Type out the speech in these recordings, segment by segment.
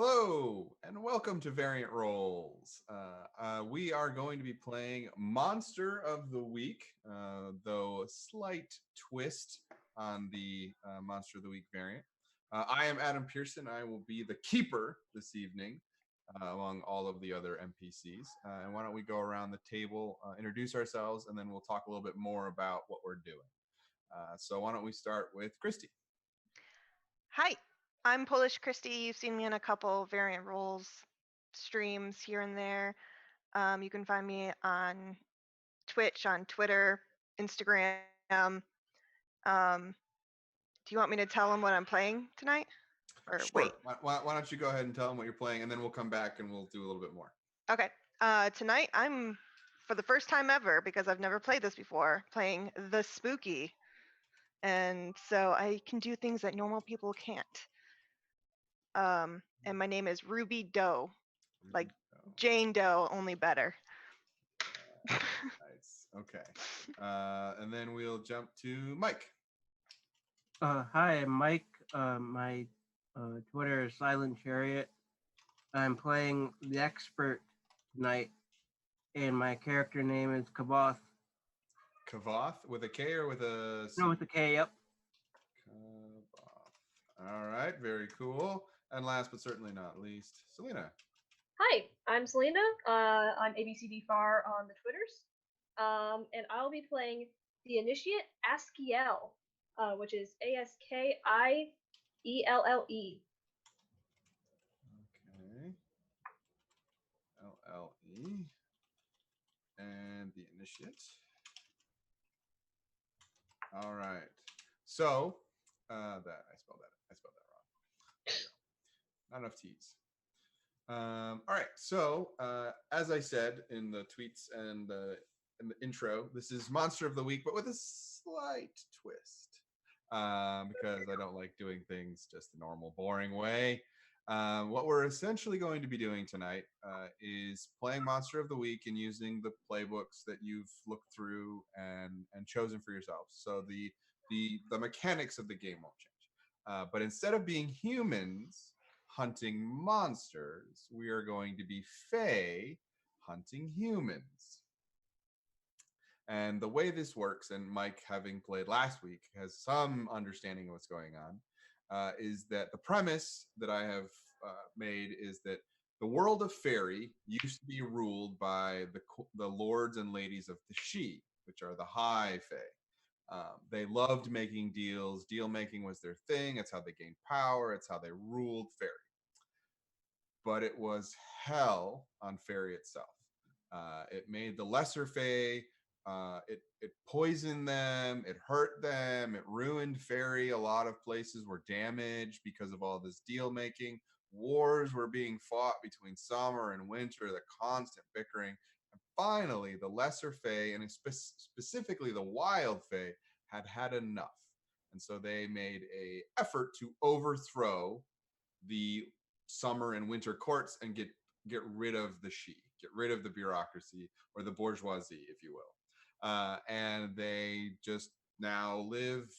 Hello and welcome to Variant Roles. We are going to be playing Monster of the Week, though a slight twist on the Monster of the Week variant. I am Adam Pearson. I will be the keeper this evening among all of the other NPCs. And why don't we go around the table, introduce ourselves, and then we'll talk a little bit more about what we're doing. So why don't we start with Christy? Hi, I'm Polish Christy. You've seen me in a couple variant roles streams here and there. You can find me on Twitch, on Twitter, Instagram. Do you want me to tell them what I'm playing tonight? Or wait? Sure. Why don't you go ahead and tell them what you're playing, and then we'll come back and we'll do a little bit more. Okay. Tonight I'm, for the first time ever, because I've never played this before, playing the Spooky. And so I can do things that normal people can't. And my name is Ruby Doe, like Jane Doe, only better. Nice. Okay. And then we'll jump to Mike. Hi, I'm Mike. My Twitter is Silent Chariot. I'm playing the expert tonight, and my character name is Kavoth. Kavoth with a K or with a C? No, with a K. Yep. Kavoth. All right. Very cool. And last but certainly not least, Selena. Hi, I'm Selena. I'm ABCDFAR on the Twitters. And I'll be playing the Initiate Askiel, which is Askielle. Okay. LLE. And the Initiate. All right. So, I spelled that wrong. Not enough T's. All right. So, as I said in the tweets and in the intro, this is Monster of the Week, but with a slight twist, because I don't like doing things just the normal, boring way. What we're essentially going to be doing tonight is playing Monster of the Week and using the playbooks that you've looked through and chosen for yourselves. So the mechanics of the game won't change. But instead of being humans hunting monsters, we are going to be fae hunting humans. And the way this works, and Mike, having played last week, has some understanding of what's going on, is that the premise that I have made is that the world of fairy used to be ruled by the lords and ladies of the Sidhe, which are the high fae. They loved making deals. Deal making was their thing. It's how they gained power. It's how they ruled fairy. But it was hell on fairy itself. It made the lesser fae. It poisoned them. It hurt them. It ruined fairy. A lot of places were damaged because of all this deal making. Wars were being fought between summer and winter. The constant bickering. And finally, the lesser fae, and specifically the wild fae, had had enough. And so they made a effort to overthrow the summer and winter courts and get rid of the Sidhe, get rid of the bureaucracy or the bourgeoisie, if you will. And they just now live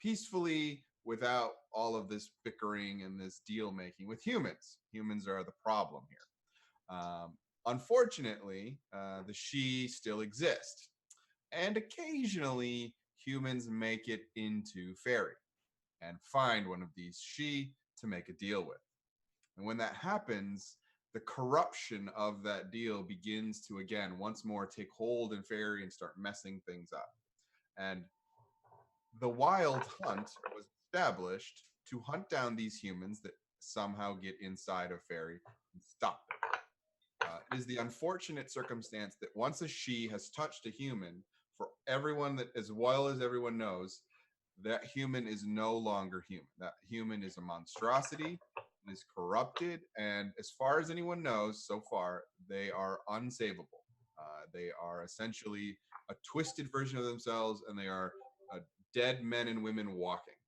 peacefully without all of this bickering and this deal making with humans. Humans are the problem here. Unfortunately, the Sidhe still exist. And occasionally, humans make it into fairy and find one of these Sidhe to make a deal with. And when that happens, the corruption of that deal begins to, again, once more take hold in fairy and start messing things up. And the wild hunt was established to hunt down these humans that somehow get inside of fairy and stop them. It is the unfortunate circumstance that once a Sidhe has touched a human, for everyone that, as well as everyone knows, that human is no longer human. That human is a monstrosity, is corrupted, and as far as anyone knows so far, they are unsavable. They are essentially a twisted version of themselves, and they are dead men and women walking,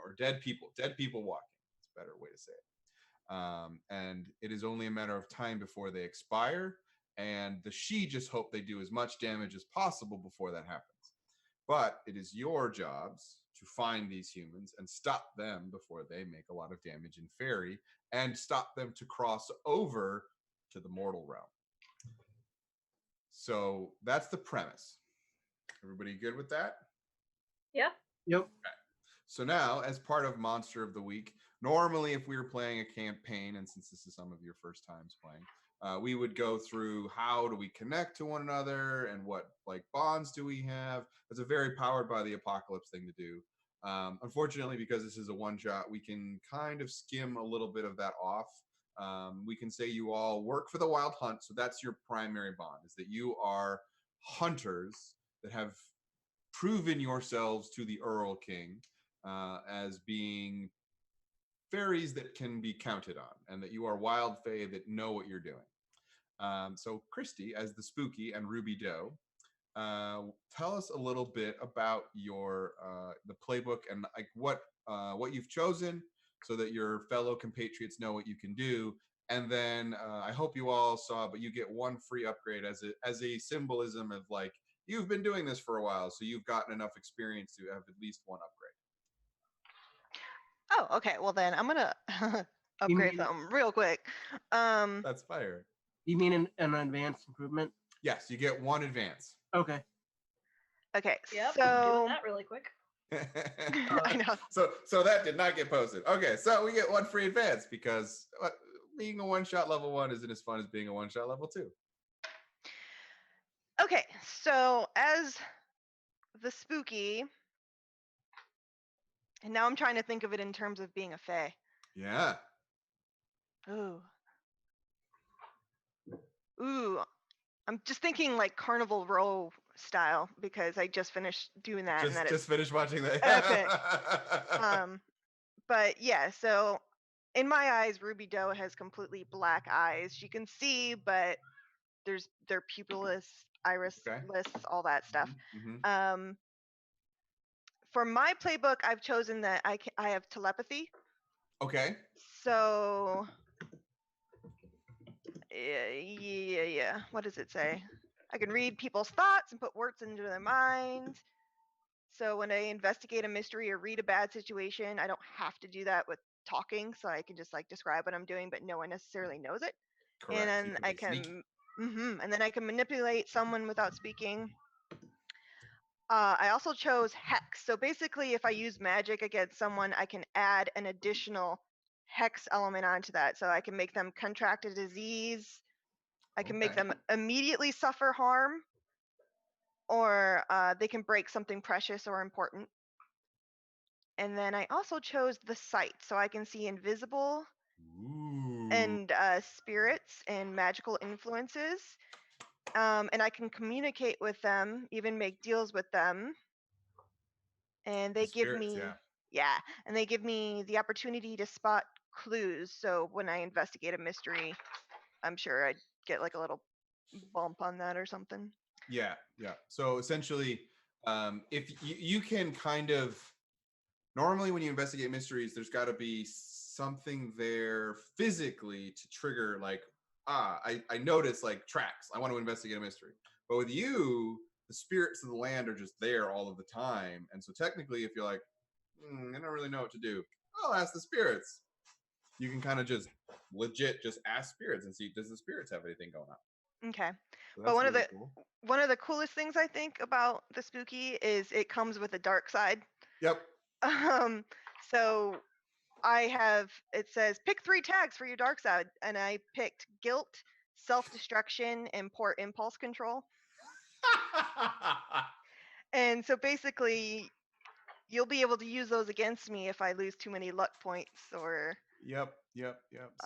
or dead people walking. It's a better way to say it. And it is only a matter of time before they expire, and the Sidhe just hope they do as much damage as possible before that happens. But it is your jobs to find these humans and stop them before they make a lot of damage in fairy, and stop them to cross over to the mortal realm. So that's the premise. Everybody good with that? Yeah. Yep. So now, as part of Monster of the Week, normally if we were playing a campaign, and since this is some of your first times playing, we would go through how do we connect to one another and what like bonds do we have. It's a very powered by the apocalypse thing to do. Unfortunately, because this is a one shot, we can kind of skim a little bit of that off. We can say you all work for the Wild Hunt, so that's your primary bond, is that you are hunters that have proven yourselves to the Earl King as being fairies that can be counted on, and that you are wild fae that know what you're doing. So Christy, as the Spooky, and Ruby Doe, tell us a little bit about your the playbook and like what you've chosen, so that your fellow compatriots know what you can do. And then I hope you all saw, but you get one free upgrade as a symbolism of like you've been doing this for a while, so you've gotten enough experience to have at least one upgrade. Oh, okay. Well, then I'm gonna You upgrade mean- something real quick. That's fire. You mean an advanced improvement? Yes, you get one advance. Okay. Okay, Yep. so Doing that really quick. I know. So that did not get posted. Okay, so we get one free advance because being a one-shot level 1 isn't as fun as being a one-shot level 2. Okay, so as the Spooky, and now I'm trying to think of it in terms of being a fae. Yeah. Ooh. Ooh. I'm just thinking like Carnival Row style because I just finished doing that and that Just finished watching that. epic. But yeah, so in my eyes, Ruby Doe has completely black eyes. She can see, but they're pupilless, irisless, all that stuff. Mhm. For my playbook, I've chosen that I have telepathy. Okay. So yeah. What does it say? I can read people's thoughts and put words into their minds. So when I investigate a mystery or read a bad situation, I don't have to do that with talking. So I can just like describe what I'm doing, but no one necessarily knows it. Correct. And You then can I be sneaky. can, and then I can manipulate someone without speaking. I also chose hex. So basically, if I use magic against someone, I can add an additional hex element onto that. So I can make them contract a disease. I can make Okay. them immediately suffer harm, or they can break something precious or important. And then I also chose the sight, so I can see invisible Ooh. and spirits and magical influences. And I can communicate with them, even make deals with them. And they give Spirits, me, yeah. and they give me the opportunity to spot clues. So when I investigate a mystery, I'm sure I'd get like a little bump on that or something. Yeah. So essentially, if you can kind of normally when you investigate mysteries, there's got to be something there physically to trigger like, I notice like tracks. I want to investigate a mystery. But with you, the spirits of the land are just there all of the time. And so technically, if you're like, I don't really know what to do, I'll ask the spirits. You can kind of just legit just ask spirits and see, does the spirits have anything going on? Okay. So But that's really cool. one of the coolest things I think about the Spooky is it comes with a dark side. Yep. So it says pick 3 tags for your dark side, and I picked guilt, self-destruction, and poor impulse control. And so basically, you'll be able to use those against me if I lose too many luck points or. Yep.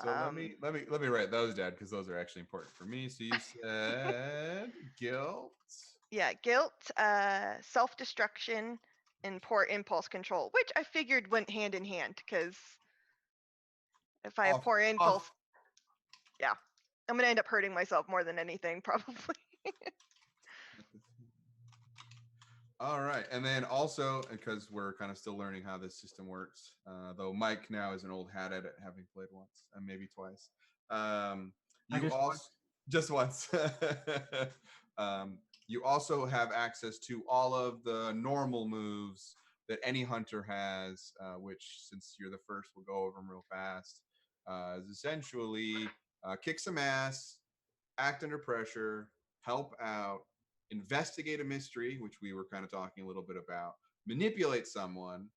So let me write those down because those are actually important for me. So you said guilt. Yeah, guilt, self-destruction, and poor impulse control, which I figured went hand in hand because if I have poor impulse, yeah, I'm gonna end up hurting myself more than anything, probably. All right, and then also because we're kind of still learning how this system works, though Mike now is an old hat at it, having played once and maybe twice. Just once. You also have access to all of the normal moves that any hunter has, which since you're the first, we'll go over them real fast. Is essentially kick some ass, act under pressure, help out, investigate a mystery, which we were kind of talking a little bit about, manipulate someone,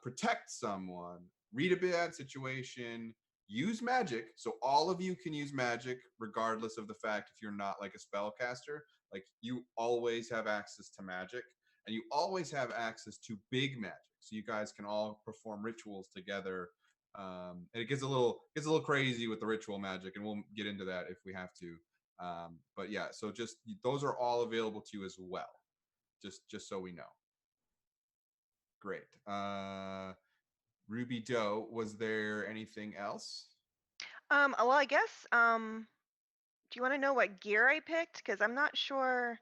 protect someone, read a bad situation, use magic. So all of you can use magic, regardless of the fact if you're not like a spellcaster. Like you always have access to magic, and you always have access to big magic. So you guys can all perform rituals together. And it gets a little crazy with the ritual magic, and we'll get into that if we have to. But yeah, so just those are all available to you as well. Just so we know. Great. Ruby Doe, was there anything else? Well, I guess, do you want to know what gear I picked? Because I'm not sure.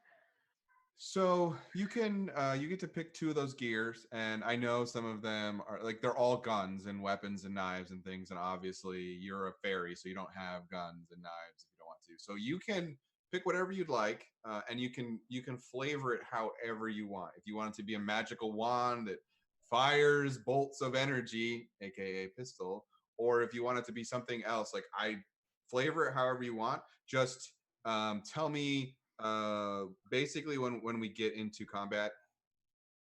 So you get to pick two of those gears, and I know some of them are like they're all guns and weapons and knives and things, and obviously you're a fairy, so you don't have guns and knives if you don't want to. So you can pick whatever you'd like, and you can flavor it however you want. If you want it to be a magical wand that fires bolts of energy, aka pistol, or if you want it to be something else, like I flavor it however you want. Just tell me basically when we get into combat,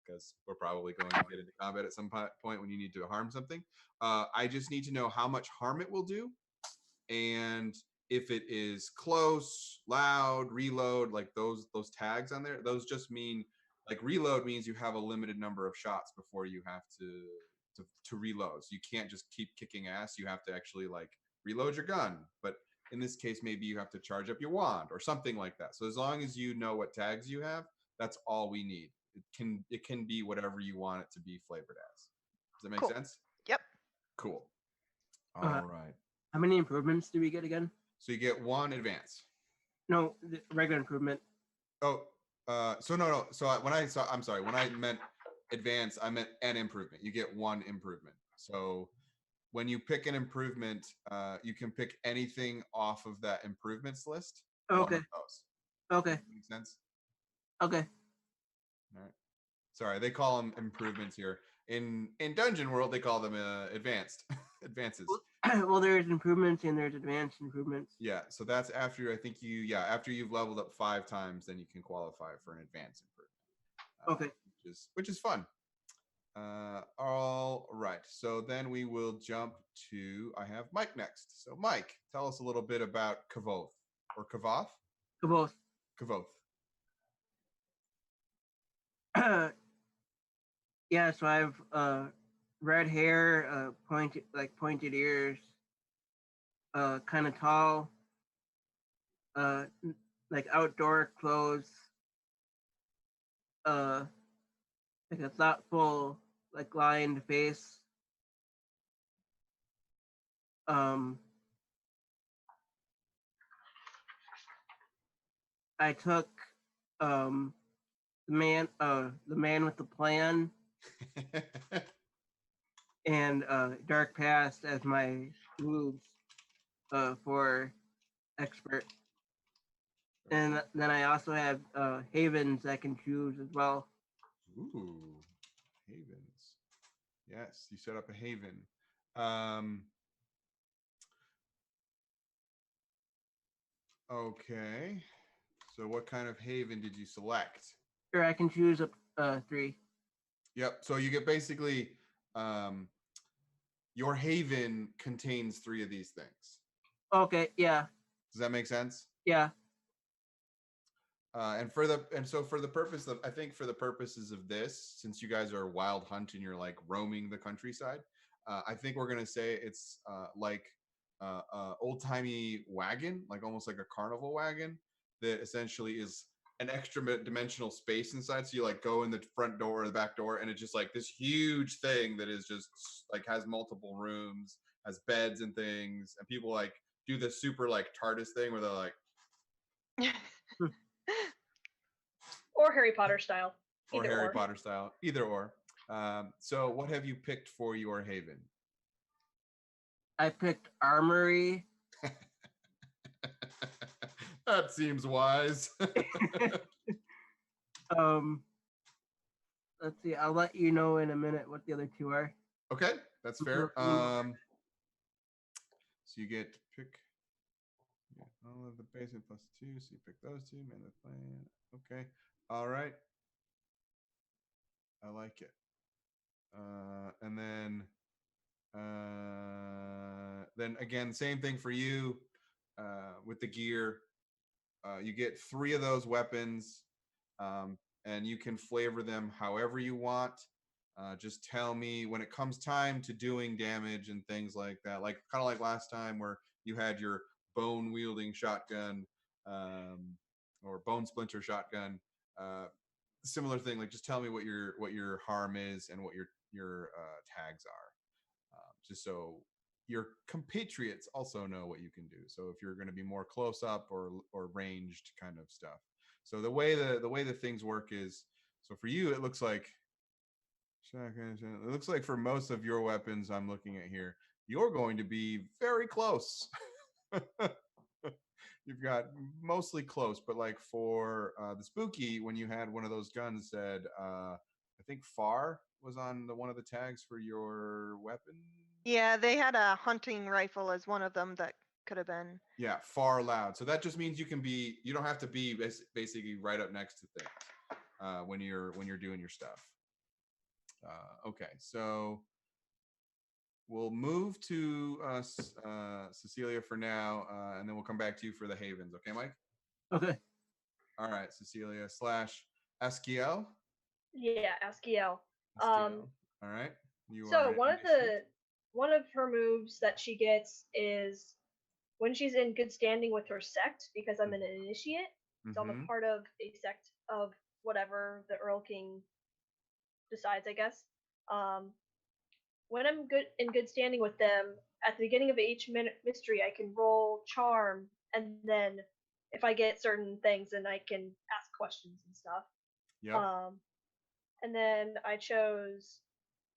because we're probably going to get into combat at some point when you need to harm something. I just need to know how much harm it will do, and if it is close, loud, reload, like those tags on there, those just mean like reload means you have a limited number of shots before you have to reload. So you can't just keep kicking ass. You have to actually like reload your gun. But in this case, maybe you have to charge up your wand or something like that. So as long as you know what tags you have, that's all we need. It can be whatever you want it to be flavored as. Does that make Cool. sense? Yep. Cool. Uh, All right. How many improvements do we get again? So you get one advance. No, the regular improvement. Oh, so no. So I'm sorry. When I meant advance, I meant an improvement. You get one improvement. So when you pick an improvement, you can pick anything off of that improvements list. One Okay. of those. Okay. Makes sense. Okay. All right. Sorry, they call them improvements here. In Dungeon World, they call them advanced advances. Well, there's improvements and there's advanced improvements. Yeah, so that's after after you've leveled up 5 times, then you can qualify for an advanced improvement. Okay. Which is fun. All right, so then we will jump to I have Mike next. So Mike, tell us a little bit about Kavoth or Kavoth. Both. Kavoth. Yeah, so I have red hair, pointed ears, kind of tall, like outdoor clothes, like a thoughtful, like lined face. I took the man with the plan and Dark Past as my moves for expert. And then I also have havens I can choose as well. Ooh, havens. Yes, you set up a haven. Okay. So what kind of haven did you select? Or I can choose up 3. Yep. So you get basically your haven contains 3 of these things. Okay, yeah. Does that make sense? Yeah. For the purpose of, I think for the purposes of this, since you guys are wild hunt and you're like roaming the countryside, I think we're gonna say it's like old timey wagon, like almost like a carnival wagon that essentially is an extra dimensional space inside. So you like go in the front door or the back door, and it's just like this huge thing that is just like has multiple rooms, has beds and things, and people like do this super like TARDIS thing where they're like. Or Harry Potter style. Or Harry Potter style, either or. So what have you picked for your haven? I picked armory. That seems wise. let's see. I'll let you know in a minute what the other two are. Okay, that's fair. So you get to pick all of the basic +2. So you pick those two. Man the plan. Okay. All right. I like it. And then again, same thing for you with the gear. You get 3 of those weapons, and you can flavor them however you want. Just tell me when it comes time to doing damage and things like that. Like kind of like last time where you had your bone wielding shotgun or bone splinter shotgun. Similar thing. Like just tell me what your harm is and what your tags are, just so your compatriots also know what you can do. So if you're going to be more close up or ranged kind of stuff. So the way the things work is, so for you it looks like for most of your weapons I'm looking at here, you're going to be very close. You've got mostly close, but like for the spooky, when you had one of those guns said, I think far was on one of the tags for your weapon. Yeah, they had a hunting rifle as one of them that could have been. Yeah, far loud. So that just means you don't have to be basically right up next to things when you're doing your stuff. Okay, so we'll move to Cecilia for now, and then we'll come back to you for the Havens. Okay, Mike? Okay. All right, Cecilia / Askiel. Yeah, Askiel. All right. So one of her moves that she gets is when she's in good standing with her sect, because I'm an initiate, so I'm a part of a sect of whatever the Earl King decides, I guess. When I'm in good standing with them, at the beginning of each mystery, I can roll charm, and then if I get certain things, then I can ask questions and stuff. Yeah. And then I chose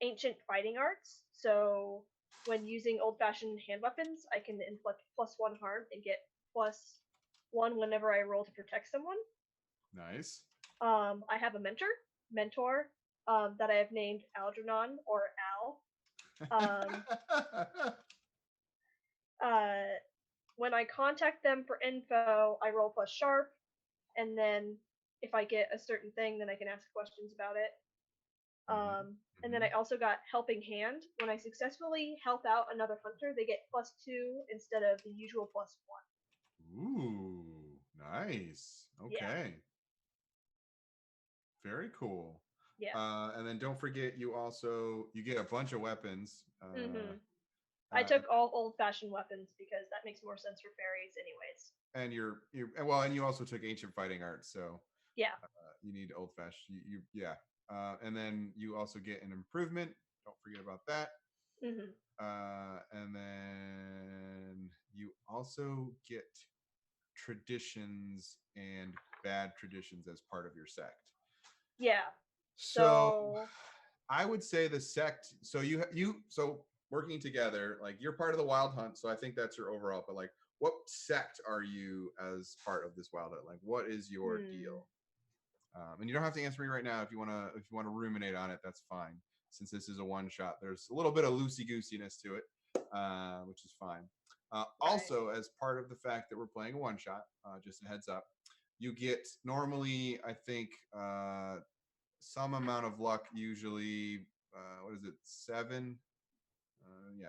ancient fighting arts. So when using old-fashioned hand weapons, I can inflict +1 harm and get +1 whenever I roll to protect someone. Nice. I have a mentor that I have named Algernon or Al. When I contact them for info, I roll +sharp, and then if I get a certain thing, then I can ask questions about it. And then I also got helping hand. When I successfully help out another hunter, they get +2 instead of the usual +1. Ooh, nice. Okay. Yeah. Very cool. Yeah. And then don't forget, you get a bunch of weapons. I took all old-fashioned weapons because that makes more sense for fairies, anyways. And and you also took ancient fighting arts, so yeah, you need old-fashioned. And then you also get an improvement. Don't forget about that. And then you also get traditions and bad traditions as part of your sect. Yeah. So I would say the sect. So so working together, like you're part of the Wild Hunt. So I think that's your overall. But like, what sect are you as part of this Wild Hunt? Like, what is your deal? And you don't have to answer me right now. If you wanna ruminate on it, that's fine. Since this is a one shot, there's a little bit of loosey goosiness to it, which is fine. Also, as part of the fact that we're playing a one shot, just a heads up, you get normally, I think, some amount of luck. Usually, what is it? 7?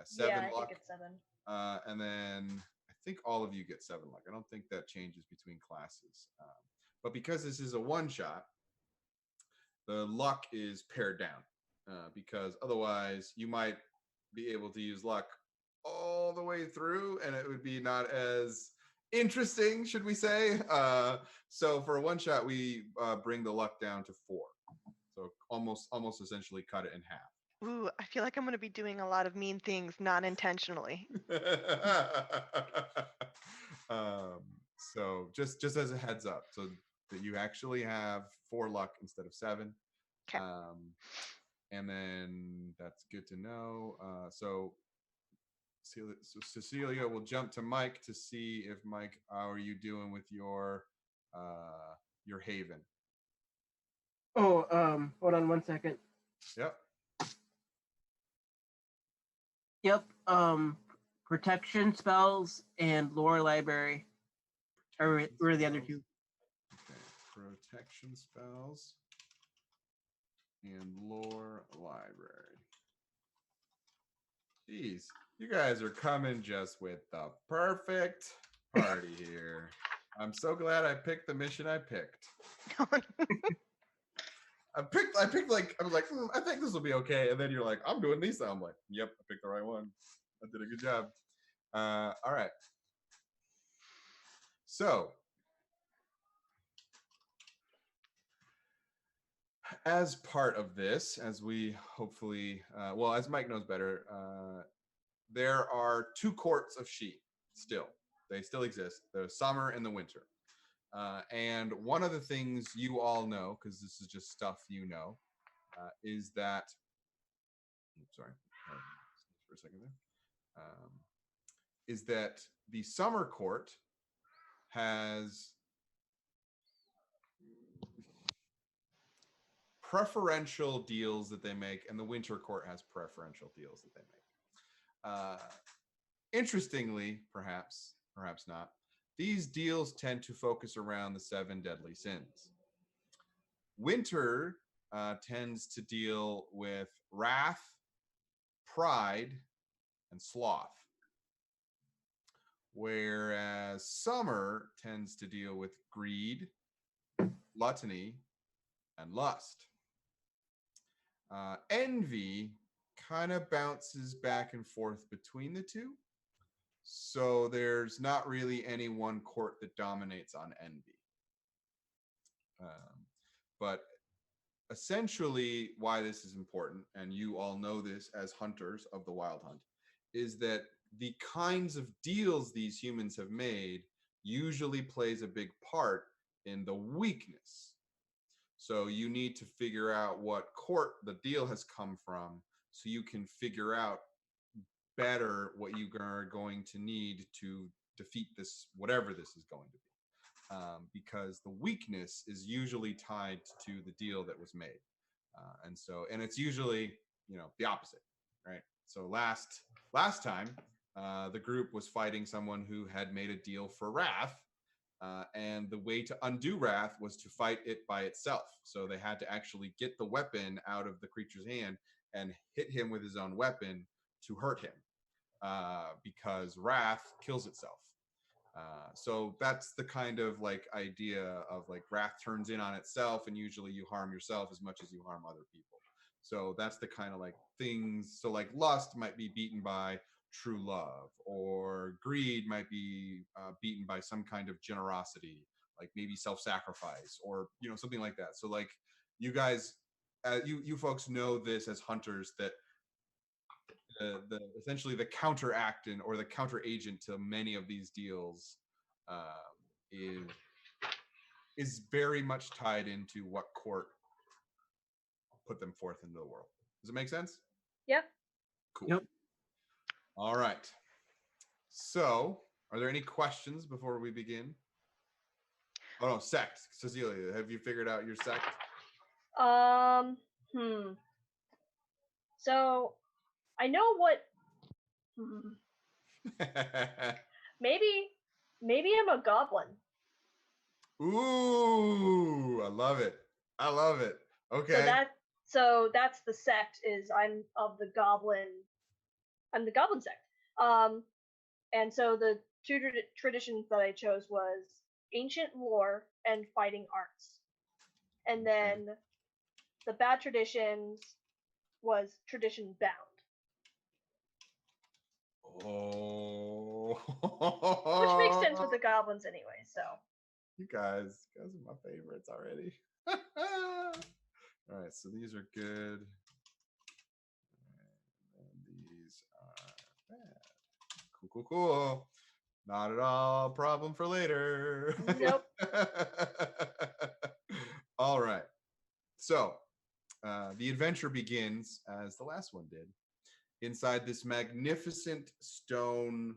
7 I luck. think it's 7. And then I think all of you get 7 luck. I don't think that changes between classes. But because this is a one shot, the luck is pared down, because otherwise you might be able to use luck all the way through and it would be not as interesting, should we say. So for a one shot, we bring the luck down to 4. So almost essentially cut it in half. Ooh, I feel like I'm going to be doing a lot of mean things non-intentionally. So just as a heads up, so that you actually have 4 luck instead of 7. Okay. And then that's good to know. So Cecilia will jump to Mike to see if Mike, how are you doing with your Haven? Oh, hold on 1 second. Yep. Yep. Protection spells and lore library are the other Spells. two. Okay. Protection spells and lore library. Jeez, you guys are coming just with the perfect party here. I'm so glad I picked the mission I picked. I picked like I was like, I think this will be okay. And then you're like, I'm doing these. I'm like, yep, I picked the right one. I did a good job. All right. So as part of this, as we hopefully well, as Mike knows better, there are two courts of sheep still. They still exist, the summer and the winter. And one of the things you all know, because this is just stuff you know, is that sorry, for a second there. Is that the summer court has preferential deals that they make, and the winter court has preferential deals that they make. Interestingly, perhaps not, these deals tend to focus around the 7 deadly sins. Winter tends to deal with wrath, pride, and sloth, whereas summer tends to deal with greed, gluttony, and lust. Envy kind of bounces back and forth between the two. So there's not really any one court that dominates on envy. But essentially, why this is important, and you all know this as hunters of the Wild Hunt, is that the kinds of deals these humans have made usually plays a big part in the weakness. So you need to figure out what court the deal has come from so you can figure out better what you are going to need to defeat this, whatever this is going to be. Because the weakness is usually tied to the deal that was made. And it's usually, the opposite, right? So last time, the group was fighting someone who had made a deal for wrath, and the way to undo wrath was to fight it by itself. So they had to actually get the weapon out of the creature's hand and hit him with his own weapon to hurt him, because wrath kills itself. So that's the kind of like idea of like wrath turns in on itself, and usually you harm yourself as much as you harm other people. So that's the kind of like things. So like lust might be beaten by true love, or greed might be beaten by some kind of generosity, like maybe self-sacrifice, or something like that. So like you guys, you folks know this as hunters, that the essentially the counteract or the counter agent to many of these deals is very much tied into what court put them forth into the world. Does it make sense? Yep. Cool. Yep. All right. So, are there any questions before we begin? Oh no, sect. Cecilia, have you figured out your sect? So, I know what. Maybe I'm a goblin. Ooh, I love it. Okay. So that's the sect. Is I'm of the goblin. I'm the goblin sect. And so the two traditions that I chose was ancient lore and fighting arts. And then the bad traditions was tradition bound. Oh. Which makes sense with the goblins anyway, so. You guys are my favorites already. All right, so these are good. And these are bad. Cool. Not at all a problem for later. Nope. All right. So the adventure begins, as the last one did, inside this magnificent stone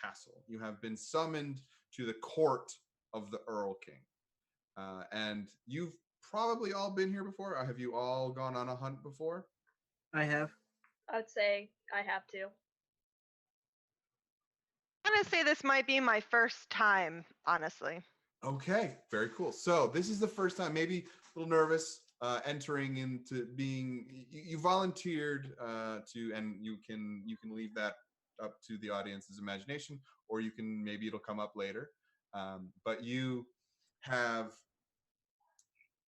castle. You have been summoned to the court of the Earl King. And you've probably all been here before. Have you all gone on a hunt before? I have. I would say I have to. I'm gonna say this might be my first time, honestly. Okay, very cool. So this is the first time, maybe a little nervous, entering into being. You volunteered to, and you can leave that up to the audience's imagination, or you can maybe it'll come up later. But you have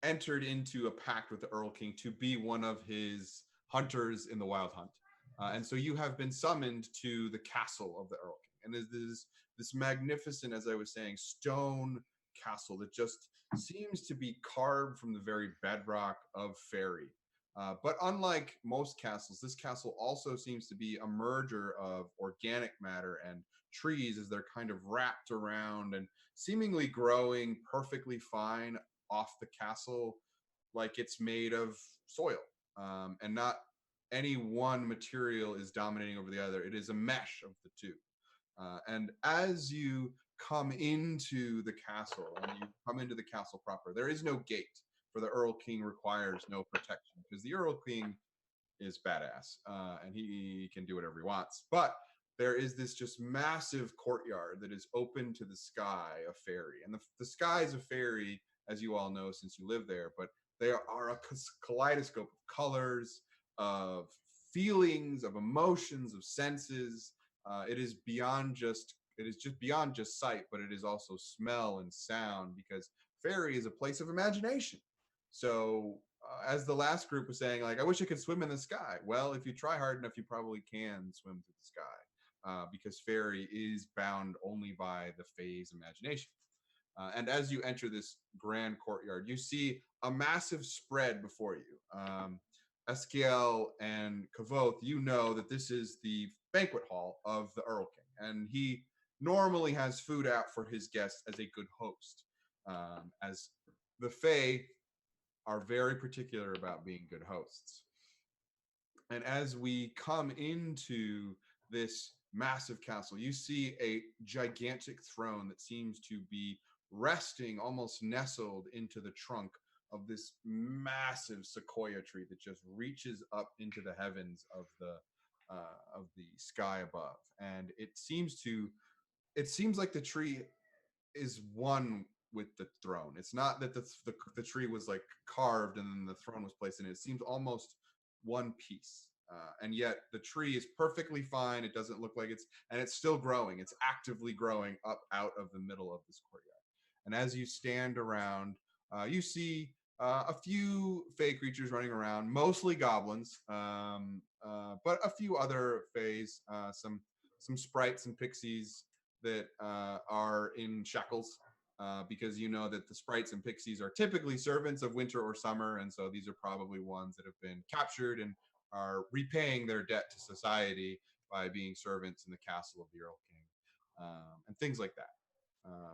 entered into a pact with the Earl King to be one of his hunters in the Wild Hunt. And so you have been summoned to the castle of the Earl King. And it is this magnificent, as I was saying, stone castle that just seems to be carved from the very bedrock of fairy. But unlike most castles, this castle also seems to be a merger of organic matter and trees as they're kind of wrapped around and seemingly growing perfectly fine off the castle like it's made of soil, and not any one material is dominating over the other. It is a mesh of the two. And as you come into the castle and you come into the castle proper, there is no gate, for the Earl King requires no protection because the Earl King is badass, and he can do whatever he wants. But there is this just massive courtyard that is open to the sky of fairy, and the skies of fairy, as you all know since you live there, but they are a kaleidoscope of colors, of feelings, of emotions, of senses. It is beyond just it is just beyond just sight, but it is also smell and sound because fairy is a place of imagination. So as the last group was saying, like, I wish I could swim in the sky. Well, if you try hard enough, you probably can swim through the sky, because fairy is bound only by the fae's imagination. And as you enter this grand courtyard, you see a massive spread before you. Eskiel and Kavoth, you know that this is the banquet hall of the Earl King, and he normally has food out for his guests as a good host. As the Fae are very particular about being good hosts. And as we come into this massive castle, you see a gigantic throne that seems to be resting almost nestled into the trunk of this massive sequoia tree that just reaches up into the heavens of the sky above. And it seems like the tree is one with the throne. It's not that the tree was like carved and then the throne was placed in it. It seems almost one piece. And yet the tree is perfectly fine. It doesn't look like it's still growing. It's actively growing up out of the middle of this courtyard. And as you stand around, you see a few fey creatures running around, mostly goblins, but a few other fays, some sprites and pixies that are in shackles, because you know that the sprites and pixies are typically servants of winter or summer, and so these are probably ones that have been captured and are repaying their debt to society by being servants in the castle of the Earl King, and things like that.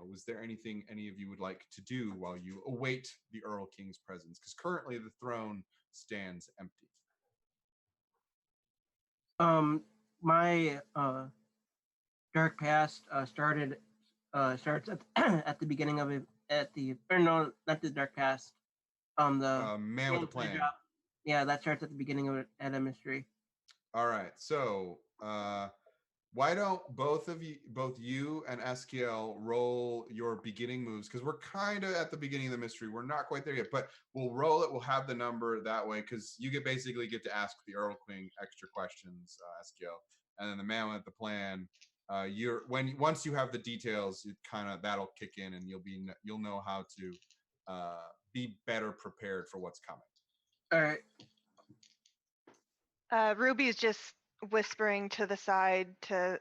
Was there anything any of you would like to do while you await the Earl King's presence? Because currently the throne stands empty. My dark past starts at at the beginning of it at the or no, not the dark past. The Man with a plan. job. Yeah, that starts at the beginning of it at a mystery. All right. So why don't both you and Eskiel, roll your beginning moves? Because we're kind of at the beginning of the mystery. We're not quite there yet, but we'll roll it. We'll have the number that way because you basically get to ask the Earl King extra questions, Eskiel, and then the man with the plan. Once you have the details, it kind of that'll kick in, and you'll know how to be better prepared for what's coming. All right. Ruby's just whispering to the side to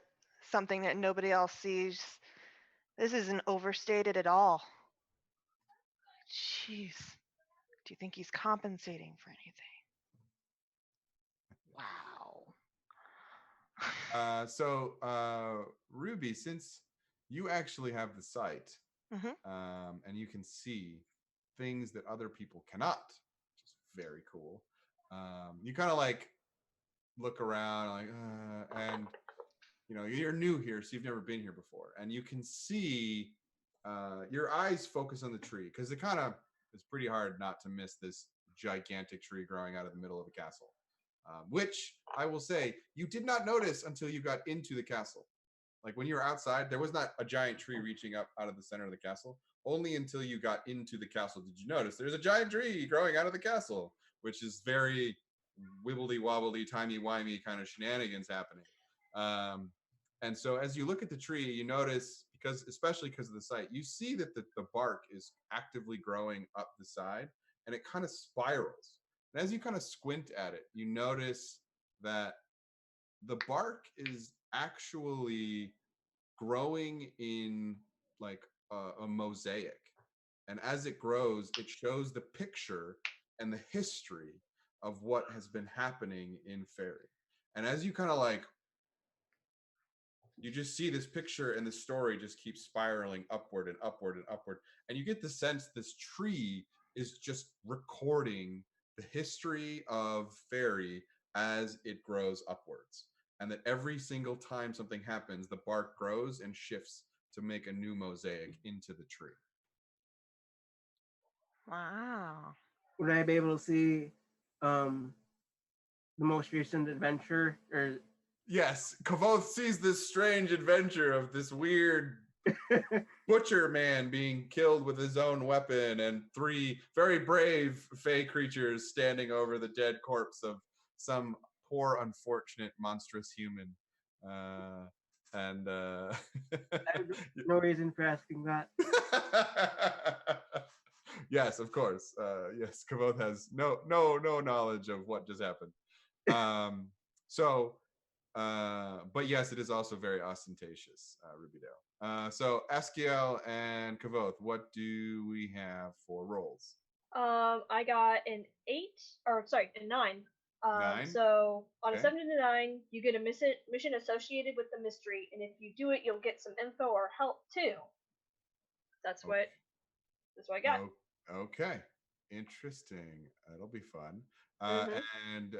something that nobody else sees. This isn't overstated at all. Jeez. Do you think he's compensating for anything? Wow. Ruby, since you actually have the sight, and you can see things that other people cannot, which is very cool. You kind of like look around, like, and you're new here, so you've never been here before, and you can see your eyes focus on the tree because it kind of it's pretty hard not to miss this gigantic tree growing out of the middle of a castle, which I will say you did not notice until you got into the castle. Like when you were outside, there was not a giant tree reaching up out of the center of the castle. Only until you got into the castle did you notice there's a giant tree growing out of the castle, which is very wibbly wobbly, timey wimey kind of shenanigans happening. And so as you look at the tree, you notice, especially because of the site, you see that the bark is actively growing up the side and it kind of spirals. And as you kind of squint at it, you notice that the bark is actually growing in like a mosaic. And as it grows, it shows the picture and the history of what has been happening in Fairy. And as you kind of like, you just see this picture and the story just keeps spiraling upward and upward and upward. And you get the sense this tree is just recording the history of Fairy as it grows upwards. And that every single time something happens, the bark grows and shifts to make a new mosaic into the tree. Wow. Would I be able to see the most recent adventure? Or Yes, Kavoth sees this strange adventure of this weird butcher man being killed with his own weapon and 3 very brave fey creatures standing over the dead corpse of some poor, unfortunate, monstrous human. no reason for asking that. Yes, of course. Yes, Kavoth has no knowledge of what just happened. But yes, it is also very ostentatious, Rubidale. So Askiel and Kavoth, what do we have for rolls? I got an 9. 9? So on a Okay. 7 to 9, you get a mission associated with the mystery, and if you do it, you'll get some info or help too. That's what I got. Okay, interesting. That'll be fun. Mhm. And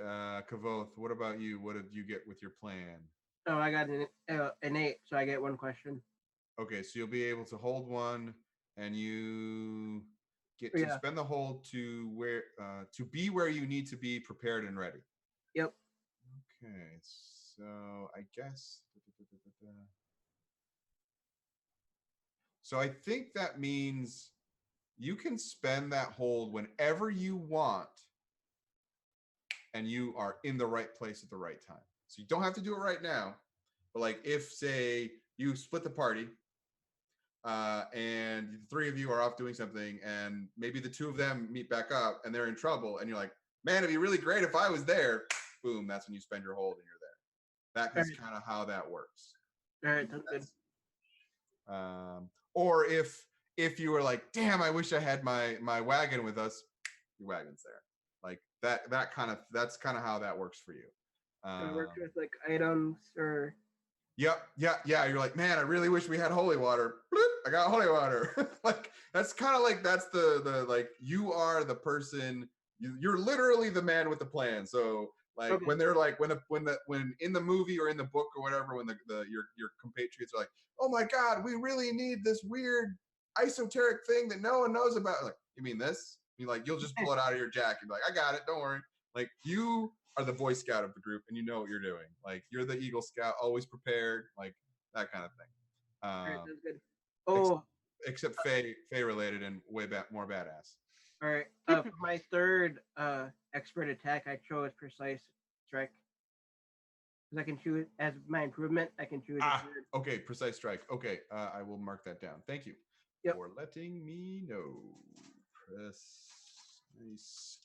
Kavoth, what about you? What did you get with your plan? Oh, I got an 8, so I get 1 question. Okay, so you'll be able to hold 1, and you get to spend the hold to be where you need to be, prepared and ready. Yep. Okay, so I guess. So I think that means you can spend that hold whenever you want, and you are in the right place at the right time. So you don't have to do it right now, but like if, say, you split the party, and the 3 of you are off doing something, and maybe the 2 of them meet back up and they're in trouble, and you're like, man, it'd be really great if I was there. Boom, that's when you spend your hold and you're there. That is kind of how that works. All right, sounds good. Or if you were like, damn, I wish I had my wagon with us, your wagon's there. Like that's kind of how that works for you. It works with like items or. Yep. Yeah. You're like, man, I really wish we had holy water. Bloop, I got holy water. Like that's kind of like that's the like you are the person. You're literally the man with the plan. So like when they're like when in the movie or in the book or whatever, when your compatriots are like, oh my God, we really need this weird esoteric thing that no one knows about. Like, you mean this? You'll just pull it out of your jacket and be like, I got it. Don't worry. Like you are the Boy Scout of the group and you know what you're doing. Like you're the Eagle Scout, always prepared, like that kind of thing. All right, that's good. Oh, except Faye related and way more badass. All right. For my 3rd expert attack, I chose Precise Strike. Because I can choose as my improvement. I can choose. Okay, Precise Strike. Okay, I will mark that down. Thank you for letting me know. Precise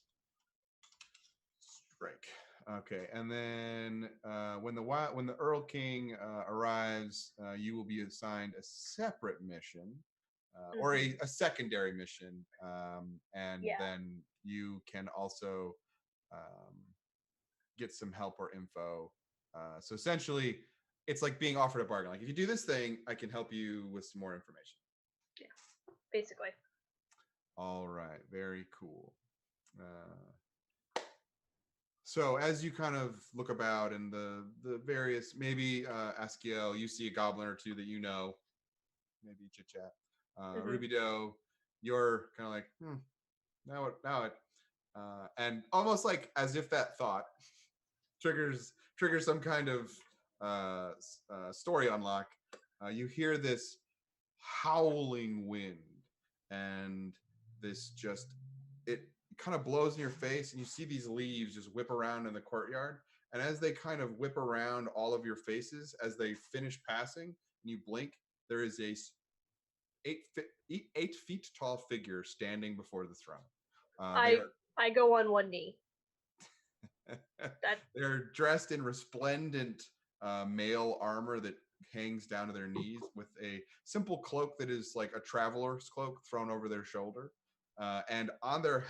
Strike. Okay, and then when the Earl King arrives, you will be assigned a separate mission. Or a secondary mission, and then you can also get some help or info. So essentially, it's like being offered a bargain. Like if you do this thing, I can help you with some more information. Yeah, basically. All right, very cool. So as you kind of look about in the various, maybe Askiel, you see a goblin or 2 that you know, maybe chit chat. Rubidale, you're kind of like, And almost like as if that thought triggers some kind of story unlock. You hear this howling wind, and this just it kind of blows in your face, and you see these leaves just whip around in the courtyard. And as they kind of whip around all of your faces, as they finish passing, and you blink, there is a 8 feet tall figure standing before the throne. I go on one knee. They're dressed in resplendent mail armor that hangs down to their knees, with a simple cloak that is like a traveler's cloak thrown over their shoulder. And on their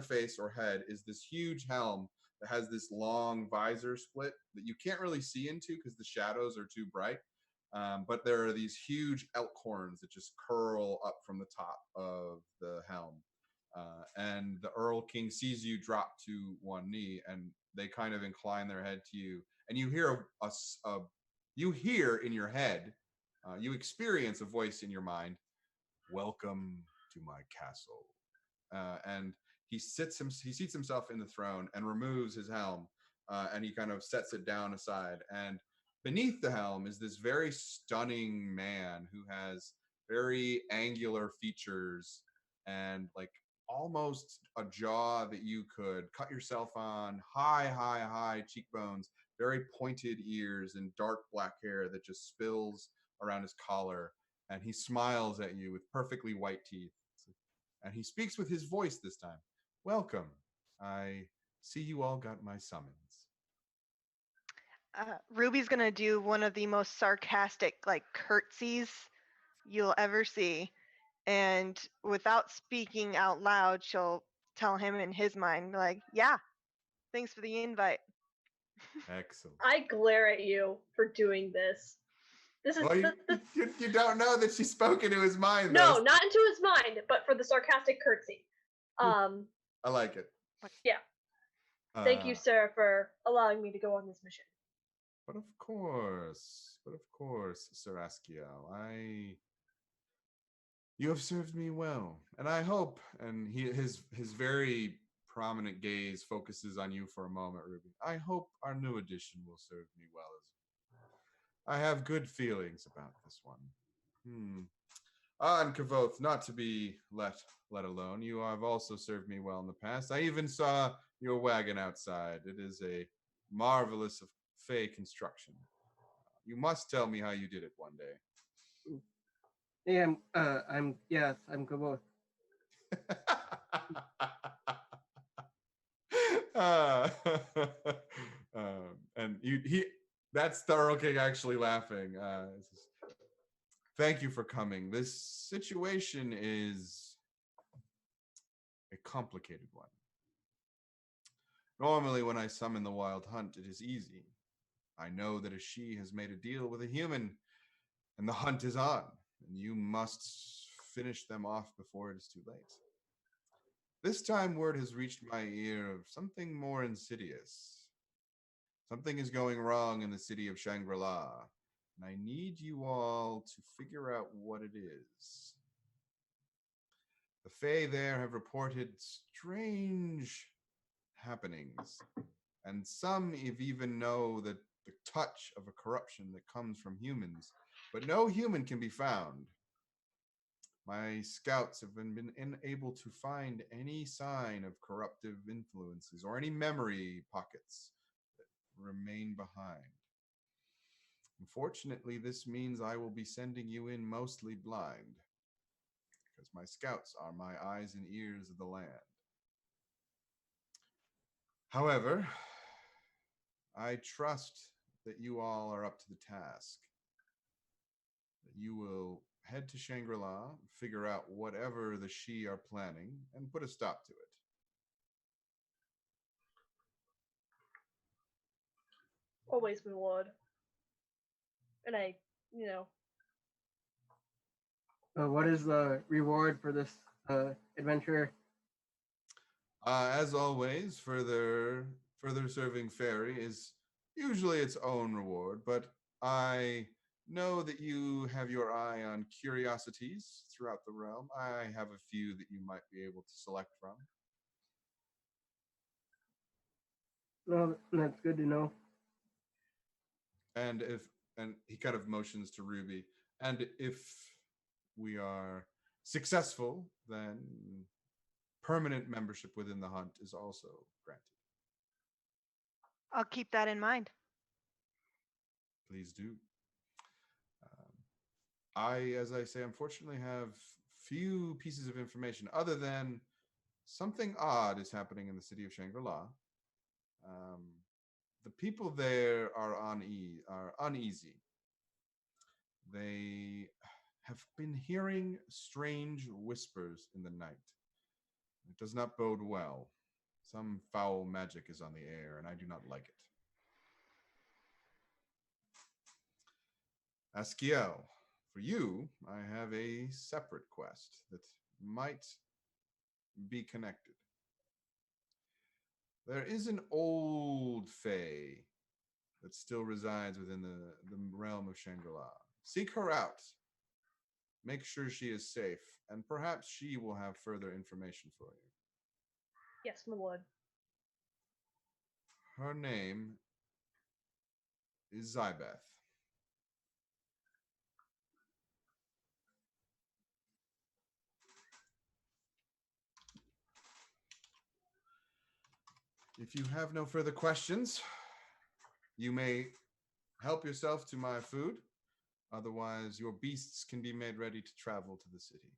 face or head is this huge helm that has this long visor split that you can't really see into because the shadows are too bright. But there are these huge elk horns that just curl up from the top of the helm. And the Earl King sees you drop to one knee, and they kind of incline their head to you, and you hear you hear in your head, you experience a voice in your mind, "Welcome to my castle." And he seats himself in the throne and removes his helm, and he kind of sets it down aside. And beneath the helm is this very stunning man who has very angular features and like almost a jaw that you could cut yourself on, high cheekbones, very pointed ears, and dark black hair that just spills around his collar. And he smiles at you with perfectly white teeth. And he speaks with his voice this time. "Welcome. I see you all got my summons." Ruby's gonna do one of the most sarcastic like curtsies you'll ever see, and without speaking out loud, she'll tell him in his mind, like, "Yeah, thanks for the invite." Excellent. I glare at you for doing this. This is Well, you don't know that she spoke into his mind. No, though. not into his mind, but for the sarcastic curtsy. I like it. Yeah. Thank you, sir, for allowing me to go on this mission. But of course, Sir Askiel, you have served me well, and I hope. And his very prominent gaze focuses on you for a moment, Ruby. I hope our new addition will serve me well as well. I have good feelings about this one. And Kavoth, not to be let alone, you have also served me well in the past. I even saw your wagon outside. It is a marvelous Fey construction. You must tell me how you did it one day. Yeah, I'm Kavoth. And that's the Earl King actually laughing. Thank you for coming. This situation is a complicated one. Normally, when I summon the Wild Hunt, it is easy. I know that a she has made a deal with a human, and the hunt is on, and you must finish them off before it is too late. This time, word has reached my ear of something more insidious. Something is going wrong in the city of Shangri-La, and I need you all to figure out what it is. The Fae there have reported strange happenings, and some even know that the touch of a corruption that comes from humans, but no human can be found. My scouts have been unable to find any sign of corruptive influences or any memory pockets that remain behind. Unfortunately, this means I will be sending you in mostly blind, because my scouts are my eyes and ears of the land. However, I trust that you all are up to the task, that you will head to Shangri-La, figure out whatever the she are planning, and put a stop to it. Always we would. And I, What is the reward for this adventure? As always, further serving Fairy is usually its own reward, but I know that you have your eye on curiosities throughout the realm. I have a few that you might be able to select from. No, that's good to know. And he kind of motions to Ruby. And if we are successful, then permanent membership within the hunt is also granted. I'll keep that in mind. Please do. As I say, unfortunately have few pieces of information other than something odd is happening in the city of Shangri-La. The people there are uneasy. They have been hearing strange whispers in the night. It does not bode well. Some foul magic is on the air, and I do not like it. Askiel, for you, I have a separate quest that might be connected. There is an old fae that still resides within the realm of Shangri-La. Seek her out. Make sure she is safe, and perhaps she will have further information for you. Yes, my lord. Her name is Zybeth. If you have no further questions, you may help yourself to my food. Otherwise, your beasts can be made ready to travel to the city.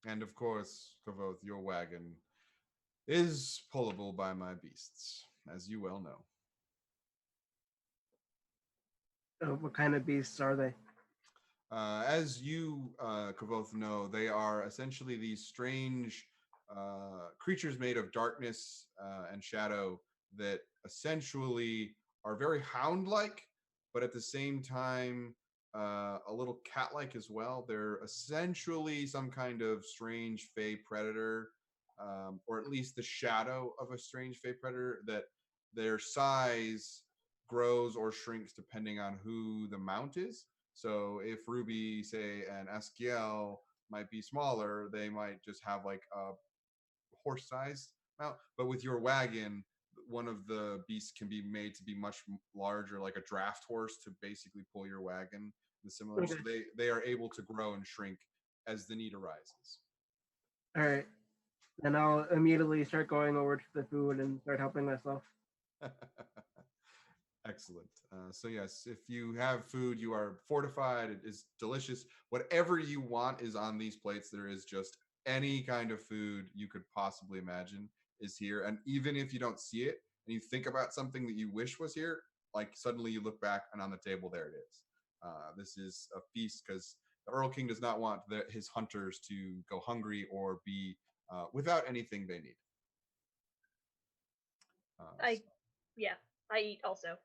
And of course, Kavoth, your wagon is pullable by my beasts, as you well know. What kind of beasts are they? As you, Kavoth, know, they are essentially these strange creatures made of darkness and shadow that essentially are very hound-like, but at the same time a little cat-like as well. They're essentially some kind of strange fey predator, or at least the shadow of a strange fey predator, that their size grows or shrinks depending on who the mount is. So if Ruby, say, and Askiel might be smaller, they might just have like a horse-sized mount. But with your wagon, one of the beasts can be made to be much larger, like a draft horse, to basically pull your wagon. The similar, so they are able to grow and shrink as the need arises. All right. Then I'll immediately start going over to the food and start helping myself. Excellent. So yes, if you have food, you are fortified. It is delicious. Whatever you want is on these plates. There is just any kind of food you could possibly imagine is here. And even if you don't see it and you think about something that you wish was here, like suddenly you look back and on the table, there it is. This is a feast because the Earl King does not want his hunters to go hungry or be without anything they need. I eat also.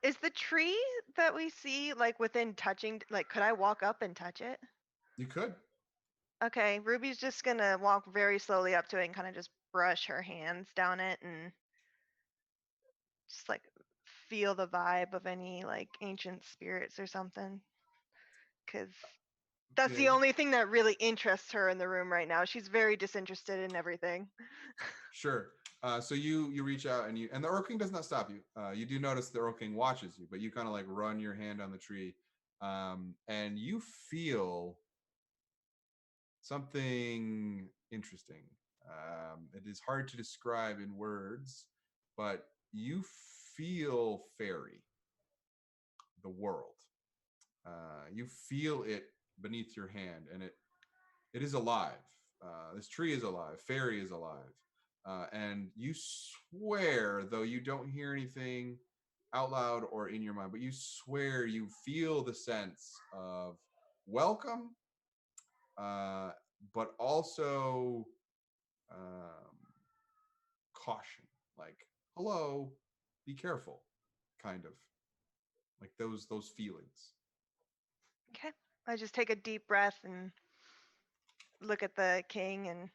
Is the tree that we see like within touching, like could I walk up and touch it? You could. Okay, Ruby's just gonna walk very slowly up to it and kind of just brush her hands down it and just like feel the vibe of any like ancient spirits or something. Cause that's Okay. the only thing that really interests her in the room right now. She's very disinterested in everything. Sure. So you reach out and the Earl King does not stop you. You do notice the Earl King watches you, but you kind of like run your hand on the tree, and you feel something interesting. It is hard to describe in words, but you feel fairy, the world. You feel it beneath your hand, and it is alive. This tree is alive. Fairy is alive. And you swear, though you don't hear anything out loud or in your mind, but you swear you feel the sense of welcome, but also caution, like hello, be careful, kind of like those feelings. Okay. I just take a deep breath and look at the king and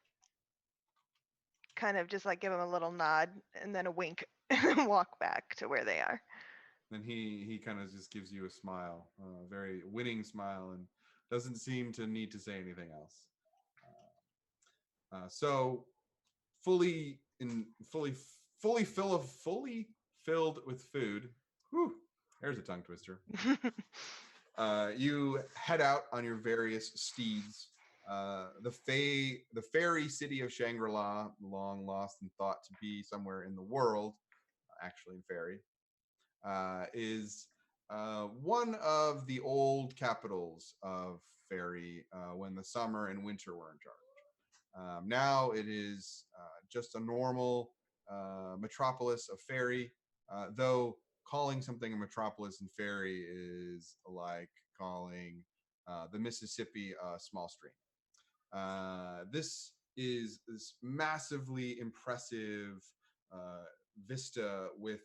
kind of just like give him a little nod and then a wink and then walk back to where they are. Then he kind of just gives you a smile, a very winning smile, and doesn't seem to need to say anything else. So fully in fully fully filled with food. Whew, there's a tongue twister. You head out on your various steeds. The fairy city of Shangri-La, long lost and thought to be somewhere in the world, actually in fairy, is one of the old capitals of fairy when the summer and winter were in charge. Now it is just a normal metropolis of fairy, though calling something a metropolis in fairy is like calling the Mississippi a small stream. This is this massively impressive vista with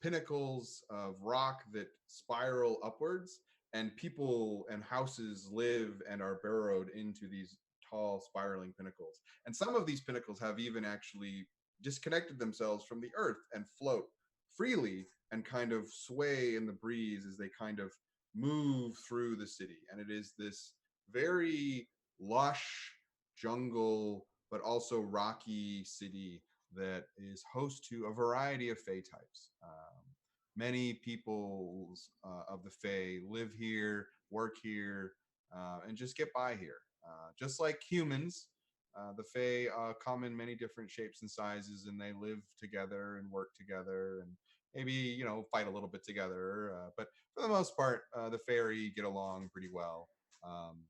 pinnacles of rock that spiral upwards, and people and houses live and are burrowed into these tall spiraling pinnacles. And some of these pinnacles have even actually disconnected themselves from the earth and float freely and kind of sway in the breeze as they kind of move through the city. And it is this very lush jungle, but also rocky city that is host to a variety of Fae types. Many peoples of the Fae live here, work here, and just get by here. Just like humans, the Fae come in many different shapes and sizes, and they live together and work together, and maybe fight a little bit together. But for the most part, the Fairy get along pretty well, um,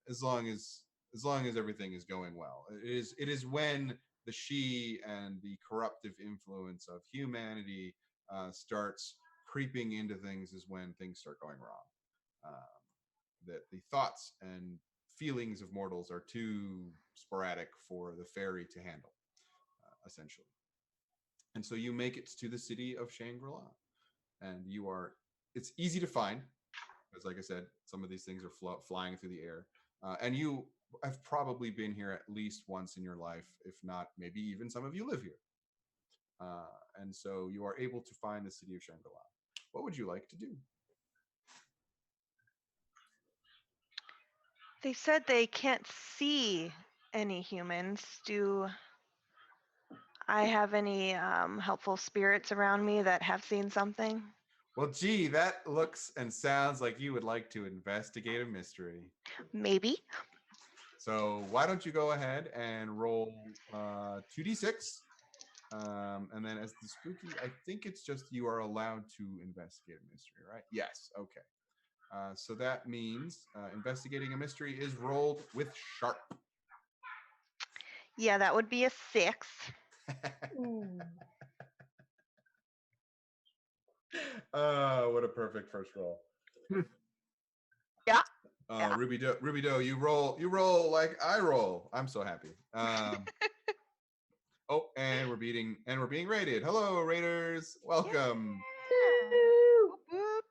as long as everything is going well. It is when the she and the corruptive influence of humanity starts creeping into things is when things start going wrong. That the thoughts and feelings of mortals are too sporadic for the fairy to handle, essentially. And so you make it to the city of Shangri-La, and it's easy to find because, like I said, some of these things are flying through the air, and you have probably been here at least once in your life, if not maybe even some of you live here. And so you are able to find the city of Shangri-La. What would you like to do? They said they can't see any humans. Do I have any helpful spirits around me that have seen something? Well, gee, that looks and sounds like you would like to investigate a mystery. Maybe. So why don't you go ahead and roll 2d6, and then as the spooky, I think it's just you are allowed to investigate a mystery, right? Yes. Okay. So that means investigating a mystery is rolled with sharp. Yeah, that would be a 6. Ooh. What a perfect first roll. Yeah. Ruby Doe, you roll like I roll. I'm so happy. Oh, and we're being rated. Hello, Raiders. Welcome. Whoop, whoop.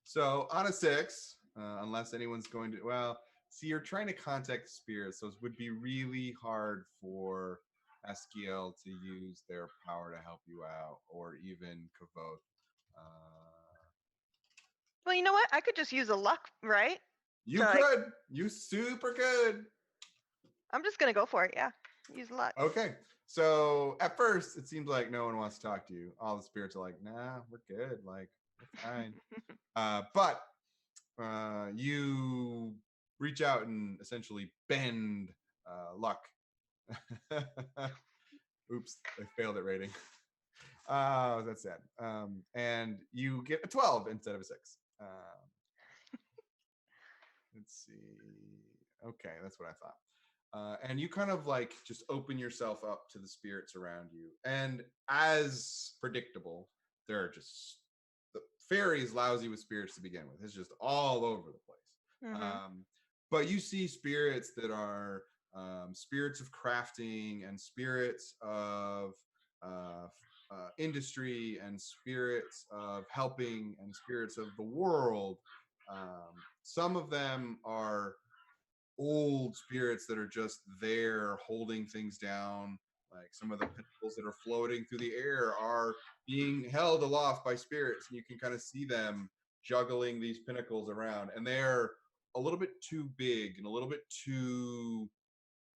So on a 6, unless anyone's going to, well, see, you're trying to contact spirits, so it would be really hard for Eskiel to use their power to help you out, or even Kavoth. Well, you know what? I could just use a luck, right? You So, could. You super could. I'm just gonna go for it. Yeah, use luck. Okay. So at first, it seems like no one wants to talk to you. All the spirits are like, "Nah, we're good. Like, we're fine." But you reach out and essentially bend luck. Oops, I failed at rating. That's sad. And you get a 12 instead of a 6. Let's see. Okay, that's what I thought. And you kind of like just open yourself up to the spirits around you. And as predictable, there are just the fairy is lousy with spirits to begin with. It's just all over the place. But you see spirits that are spirits of crafting and spirits of industry and spirits of helping and spirits of the world. Some of them are old spirits that are just there holding things down. Like some of the pinnacles that are floating through the air are being held aloft by spirits, and you can kind of see them juggling these pinnacles around, and they're a little bit too big and a little bit too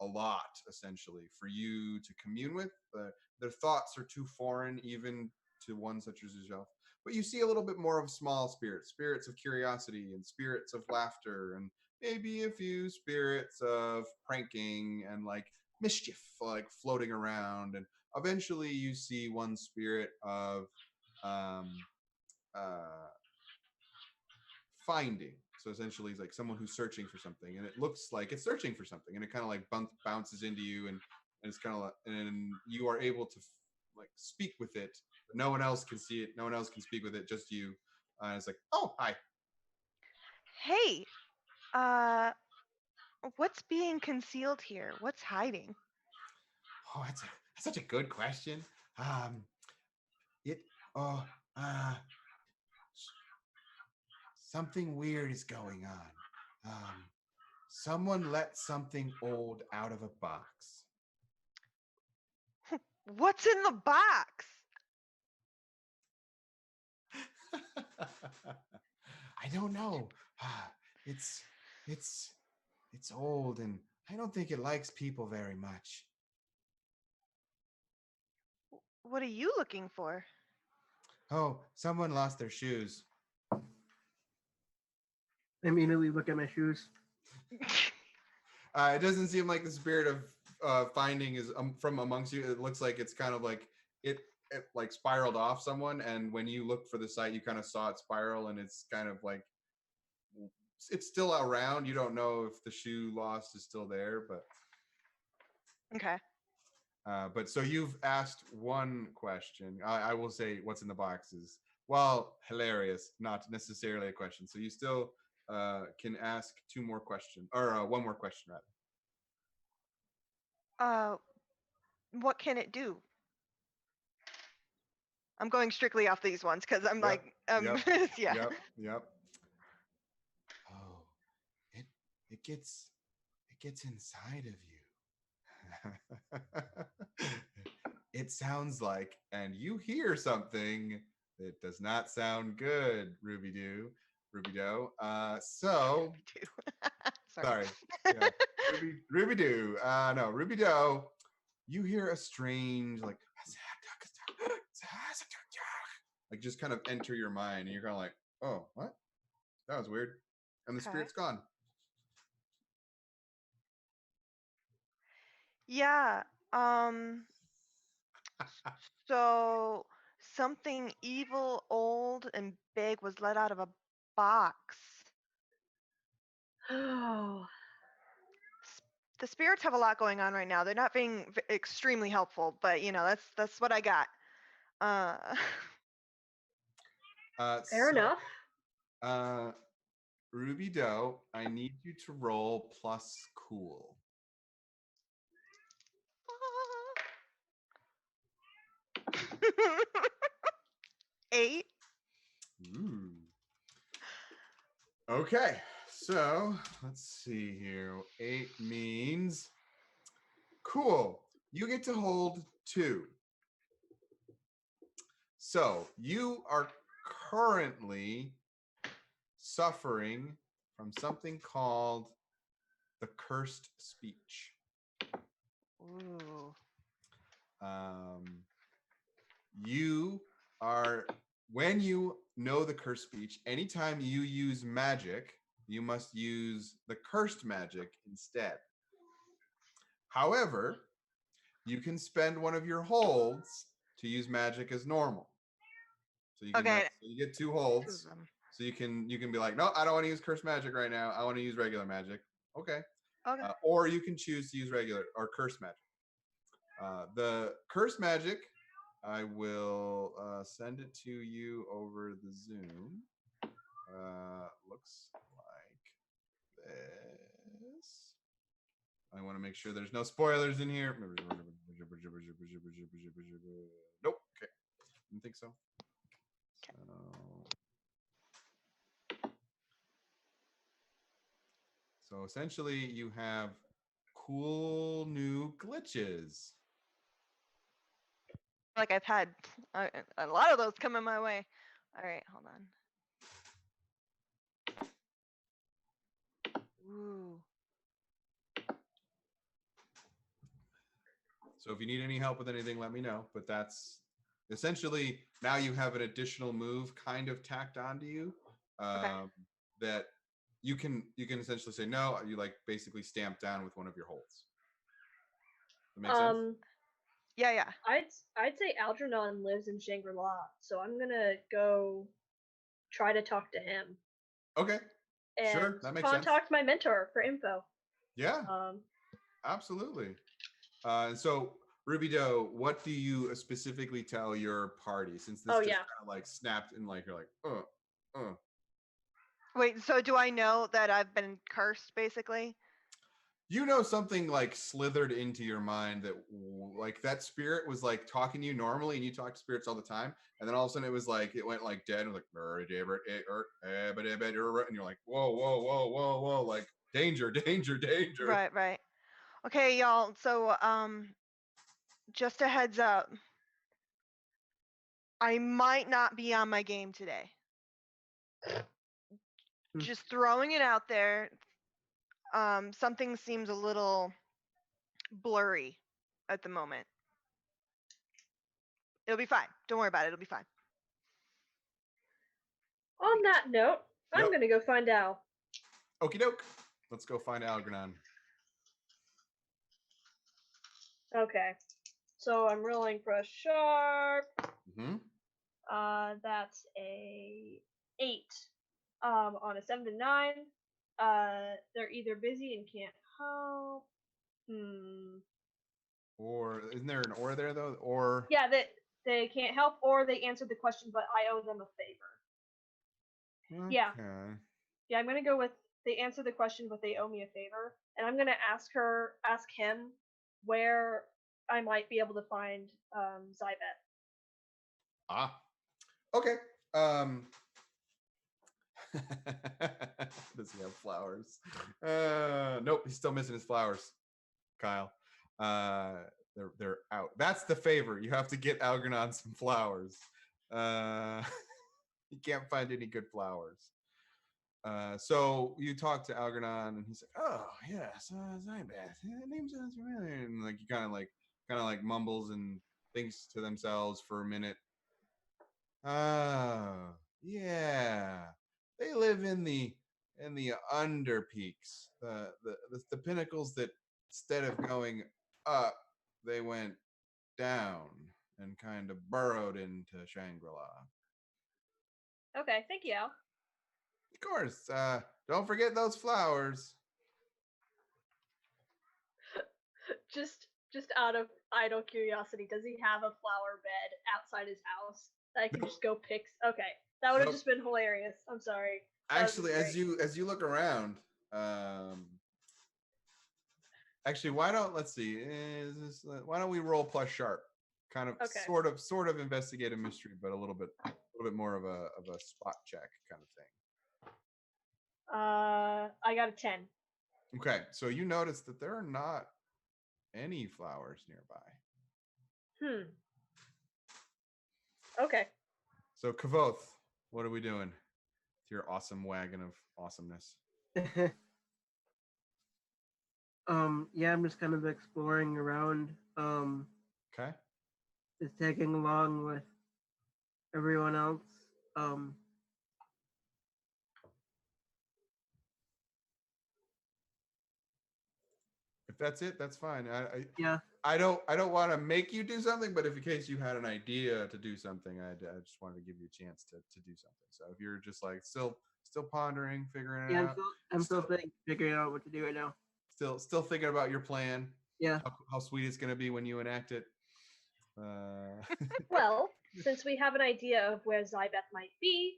a lot essentially for you to commune with. Their thoughts are too foreign even to one such as yourself. But you see a little bit more of small spirits, spirits of curiosity and spirits of laughter, and maybe a few spirits of pranking and like mischief, like floating around. And eventually you see one spirit of um, uh, finding. So essentially, it's like someone who's searching for something, and it looks like it's searching for something, and it kind of like bounces into you, and it's kind of like, and you are able to like speak with it, but no one else can see it. No one else can speak with it, just you. And it's like, oh, hi. Hey, uh, what's being concealed here? What's hiding? Oh, that's such a good question. It oh something weird is going on. Someone let something old out of a box. What's in the box? I don't know. It's it's it's old, and I don't think it likes people very much. What are you looking for? Oh, someone lost their shoes. I immediately look at my shoes. It doesn't seem like the spirit of finding is from amongst you. It looks like it's kind of like it like spiraled off someone, and when you look for the site, you kind of saw it spiral, and it's kind of like it's still around. You don't know if the shoe lost is still there, but Okay. but so you've asked one question. I will say what's in the box is, well, hilarious, not necessarily a question. So you still can ask two more questions, or one more question rather. What can it do? I'm going strictly off these ones because I'm Yep, like, yep, yeah. yep. Oh, it it gets inside of you. It sounds like, and you hear something that does not sound good, Ruby Doo. Ruby Doo. So Sorry. sorry. Yeah. Ruby Doo. No, Ruby Doo. You hear a strange like just kind of enter your mind, and you're kind of like, oh, what? That was weird. And the Okay. spirit's gone. Yeah. So something evil, old, and big was let out of a box. Oh, The spirits have a lot going on right now. They're not being extremely helpful, but that's what I got. Uh, fair enough. Ruby Doe, I need you to roll plus cool. 8. Ooh. Okay, so let's see here. 8 means cool. You get to hold 2. So you are currently suffering from something called the cursed speech. Ooh. You are, when you know the cursed speech, anytime you use magic, you must use the cursed magic instead. However, you can spend one of your holds to use magic as normal. So you can Okay. so you get 2 2 holds. of them. So you can be like, no, I don't want to use cursed magic right now. I want to use regular magic. Okay. Okay. Or you can choose to use regular or cursed magic. The cursed magic, I will send it to you over the Zoom. Looks like this. I want to make sure there's no spoilers in here. Nope. Okay. Didn't think so. So essentially, you have cool new glitches. Like I've had a lot of those coming my way. All right, hold on. Ooh. So if you need any help with anything, let me know. But that's essentially now you have an additional move kind of tacked onto you that you can essentially say no. You like basically stamp down with one of your holds. That makes sense. Yeah. I'd say Algernon lives in Shangri-La, so I'm gonna go try to talk to him. Okay. And sure, that makes sense. contact my mentor for info. Yeah. Absolutely. So Ruby Doe, what do you specifically tell your party since this just kind of like snapped and like you're like Wait, so do I know that I've been cursed basically? You know something like slithered into your mind that like that spirit was like talking to you normally and you talk to spirits all the time and then all of a sudden it was like it went like dead and was like and you're like whoa like danger Right. Okay, y'all, so just a heads up, I might not be on my game today. Just throwing it out there. Something seems a little blurry at the moment. It'll be fine. Don't worry about it. It'll be fine. On that note, I'm gonna go find Al. Okie doke. Let's go find Algernon. Okay. So I'm rolling for a sharp. That's a 8. On a 7 to 9. They're either busy and can't help. Or isn't there an or there though? Or yeah, they can't help, or they answered the question, but I owe them a favor. Okay. Yeah, I'm gonna go with they answered the question, but they owe me a favor, and I'm gonna ask him where I might be able to find Zybet. Okay. Does he have flowers? Nope, he's still missing his flowers, Kyle. They're out. That's the favor. You have to get Algernon some flowers. He can't find any good flowers. So you talk to Algernon and he's like, "Oh yes, Zybeth. That name sounds familiar." And like he kind of like mumbles and thinks to themselves for a minute. Oh yeah, they live in the under peaks, the pinnacles that instead of going up, they went down and kind of burrowed into Shangri-La. Okay, thank you, Al. Of course. Don't forget those flowers. Just out of idle curiosity, does he have a flower bed outside his house that I can just go pick? Okay, that would have just been hilarious. I'm sorry. Actually, as you look around, actually, why don't we roll plus sharp? Kind of sort of investigate a mystery, but a little bit more of a spot check kind of thing. I got a 10. Okay, so you notice that there are not any flowers nearby. Okay. So Kavoth, what are we doing with your awesome wagon of awesomeness? Yeah, I'm just kind of exploring around. Okay. Just tagging along with everyone else. If that's it, that's fine. Yeah. I don't want to make you do something, but if in case you had an idea to do something, I just wanted to give you a chance to do something. So if you're just like still pondering, figuring it out. I'm still figuring out what to do right now. Still thinking about your plan. Yeah. How sweet it's gonna be when you enact it. Well, since we have an idea of where Zybeth might be,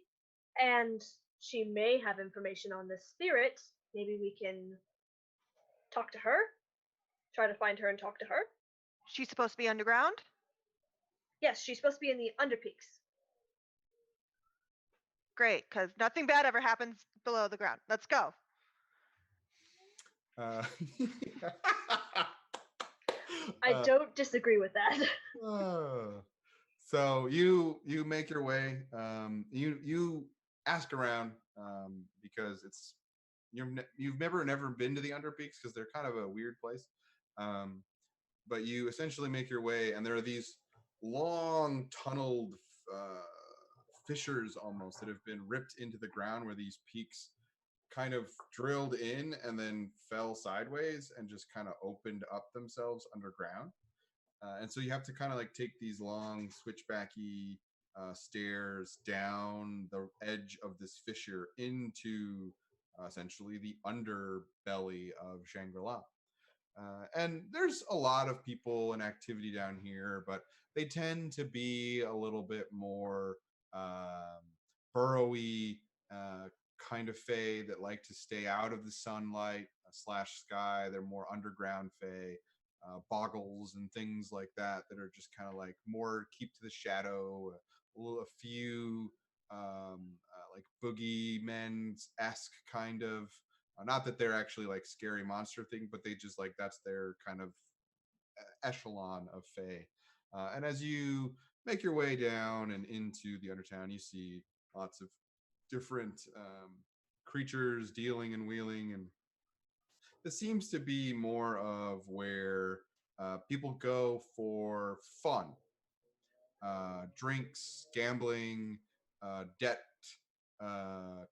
and she may have information on this spirit, maybe we can talk to her. Try to find her and talk to her. She's supposed to be underground? Yes, she's supposed to be in the underpeaks. Great, because nothing bad ever happens below the ground. Let's go. Uh, I uh, don't disagree with that. so you make your way. You ask around because you've never been to the Underpeaks because they're kind of a weird place. Um, but you essentially make your way, and there are these long tunneled uh, fissures almost that have been ripped into the ground where these peaks kind of drilled in and then fell sideways and just kind of opened up themselves underground. And so you have to kind of like take these long switchbacky stairs down the edge of this fissure into essentially the underbelly of Shangri-La. And there's a lot of people and activity down here, but they tend to be a little bit more burrowy kind of fae that like to stay out of the sunlight slash sky. They're more underground fae, boggles and things like that that are just kind of like more keep to the shadow. A few like boogeymen esque kind of not that they're actually like scary monster thing, but they just like that's their kind of echelon of fae. And as you make your way down and into the Undertown, you see lots of different creatures dealing and wheeling, and this seems to be more of where people go for fun, drinks, gambling, debt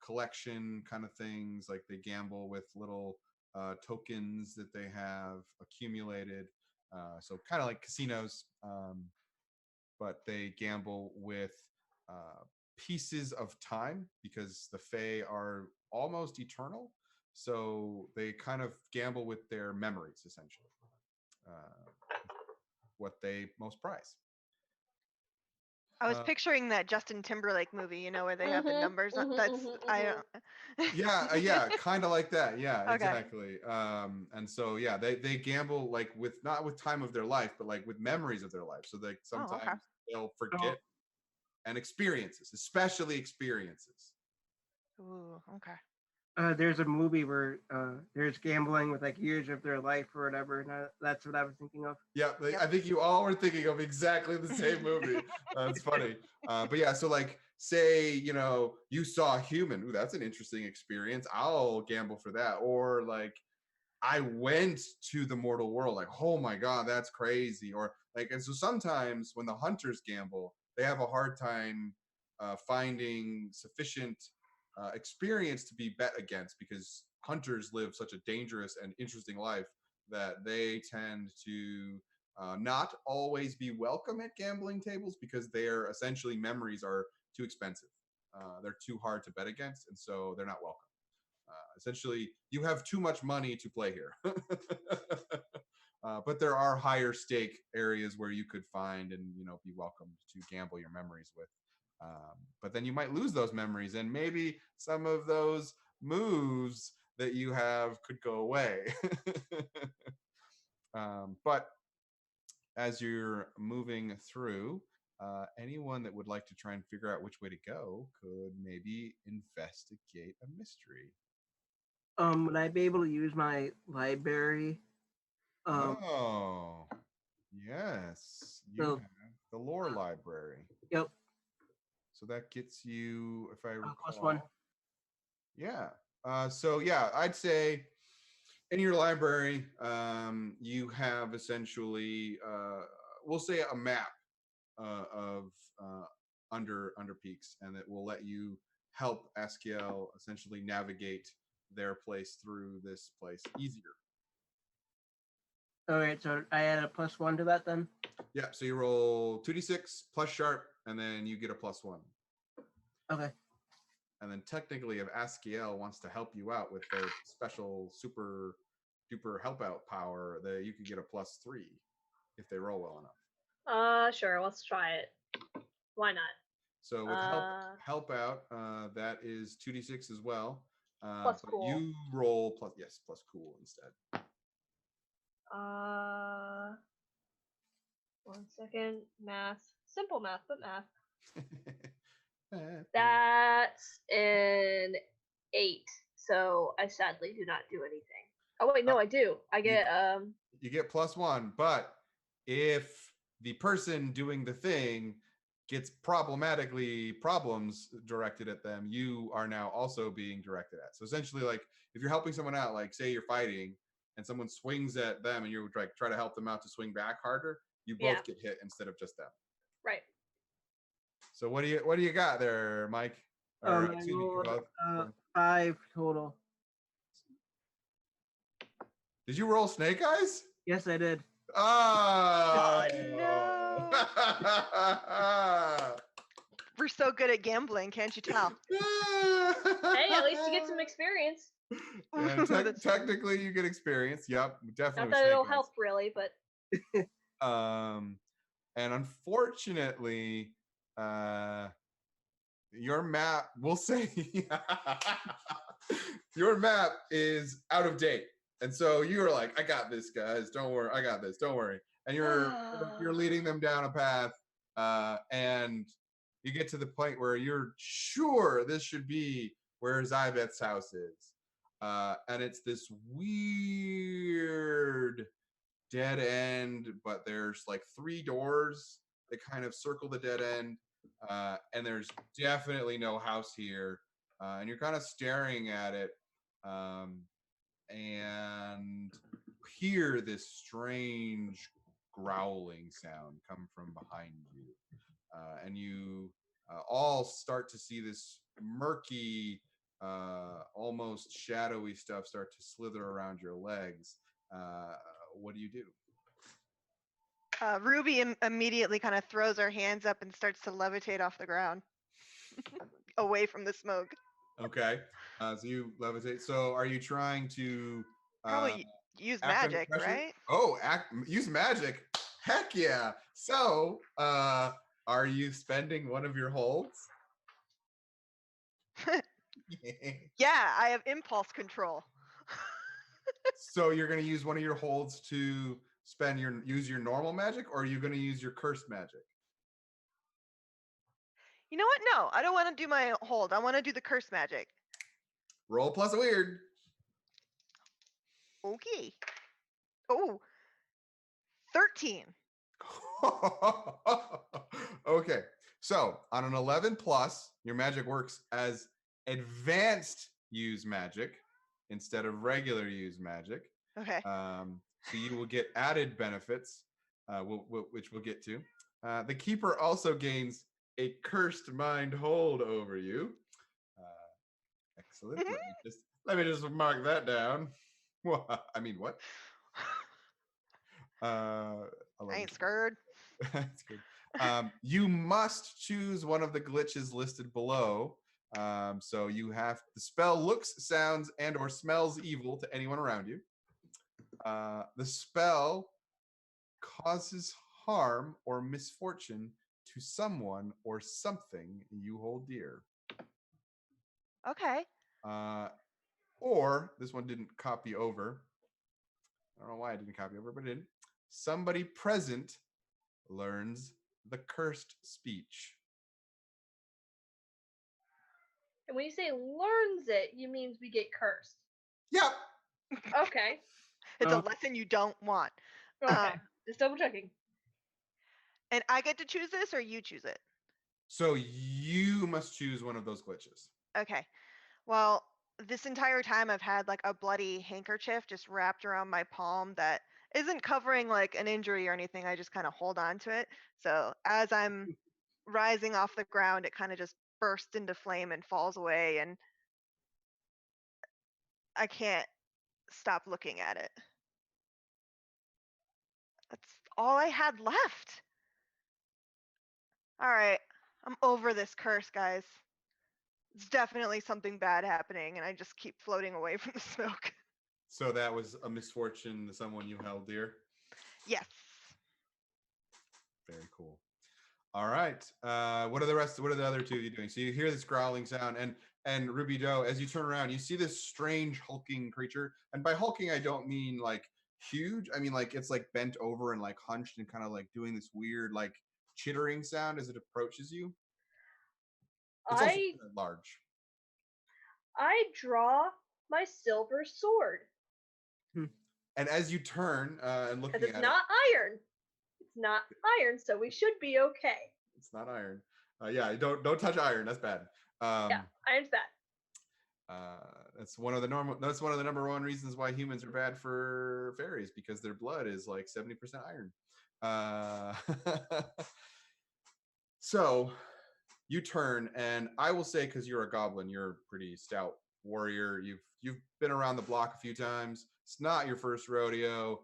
collection kind of things. Like they gamble with little tokens that they have accumulated. So kind of like casinos, but they gamble with uh, pieces of time because the Fae are almost eternal. So they kind of gamble with their memories, essentially, what they most prize. I was Uh, picturing that Justin Timberlake movie, you know, where they have the Mhm, numbers. mhm, That's mhm, I mhm. don't. yeah, kind of like that. Yeah, Okay. exactly. And so yeah, they gamble like with not with time of their life, but like with memories of their life. So like Oh, okay. sometimes they'll So, forget and experiences, especially experiences. Ooh, okay. there's a movie where there's gambling with like years of their life or whatever. And that's what I was thinking of. Yeah, Yep. I think you all were thinking of exactly the same movie. It's funny. But yeah, so like say, you saw a human. Ooh, that's an interesting experience. I'll gamble for that. Or like I went to the mortal world, like, oh my God, that's crazy. Or like, and so sometimes when the hunters gamble, they have a hard time finding sufficient experience to be bet against because hunters live such a dangerous and interesting life that they tend to not always be welcome at gambling tables because their essentially memories are too expensive. They're too hard to bet against, and so they're not welcome. Essentially, you have too much money to play here. But there are higher stake areas where you could find and be welcomed to gamble your memories with. But then you might lose those memories, and maybe some of those moves that you have could go away. But as you're moving through, anyone that would like to try and figure out which way to go could maybe investigate a mystery. Would I be able to use my library? Oh, yes. You So have the lore library. yep, So that gets you, if I +1. recall. Yeah. So yeah, I'd say in your library, you have essentially, we'll say a map of under peaks, and it will let you help Askiel essentially navigate their place through this place easier. All right, so I add a +1 to that then. Yeah, so you roll 2d6 plus sharp, and then you get a +1. Okay. And then technically, if Askiel wants to help you out with their special super duper help out power, that you could get a +3 if they roll well enough. Sure, let's try it. Why not? So with help out, that is 2d6 as well. Plus But cool. you roll plus cool instead. 1 second. Math. Simple math, but math. Eh, That's an 8. So I sadly do not do anything. Oh wait, no, I do. I you- get You get +1, but if the person doing the thing gets problems directed at them, you are now also being directed at. So essentially, like if you're helping someone out, like say you're fighting and someone swings at them and you like try to help them out to swing back harder, you both Yeah. get hit instead of just them. right. So what do you got there, Mike? Or I excuse me, you rolled both. 5 total. Did you roll snake eyes? Yes, I did. Oh, no. We're so good at gambling, can't you tell? Hey, at least you get some experience. Yeah, That's true. technically, you get experience. Yep, definitely. Not with that snake it'll eyes. help really, but And unfortunately, your map, we'll say, your map is out of date, and so you're like, "I got this, guys. Don't worry. I got this. Don't worry." And you're leading them down a path, and you get to the point where you're sure this should be where Zybeth's house is, and it's this weird dead end, but there's like 3 doors that kind of circle the dead end, and there's definitely no house here, and you're kind of staring at it, and hear this strange growling sound come from behind you, and you all start to see this murky, almost shadowy stuff start to slither around your legs. What do you do? Ruby immediately kind of throws her hands up and starts to levitate off the ground away from the smoke. Okay, so you levitate. So are you trying to Probably use act under magic, pressure? right? Oh, use magic. Heck yeah. So are you spending one of your holds? Yeah, I have impulse control. So you're going to use one of your holds to use your normal magic, or are you going to use your cursed magic? You know what? No, I don't want to do my hold. I want to do the curse magic. Roll plus weird. Okay. Oh, 13. Okay, so on an 11 plus, your magic works as advanced use magic instead of regular use magic. Okay. So you will get added benefits, which we'll get to. The keeper also gains a cursed mind hold over you. Excellent. Let me just mark that down. I mean, what? I ain't scared. That's good. You must choose one of the glitches listed below. So you have the spell looks, sounds, and or smells evil to anyone around you. The spell causes harm or misfortune to someone or something you hold dear. Okay. Or this one didn't copy over. I don't know why I didn't copy over, but it didn't. Somebody present learns the cursed speech. and when you say learns it, you means we get cursed. Yep. Okay. It's Oh. a lesson you don't want. Okay. Just double checking. And I get to choose this, or you choose it? So you must choose one of those glitches. Okay. Well, this entire time I've had like a bloody handkerchief just wrapped around my palm that isn't covering like an injury or anything. I just kind of hold on to it. So as I'm rising off the ground, it kind of just bursts into flame and falls away, and I can't stop looking at it. That's all I had left. All right. I'm over this curse, guys. It's definitely something bad happening, and I just keep floating away from the smoke. So that was a misfortune to someone you held dear. Yes. Very cool. All right. What are the other two of you doing? So you hear this growling sound, and Ruby Doe, as you turn around, you see this strange hulking creature. And by hulking, I don't mean like huge. I mean like it's like bent over and like hunched and kind of like doing this weird like chittering sound as it approaches you. It's also kind of large. I draw my silver sword. And as you turn and looking Because at it's not iron. It's not iron, so we should be okay. it's not iron. Yeah, don't touch iron. That's bad. Yeah, iron's bad. That's one of the number one reasons why humans are bad for fairies, because their blood is like 70% iron. So you turn, and I will say, because you're a goblin, you're a pretty stout warrior. You've been around the block a few times. It's not your first rodeo.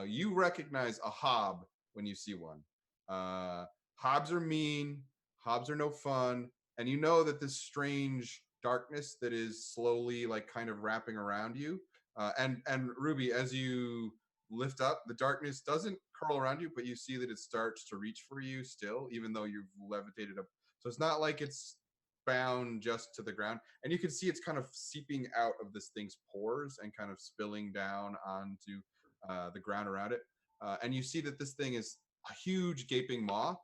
You recognize a hob when you see one. Hobs are mean. Hobs are no fun. And you know that this strange darkness that is slowly like kind of wrapping around you. And Ruby, as you lift up, the darkness doesn't curl around you, but you see that it starts to reach for you still, even though you've levitated up. So it's not like it's bound just to the ground. And you can see it's kind of seeping out of this thing's pores and kind of spilling down onto the ground around it. And you see that this thing is a huge gaping maw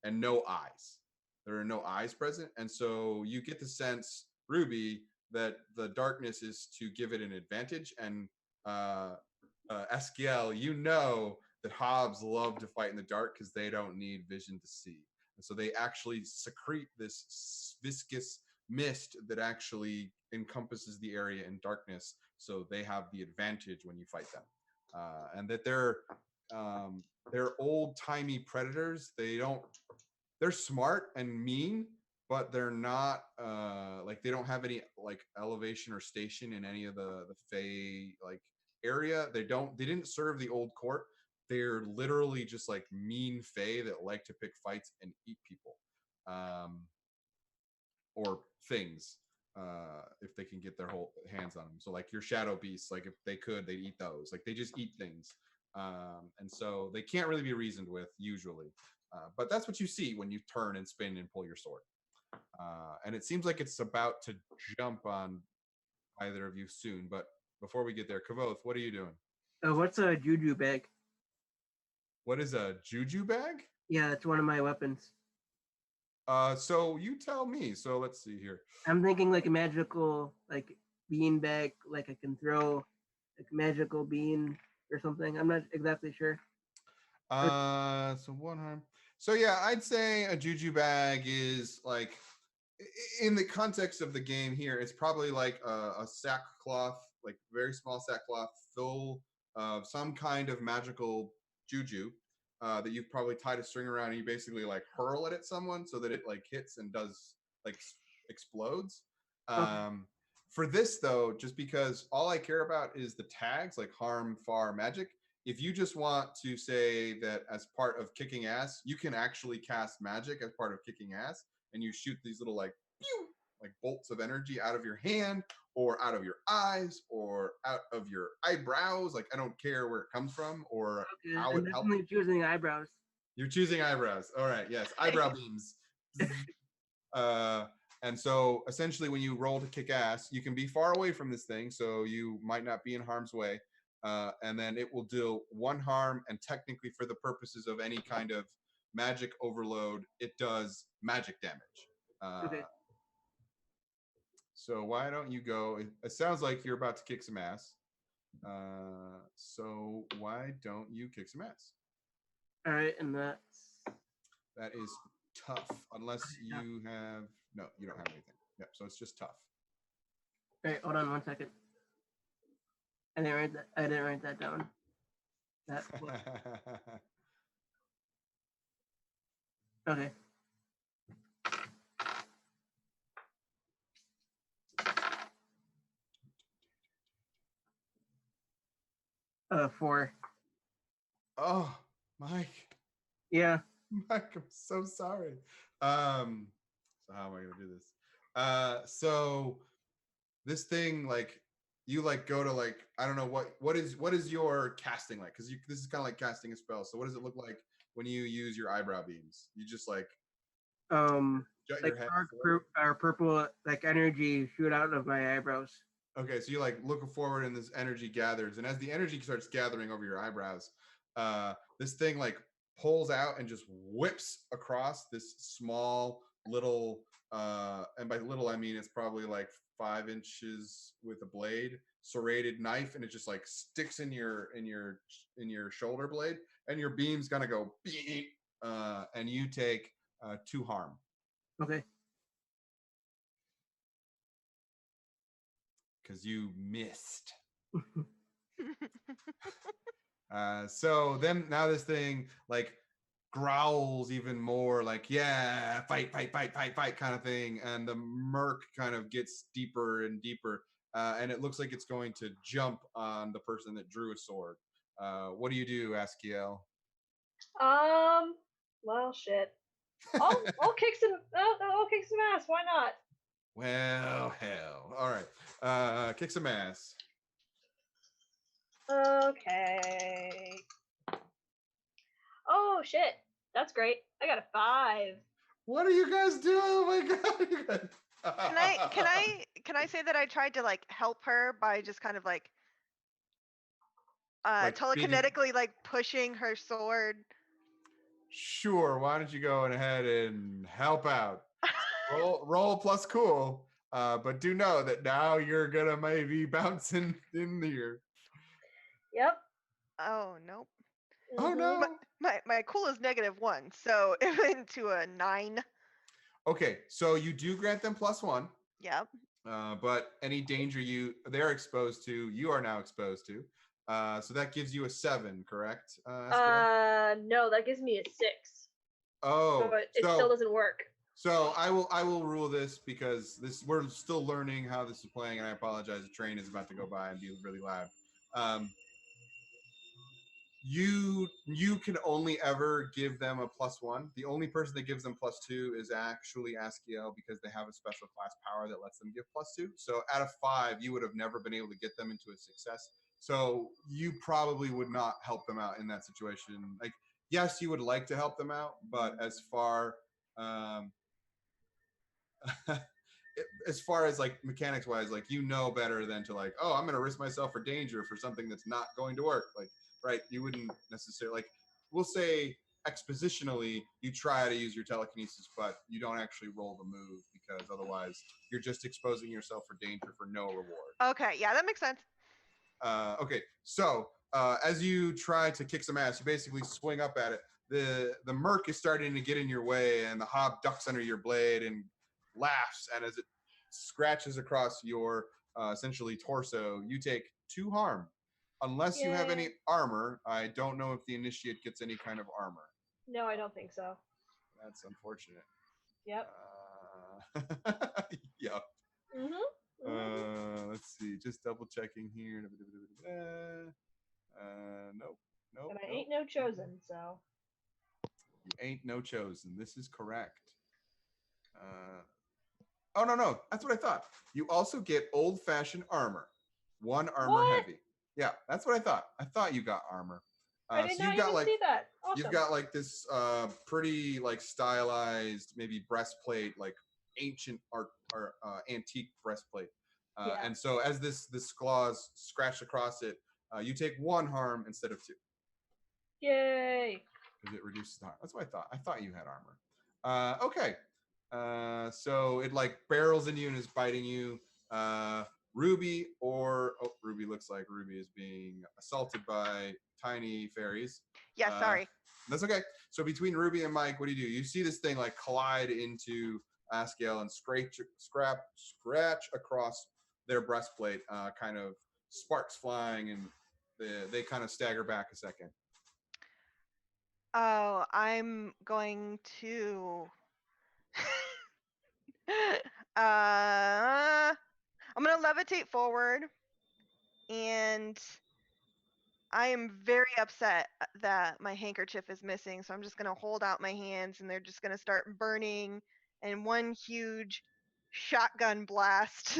and no eyes. There are no eyes present. And so you get the sense, Ruby, that the darkness is to give it an advantage. And Eskiel, you know that hobs love to fight in the dark because they don't need vision to see. And so they actually secrete this viscous mist that actually encompasses the area in darkness. So they have the advantage when you fight them. And that they're old timey predators. They're smart and mean, but they're not like they don't have any like elevation or station in any of the Fey like area. They didn't serve the old court. They're literally just like mean Fey that like to pick fights and eat people, or things, if they can get their whole hands on them. So like your shadow beasts, like if they could, they'd eat those. Like they just eat things, and so they can't really be reasoned with usually. But that's what you see when you turn and spin and pull your sword. And it seems like it's about to jump on either of you soon. But before we get there, Kavoth, what are you doing? What's a juju bag? What is a juju bag? Yeah, that's one of my weapons. So you tell me. So let's see here. I'm thinking like a magical like bean bag, like I can throw like magical bean or something. I'm not exactly sure. So one harm. So yeah, I'd say a juju bag is like, in the context of the game here, it's probably like a sackcloth, like very small sackcloth full of some kind of magical juju that you've probably tied a string around, and you basically like hurl it at someone so that it like hits and does like explodes. For this though, just because all I care about is the tags, like harm, far, magic. If you just want to say that as part of kicking ass, you can actually cast magic as part of kicking ass, and you shoot these little like pew, like bolts of energy out of your hand or out of your eyes or out of your eyebrows. Like I don't care where it comes from or how I'm it helps. definitely choosing eyebrows. You're choosing eyebrows. All right. Yes. Eyebrow beams. And so essentially when you roll to kick ass, you can be far away from this thing, so you might not be in harm's way. And then it will deal one harm, and technically for the purposes of any kind of magic overload, it does magic damage. Okay. So why don't you go? It sounds like you're about to kick some ass. So why don't you kick some ass? All right, and that is tough, unless you have you don't have anything. Yep. So it's just tough. All right, hold on 1 second. I didn't write that down. Okay. Four. Oh, Mike. Yeah. Mike, I'm so sorry. So how am I gonna do this? So this thing, like, you like go to like, I don't know what is your casting like? Because this is kind of like casting a spell. So what does it look like when you use your eyebrow beams? You just like like dark or purple like energy shoot out of my eyebrows. Okay, so you like look forward and this energy gathers, and as the energy starts gathering over your eyebrows, this thing like pulls out and just whips across this small little and by little I mean it's probably like 5 inches with a blade, serrated knife, and it just like sticks in your shoulder blade, and your beam's gonna go beep, and you take 2 harm. Okay. Because you missed. So then now this thing like growls even more, like, yeah, fight kind of thing, and the murk kind of gets deeper and deeper, and it looks like it's going to jump on the person that drew a sword. What do you do, Askiel? Well, shit. I'll kick some. I'll kick some ass. Why not? Well, hell. All right. Kick some ass. Okay. Oh shit. That's great. I got a 5. What are you guys doing? Oh my god. You guys... Can I say that I tried to like help her by just kind of like Like being a- telekinetically like pushing her sword? Sure. Why don't you go ahead and help out? Roll plus cool. But do know that now you're gonna maybe bouncing in here. Yep. Oh nope. Oh Mhm. no. My cool is -1, so it went to a 9. Okay, so you do grant them +1, Yep. but any danger they're exposed to, you are now exposed to. So that gives you a 7, correct? Askiel? No, that gives me a 6. Oh, But it still doesn't work. So I will rule this because we're still learning how this is playing, and I apologize. The train is about to go by and be really loud. You can only ever give them a +1. The only person that gives them +2 is actually Askiel, because they have a special class power that lets them give +2. So out of 5, you would have never been able to get them into a success. So you probably would not help them out in that situation. Like, yes, you would like to help them out, but as far as far as like mechanics wise, like, you know better than to like, oh, I'm going to risk myself for danger for something that's not going to work. Like, right, you wouldn't necessarily, like, we'll say expositionally you try to use your telekinesis, but you don't actually roll the move, because otherwise you're just exposing yourself for danger for no reward. Okay, yeah, that makes sense. Okay, so as you try to kick some ass, you basically swing up at it. The merc is starting to get in your way, and the hob ducks under your blade and laughs, and as it scratches across your essentially torso, you take 2 harm. Unless you have any Yay. armor, I don't know if the initiate gets any kind of armor. No, I don't think so. That's unfortunate. Yep. Yep. Mhm. Let's see, just double checking here. Nope. And I ain't no chosen, so. You ain't no chosen. This is correct. Oh, no. That's what I thought. You also get old-fashioned armor. 1 armor What? heavy. Yeah, that's what I thought. I thought you got armor. I did So not you've got even like see that. Awesome. you've got like this pretty like stylized, maybe breastplate, like ancient art or antique breastplate. Yeah. And so as this claws scratch across it, you take 1 harm instead of 2. Yay. Because it reduces the harm. That's what I thought. I thought you had armor. Okay. So it like barrels in you and is biting you. Ruby looks like Ruby is being assaulted by tiny fairies. Yeah, sorry. That's okay. So between Ruby and Mike, what do? You see this thing like collide into Askiel and scratch across their breastplate, kind of sparks flying, and they kind of stagger back a second. Oh, I'm going to I'm gonna levitate forward, and I am very upset that my handkerchief is missing, so I'm just gonna hold out my hands and they're just gonna start burning in one huge shotgun blast.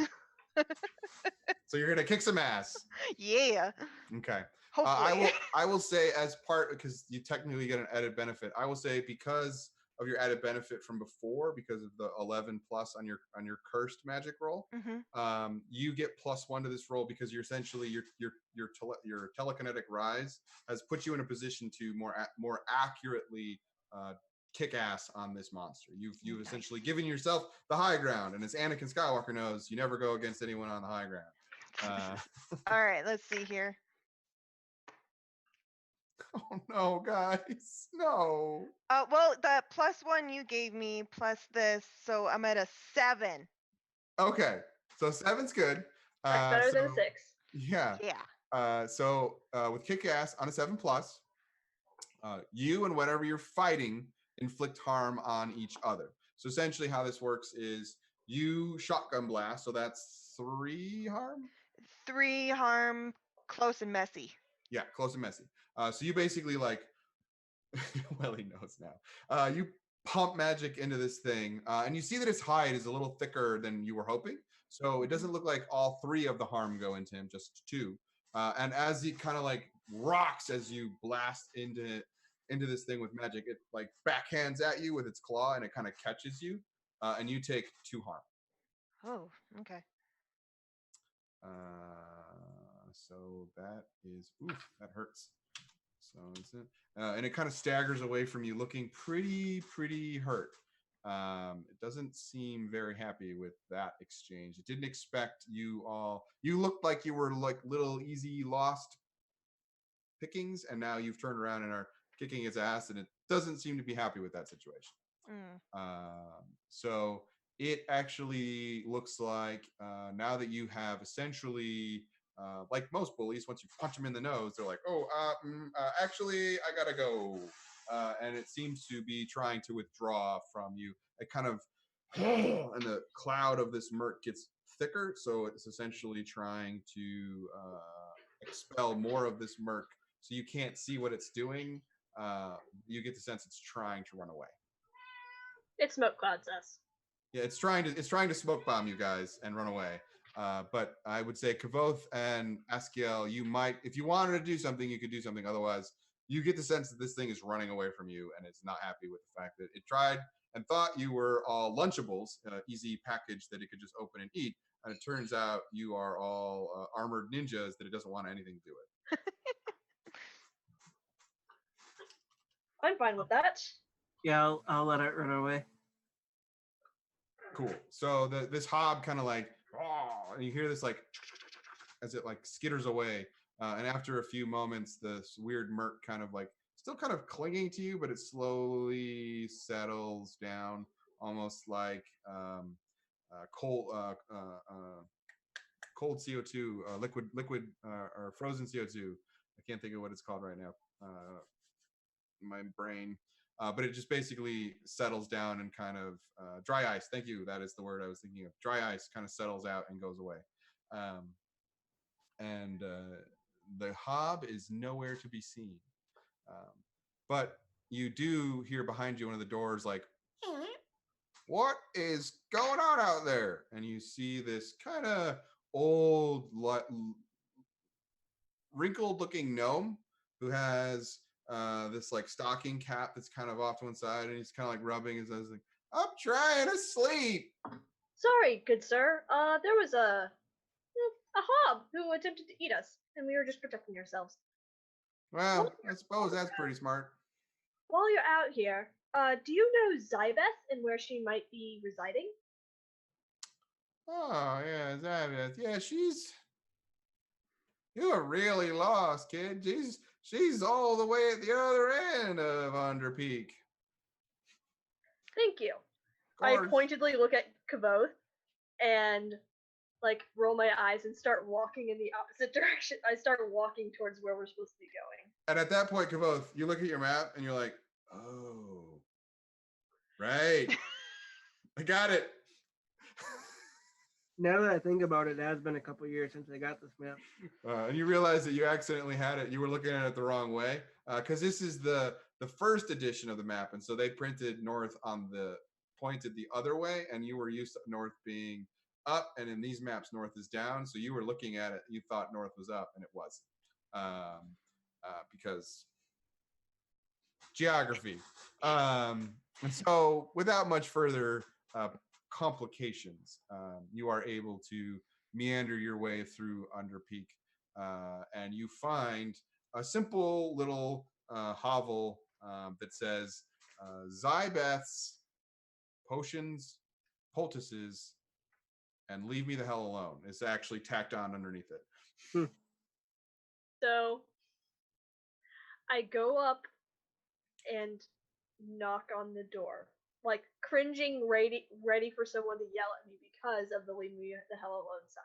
So you're gonna kick some ass. Yeah. Okay. Hopefully. I will say, as part, because you technically get an added benefit, I will say, because of your added benefit from before, because of the 11 plus on your cursed magic roll, you get +1 to this roll, because you're essentially your telekinetic rise has put you in a position to more accurately kick ass on this monster. You've essentially given yourself the high ground, and as Anakin Skywalker knows, you never go against anyone on the high ground. All right, let's see here. Oh no, guys, no. Well, the +1 you gave me plus this, so I'm at a 7. Okay, so 7's good. That's better than a So- 6. Yeah. Yeah. So with kick ass on a 7+, you and whatever you're fighting inflict harm on each other. So essentially, how this works is you shotgun blast, so that's 3 harm. 3 harm, close and messy. Yeah, close and messy. So you basically like, well, he knows now. You pump magic into this thing, and you see that its hide is a little thicker than you were hoping. So it doesn't look like all 3 of the harm go into him, just 2. And as he kind of like rocks as you blast into this thing with magic, it like backhands at you with its claw, and it kind of catches you, and you take 2 harm. Oh, okay. So that is, oof, that hurts. So is it? And it kind of staggers away from you, looking pretty hurt. It doesn't seem very happy with that exchange. It didn't expect you all. You looked like you were like little easy lost pickings, and now you've turned around and are kicking its ass, and it doesn't seem to be happy with that situation. So it actually looks like now that you have essentially, like most bullies, once you punch them in the nose, they're like, oh, actually, I gotta go. And it seems to be trying to withdraw from you. It kind of, and the cloud of this murk gets thicker. So it's essentially trying to expel more of this murk. So you can't see what it's doing. You get the sense it's trying to run away. It smoke clouds us. Yeah, it's trying to smoke bomb you guys and run away. But I would say Kavoth and Askiel, you might, if you wanted to do something, you could do something. Otherwise, you get the sense that this thing is running away from you and it's not happy with the fact that it tried and thought you were all Lunchables, easy package that it could just open and eat. And it turns out you are all armored ninjas that it doesn't want anything to do with. I'm fine with that. Yeah, I'll let it run away. Cool. So this hob kind of like, oh, and you hear this like as it like skitters away. And after a few moments, this weird murk kind of like still kind of clinging to you, but it slowly settles down, almost like cold CO2, liquid or frozen CO2. I can't think of what it's called right now. My brain. But it just basically settles down and kind of dry ice. Thank you. That is the word I was thinking of. Dry ice kind of settles out and goes away. And the hob is nowhere to be seen. But you do hear behind you one of the doors like, what is going on out there? And you see this kind of old, wrinkled looking gnome who has this like stocking cap that's kind of off to one side, and he's kind of like rubbing his eyes like, I'm trying to sleep. Sorry, good sir. There was a hob who attempted to eat us, and we were just protecting ourselves. Well, I suppose that's pretty smart. While you're out here, do you know Zybeth and where she might be residing? Oh yeah, Zabeth. Yeah, you are really lost, kid. She's all the way at the other end of Underpeak. Thank you. I pointedly look at Kavoth and like roll my eyes and start walking in the opposite direction. I start walking towards where we're supposed to be going. And at that point, Kavoth, you look at your map and you're like, oh, right. I got it. Now that I think about it, it has been a couple years since I got this map. And you realize that you accidentally had it. You were looking at it the wrong way because this is the first edition of the map, and so they printed north on the pointed the other way, and you were used to north being up, and in these maps north is down. So you were looking at it, you thought north was up, and it wasn't because geography. And so without much further complications, you are able to meander your way through Underpeak, and you find a simple little hovel that says Zybeth's potions, poultices, and leave me the hell alone. It's actually tacked on underneath it. So I go up and knock on the door, like cringing, ready for someone to yell at me because of the "Leave me the hell alone" sign.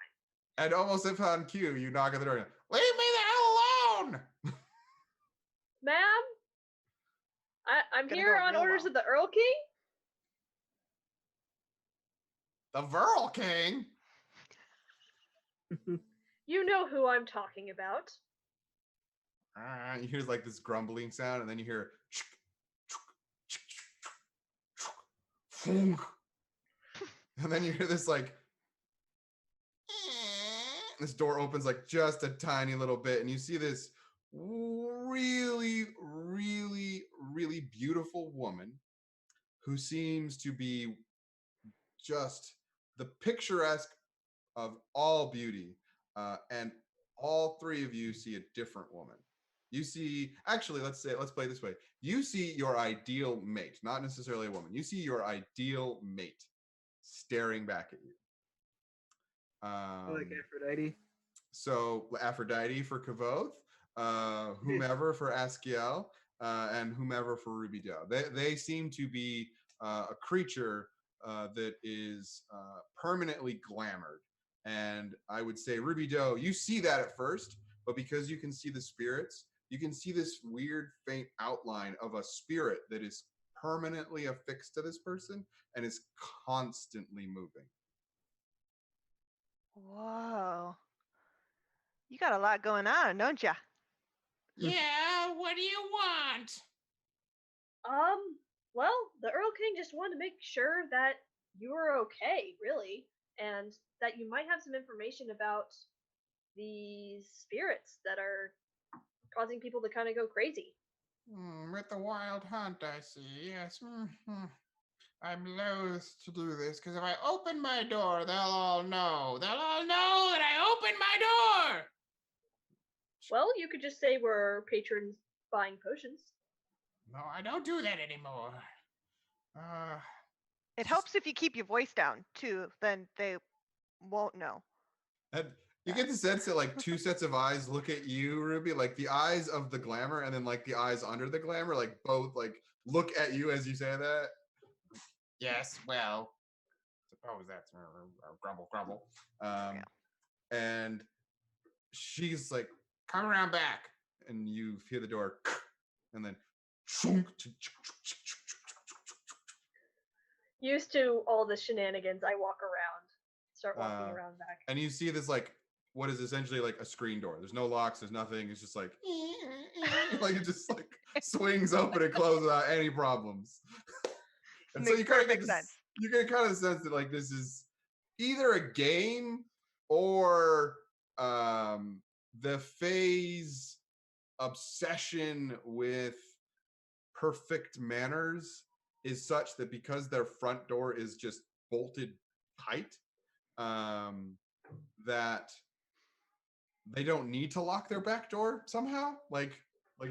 And almost upon cue, you knock on the door. And, leave me the hell alone, Ma'am, I'm Gonna here go on real orders low. of the Earl King. the Verl King. You know who I'm talking about. You hear like this grumbling sound, and then you hear. And then you hear this like. This door opens like just a tiny little bit, and you see this really, really, really beautiful woman who seems to be just the picturesque of all beauty. And all three of you see a different woman. You see, actually, let's play this way. You see your ideal mate, not necessarily a woman. You see your ideal mate staring back at you. I like Aphrodite. So Aphrodite for Kavoth, whomever for Askiel, and whomever for Ruby Doe. They seem to be a creature that is permanently glamored. And I would say, Ruby Doe, you see that at first, but because you can see the spirits, you can see this weird faint outline of a spirit that is permanently affixed to this person and is constantly moving. Whoa. You got a lot going on, don't ya? Yeah, what do you want? Well, the Earl King just wanted to make sure that you were okay, really, and that you might have some information about these spirits that are causing people to kind of go crazy. With the wild hunt, I see. Yes. I'm loath to do this because if I open my door, they'll all know. They'll all know that I opened my door. Well, you could just say we're patrons buying potions. No, I don't do that anymore. It helps if you keep your voice down too, then they won't know. And you get the sense that like two sets of eyes look at you, Ruby, like the eyes of the glamour and then like the eyes under the glamour, like both like look at you as you say that. Yes, well, suppose that's grumble, grumble. And she's like, Come around back. and you hear the door, and then Used to all the shenanigans, I walk around, start walking around back. and you see this like what is essentially like a screen door. There's no locks, there's nothing. It's just like like it just like swings open and closes without any problems. And so Makes you kind of get perfect this, sense. you get kind of sense that like this is either a game or the phase obsession with perfect manners is such that because their front door is just bolted tight, that they don't need to lock their back door somehow. Like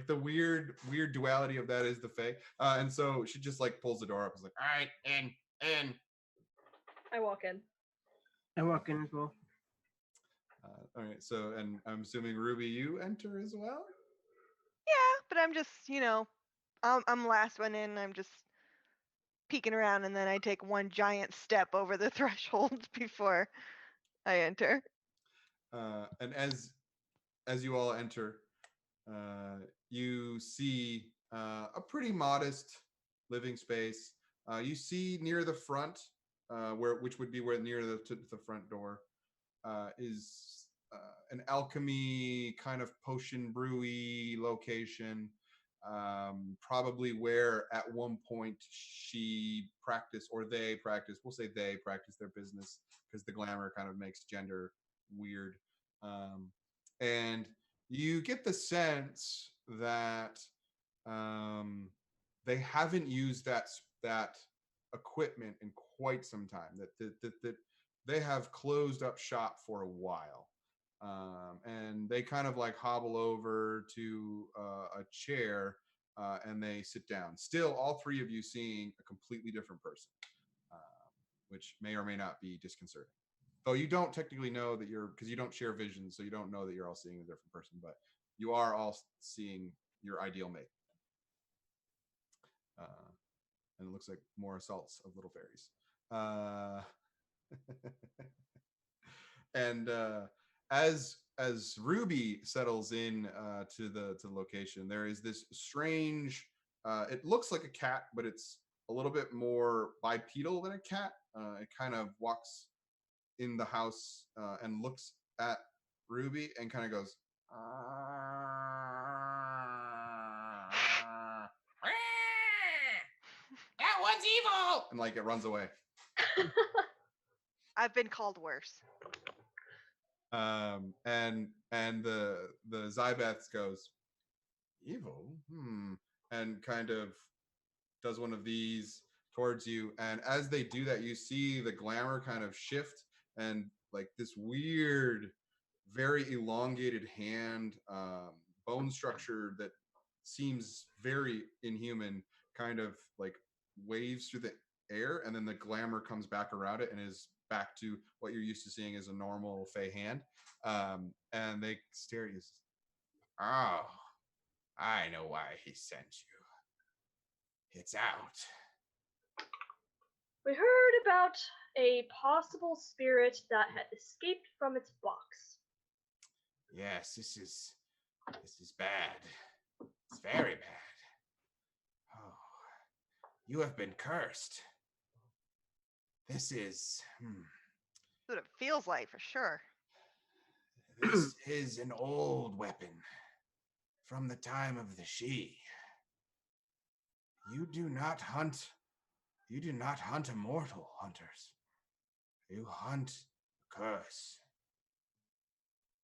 the weird duality of that is the Fae. And so she just like pulls the door up. It's like, All right, in. I walk in. I walk in as well. all right. So, and I'm assuming Ruby, you enter as well. Yeah, but I'm just, I'm last one in. I'm just peeking around, and then I take one giant step over the threshold before I enter. And as you all enter, you see a pretty modest living space. You see near the front, which would be where near the front door, is an alchemy kind of potion brewy location. Probably where at one point she practiced, or they practiced. We'll say they practiced their business because the glamour kind of makes gender weird. And you get the sense that they haven't used that equipment in quite some time. That they have closed up shop for a while, and they kind of like hobble over to a chair and they sit down. Still, all three of you seeing a completely different person, which may or may not be disconcerting. Though you don't technically know that because you don't share vision, so you don't know that you're all seeing a different person, but you are all seeing your ideal mate. And it looks like more assaults of little fairies. And as Ruby settles in to the location, there is this strange. It looks like a cat, but it's a little bit more bipedal than a cat. It kind of walks in the house and looks at Ruby and kind of goes. That one's evil. And like it runs away. I've been called worse. And the Zybeth goes, evil? And kind of does one of these towards you. And as they do that, you see the glamour kind of shift, and like this weird, very elongated hand, bone structure that seems very inhuman, kind of like waves through the air, and then the glamour comes back around it and is back to what you're used to seeing as a normal Fey hand. And they stare at you. Oh, I know why he sent you. It's out. We heard about a possible spirit that had escaped from its box. Yes, this is bad. It's very bad. Oh, you have been cursed. This is That's what it feels like for sure. this is an old weapon from the time of the She. You do not hunt immortal hunters. You hunt the curse.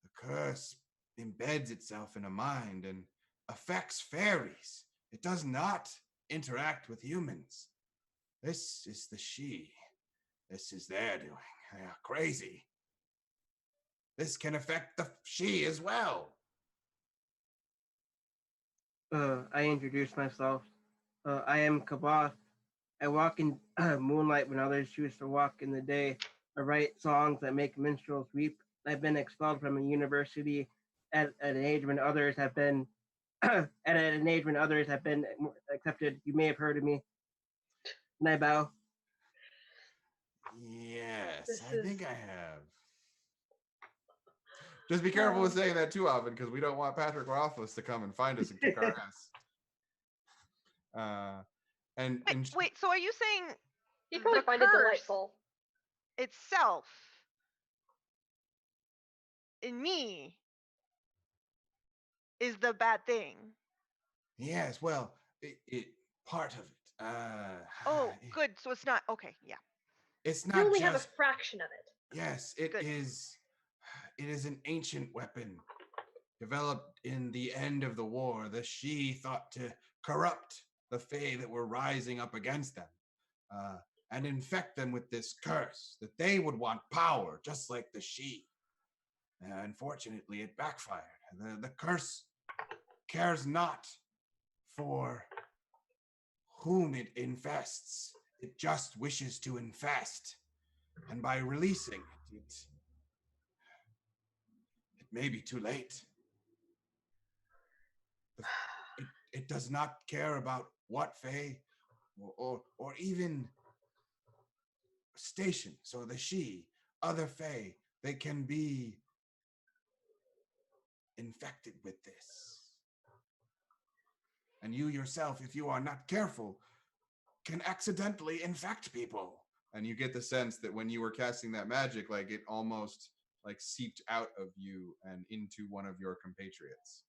The curse embeds itself in a mind and affects fairies. It does not interact with humans. This is the She. This is their doing. They are crazy. This can affect the She as well. I introduce myself. I am Kabath. I walk in moonlight when others choose to walk in the day. I write songs that make minstrels weep. I've been expelled from a university at an age when others have been accepted. You may have heard of me. And I bow. Yes, I think I have. Just be careful with saying that too often, because we don't want Patrick Rothfuss to come and find us and kick our ass. Wait, so are you saying You probably the find it curse delightful. itself in me is the bad thing? Yes, well, it part of it. Oh, good. So it's not okay. Yeah. It's You not only just. have a fraction of it. Yes, it Good. is. It is an ancient weapon developed in the end of the war. The She thought to corrupt the Fae that were rising up against them, and infect them with this curse that they would want power, just like the She. Unfortunately, it backfired. The curse cares not for whom it infests. It just wishes to infest. And by releasing it, it may be too late. It does not care about what Fae or even station. So the She, other Fae, they can be infected with this. And you yourself, if you are not careful, can accidentally infect people. And you get the sense that when you were casting that magic, like it almost like seeped out of you and into one of your compatriots.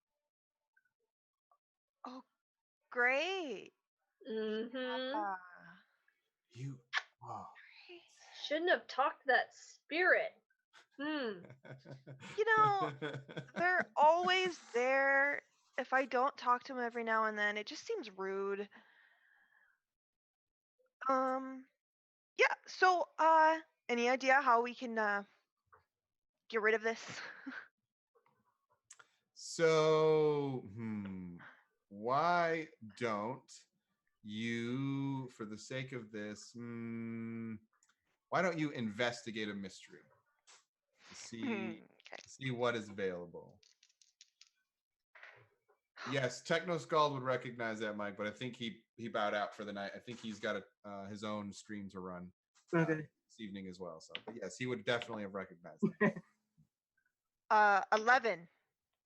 Oh, great. Mm-hmm. You, oh, Shouldn't have talked to that spirit. You know, they're always there. If I don't talk to them every now and then, it just seems rude. Yeah. So, any idea how we can get rid of this? So, why don't you, for the sake of this, why don't you investigate a mystery to Okay. see what is available? Yes, Techno Scald would recognize that, Mike, but I think he bowed out for the night. I think he's got his own stream to run Okay. this evening as well. So, but yes, he would definitely have recognized that. 11.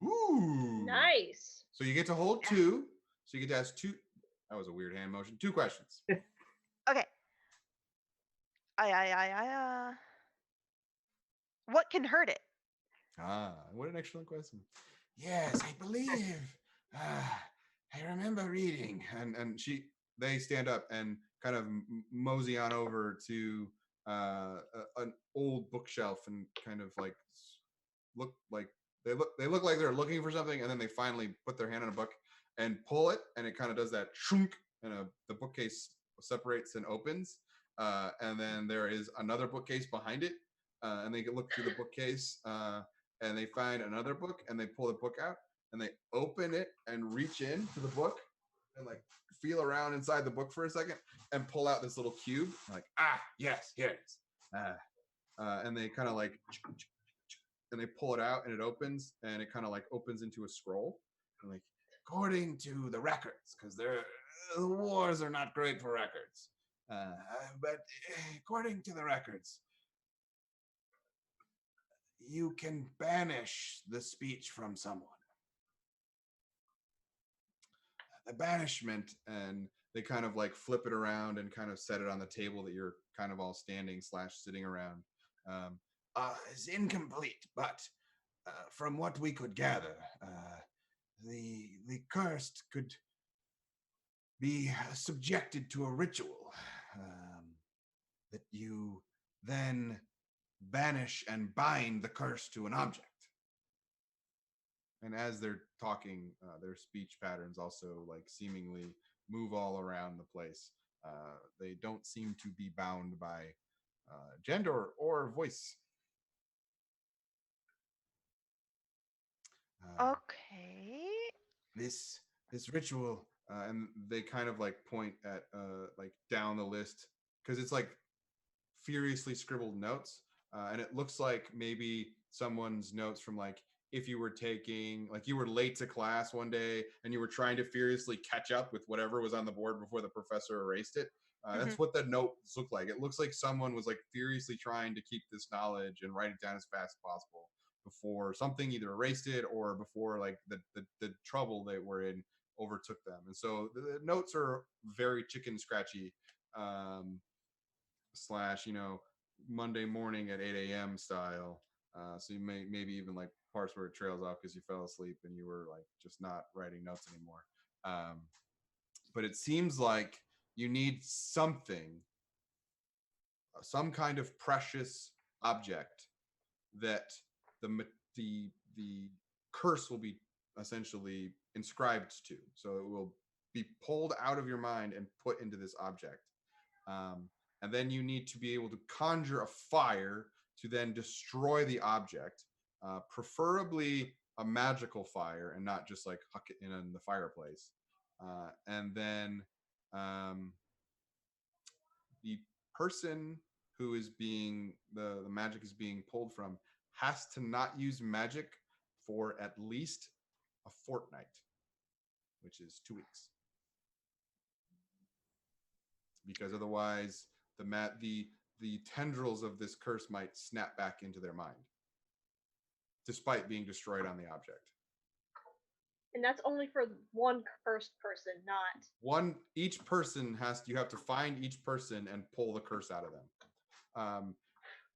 Ooh, Nice. So you get to hold two. So you get to ask two. That was a weird hand motion. 2 questions. Okay. What can hurt it? What an excellent question. Yes, I believe. I remember reading. And they stand up and kind of mosey on over to an old bookshelf and kind of like look like they look like they're looking for something, and then they finally put their hand on a book and pull it, and it kind of does that shunk, and the bookcase separates and opens, and then there is another bookcase behind it, and they look through the bookcase, and they find another book, and they pull the book out, and they open it and reach in to the book and like feel around inside the book for a second and pull out this little cube, like, yes, here it is. And they kind of like, and they pull it out and it opens, and it kind of like opens into a scroll, and like, According to the records, because the wars are not great for records. But according to the records, you can banish the speech from someone. the banishment, and they kind of like flip it around and kind of set it on the table that you're kind of all standing / sitting around. Is incomplete, but from what we could gather, the cursed could be subjected to a ritual that you then banish and bind the curse to an object. And as they're talking, their speech patterns also like seemingly move all around the place. They don't seem to be bound by gender or voice. Okay. This ritual, And they kind of like point at like down the list, because it's like furiously scribbled notes, and it looks like maybe someone's notes from like if you were taking, like, you were late to class one day and you were trying to furiously catch up with whatever was on the board before the professor erased it. That's what the notes look like. It looks like someone was like furiously trying to keep this knowledge and write it down as fast as possible before something either erased it or before like the trouble they were in overtook them. And so the notes are very chicken scratchy, / Monday morning at 8 a.m. style. So you may maybe even like parts where it trails off because you fell asleep and you were like just not writing notes anymore. But it seems like you need something, some kind of precious object that the curse will be essentially inscribed to. So it will be pulled out of your mind and put into this object. And then you need to be able to conjure a fire to then destroy the object, preferably a magical fire and not just like huck it in the fireplace. And then the person who is being the magic is being pulled from has to not use magic for at least a fortnight, which is 2 weeks, because otherwise the tendrils of this curse might snap back into their mind despite being destroyed on the object. And that's only for one cursed person, not Each person you have to find each person and pull the curse out of them.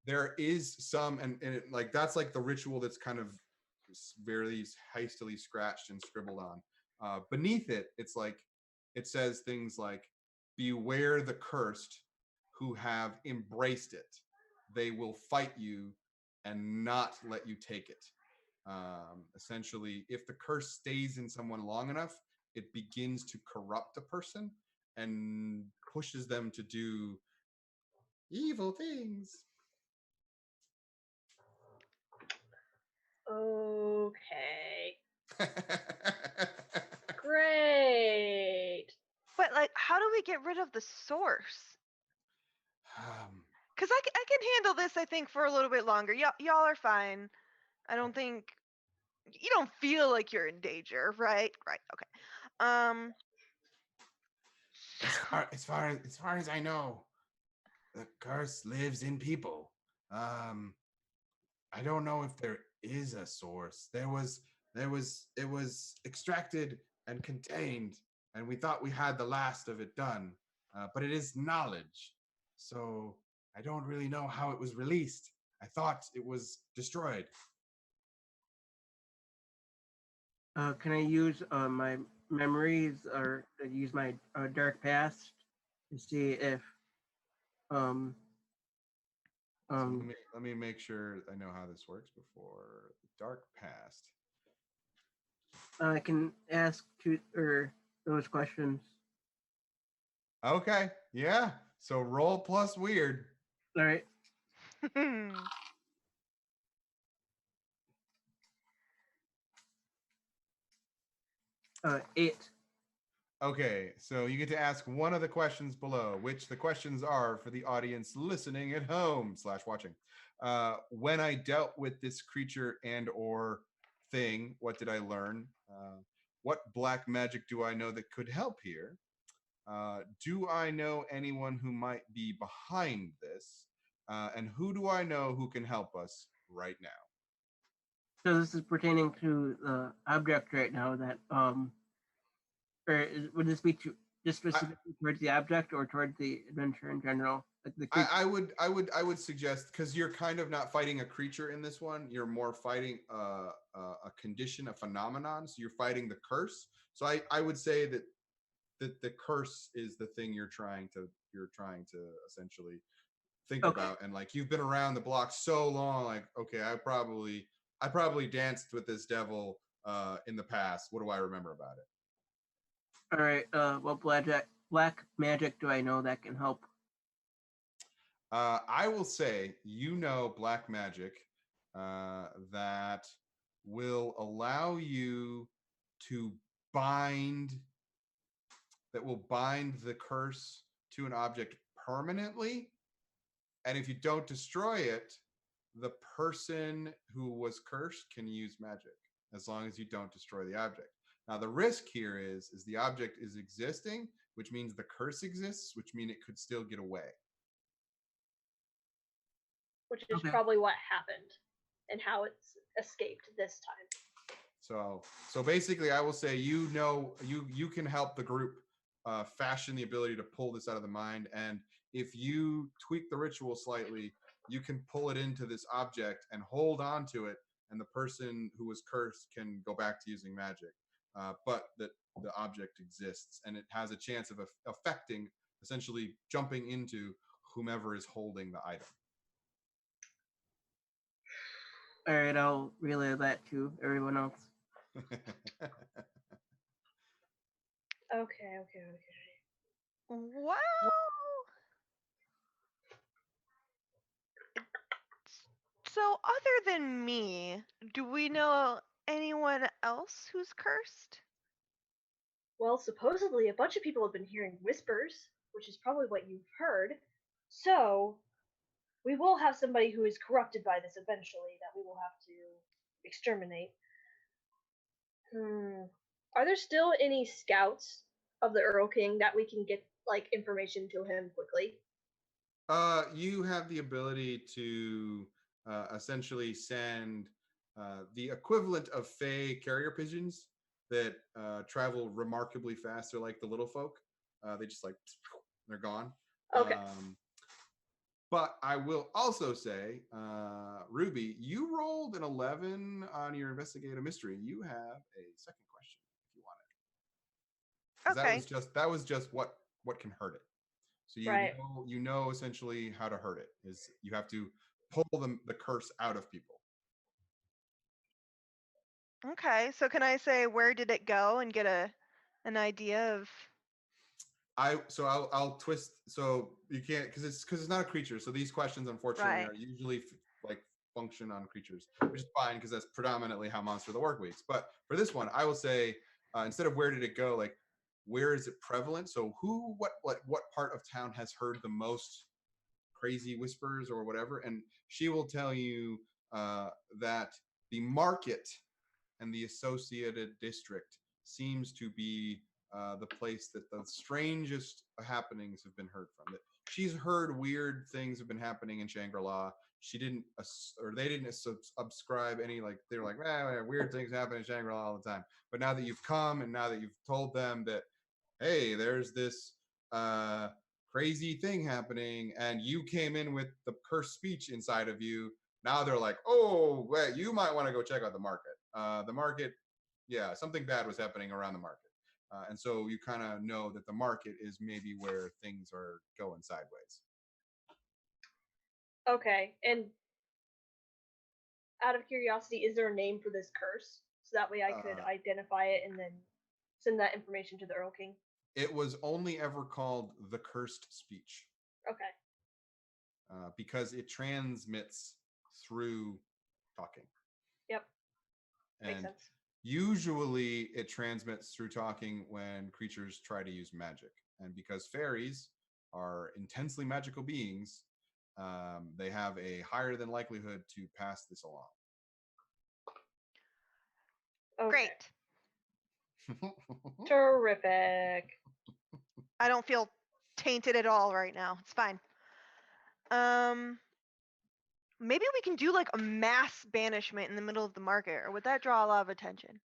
There is some, and like that's like the ritual that's kind of very hastily scratched and scribbled on. Beneath it, it's like it says things like, beware the cursed who have embraced it. They will fight you and not let you take it. Essentially, if the curse stays in someone long enough, it begins to corrupt a person and pushes them to do evil things. okay. Great. But like, how do we get rid of the source? Because I can handle this, I think, for a little bit longer. Y'all are fine. I don't think you don't feel like you're in danger, right? Right. Okay. Um. As far as I know, the curse lives in people. I don't know if there is a source. It was extracted and contained, and we thought we had the last of it done. But it is knowledge, so I don't really know how it was released. I thought it was destroyed. Can I use my memories or use my dark past to see if um So um let me make sure I know how this works before the dark past. I can ask those questions. Okay, yeah. So roll plus weird. All right. 8. Okay, so you get to ask one of the questions below, which the questions are for the audience listening at home / watching. When I dealt with this creature and or thing, what did I learn? What black magic do I know that could help here? Do I know anyone who might be behind this? And who do I know who can help us right now? So this is pertaining to the object right now that would this be just specifically towards the object or towards the adventure in general? Like the creature? I would suggest, because you're kind of not fighting a creature in this one, you're more fighting a condition, a phenomenon. So you're fighting the curse. So I would say that the curse is the thing you're trying to essentially think Okay. about. And like, you've been around the block so long, like, okay, I probably danced with this devil in the past. What do I remember about it? All right. What black magic do I know that can help? I will say, black magic that will allow you to bind the curse to an object permanently. And if you don't destroy it, the person who was cursed can use magic as long as you don't destroy the object. Now, the risk here is the object is existing, which means the curse exists, which means it could still get away. Which is Okay. probably what happened and how it's escaped this time. So basically, I will say, you can help the group fashion the ability to pull this out of the mind, and if you tweak the ritual slightly, you can pull it into this object and hold on to it, and the person who was cursed can go back to using magic. But the object exists, and it has a chance of affecting, essentially jumping into whomever is holding the item. All right. I'll relay that to everyone else. Okay. Well, so other than me, do we know anyone else who's cursed? Well, supposedly a bunch of people have been hearing whispers, which is probably what you've heard. So, we will have somebody who is corrupted by this eventually that we will have to exterminate. Are there still any scouts of the Earl King that we can get like information to him quickly? You have the ability to essentially send the equivalent of Fey carrier pigeons that travel remarkably fast. They're like the little folk. They just like, they're gone. Okay. But I will also say, Ruby, you rolled an 11 on your investigate a mystery. You have a second question if you want it. 'Cause Okay. that was just what can hurt it. So Right. you know essentially how to hurt it is you have to pull the curse out of people. Okay. So can I say where did it go and get an idea of? I'll twist, so you can't, because it's not a creature. So these questions, unfortunately, Right. are usually like function on creatures, which is fine because that's predominantly how Monster of the Work weeks. But for this one, I will say instead of where did it go, like where is it prevalent? So who, what part of town has heard the most crazy whispers or whatever? And she will tell you that the market and the associated district seems to be the place that the strangest happenings have been heard from. That she's heard weird things have been happening in Shangri-La. She didn't, or they didn't subscribe any, like they were like, weird things happen in Shangri-La all the time. But now that you've come and now that you've told them that, hey, there's this crazy thing happening, and you came in with the cursed speech inside of you. Now they're like, oh, wait, you might want to go check out the market. The market, yeah, something bad was happening around the market. And so you kind of know that the market is maybe where things are going sideways. Okay, and out of curiosity, is there a name for this curse? So that way I could identify it and then send that information to the Earl King. It was only ever called the cursed speech. Okay. Because it transmits through talking. Yep. And makes sense. Usually it transmits through talking when creatures try to use magic. And because fairies are intensely magical beings, they have a higher than likelihood to pass this along. Okay. Great. Terrific. I don't feel tainted at all right now. It's fine. Maybe we can do like a mass banishment in the middle of the market, or would that draw a lot of attention?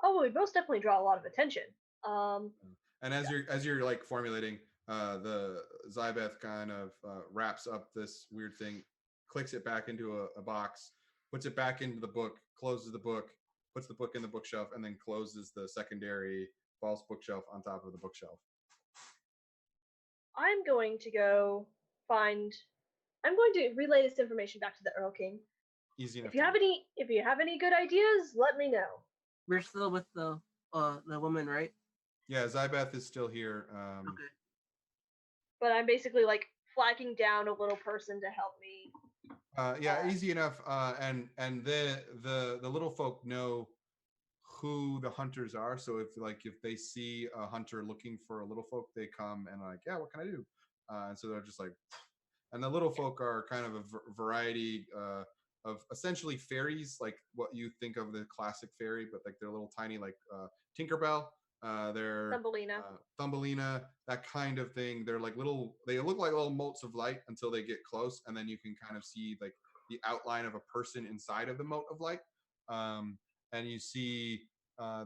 Oh, we most definitely draw a lot of attention. And as you're like formulating, the Zybeth kind of wraps up this weird thing, clicks it back into a box, puts it back into the book, closes the book, puts the book in the bookshelf, and then closes the secondary false bookshelf on top of the bookshelf. I'm going to relay this information back to the Earl King. Easy enough. If you have any good ideas, let me know. We're still with the woman, right? Yeah, Zybeth is still here. Okay. But I'm basically like flagging down a little person to help me. Yeah, easy enough. And the little folk know who the hunters are. So if they see a hunter looking for a little folk, they come and like, yeah, what can I do? And so they're just like, and the little folk are kind of a variety of essentially fairies, like what you think of the classic fairy, but like they're little tiny, like Tinkerbell. They're Thumbelina, that kind of thing. They're like they look like little motes of light until they get close, and then you can kind of see like the outline of a person inside of the mote of light. And you see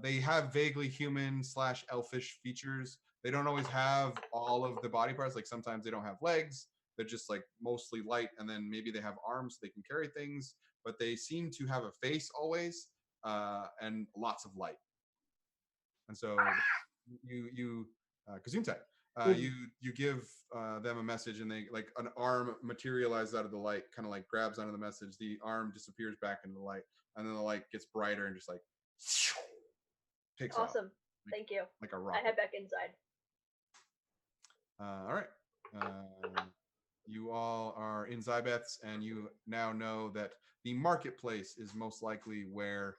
they have vaguely human / elfish features. They don't always have all of the body parts. Like sometimes they don't have legs. They're just like mostly light, and then maybe they have arms so they can carry things, but they seem to have a face always, and lots of light. And so you Gesundheit, you give them a message, and they like an arm materializes out of the light, kind of like grabs onto the message. The arm disappears back into the light, and then the light gets brighter and just like takes off. Awesome. Thank you. Like a rocket. I head back inside. All right. You all are in Zybeth's, and you now know that the marketplace is most likely where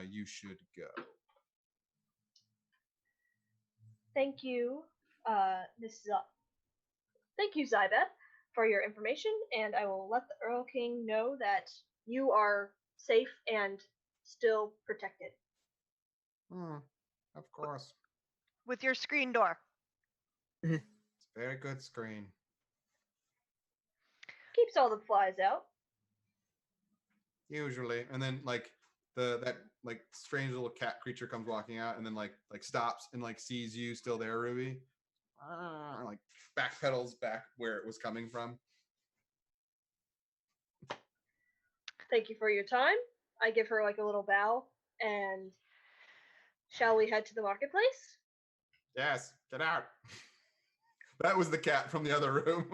you should go. Thank you, thank you, Zybeth, for your information, and I will let the Earl King know that you are safe and still protected. Of course. With your screen door. It's a very good screen. Keeps all the flies out. Usually. And then like that like strange little cat creature comes walking out and then like stops and like sees you still there, Ruby. Like backpedals back where it was coming from. Thank you for your time. I give her like a little bow, and shall we head to the marketplace? Yes, get out. That was the cat from the other room.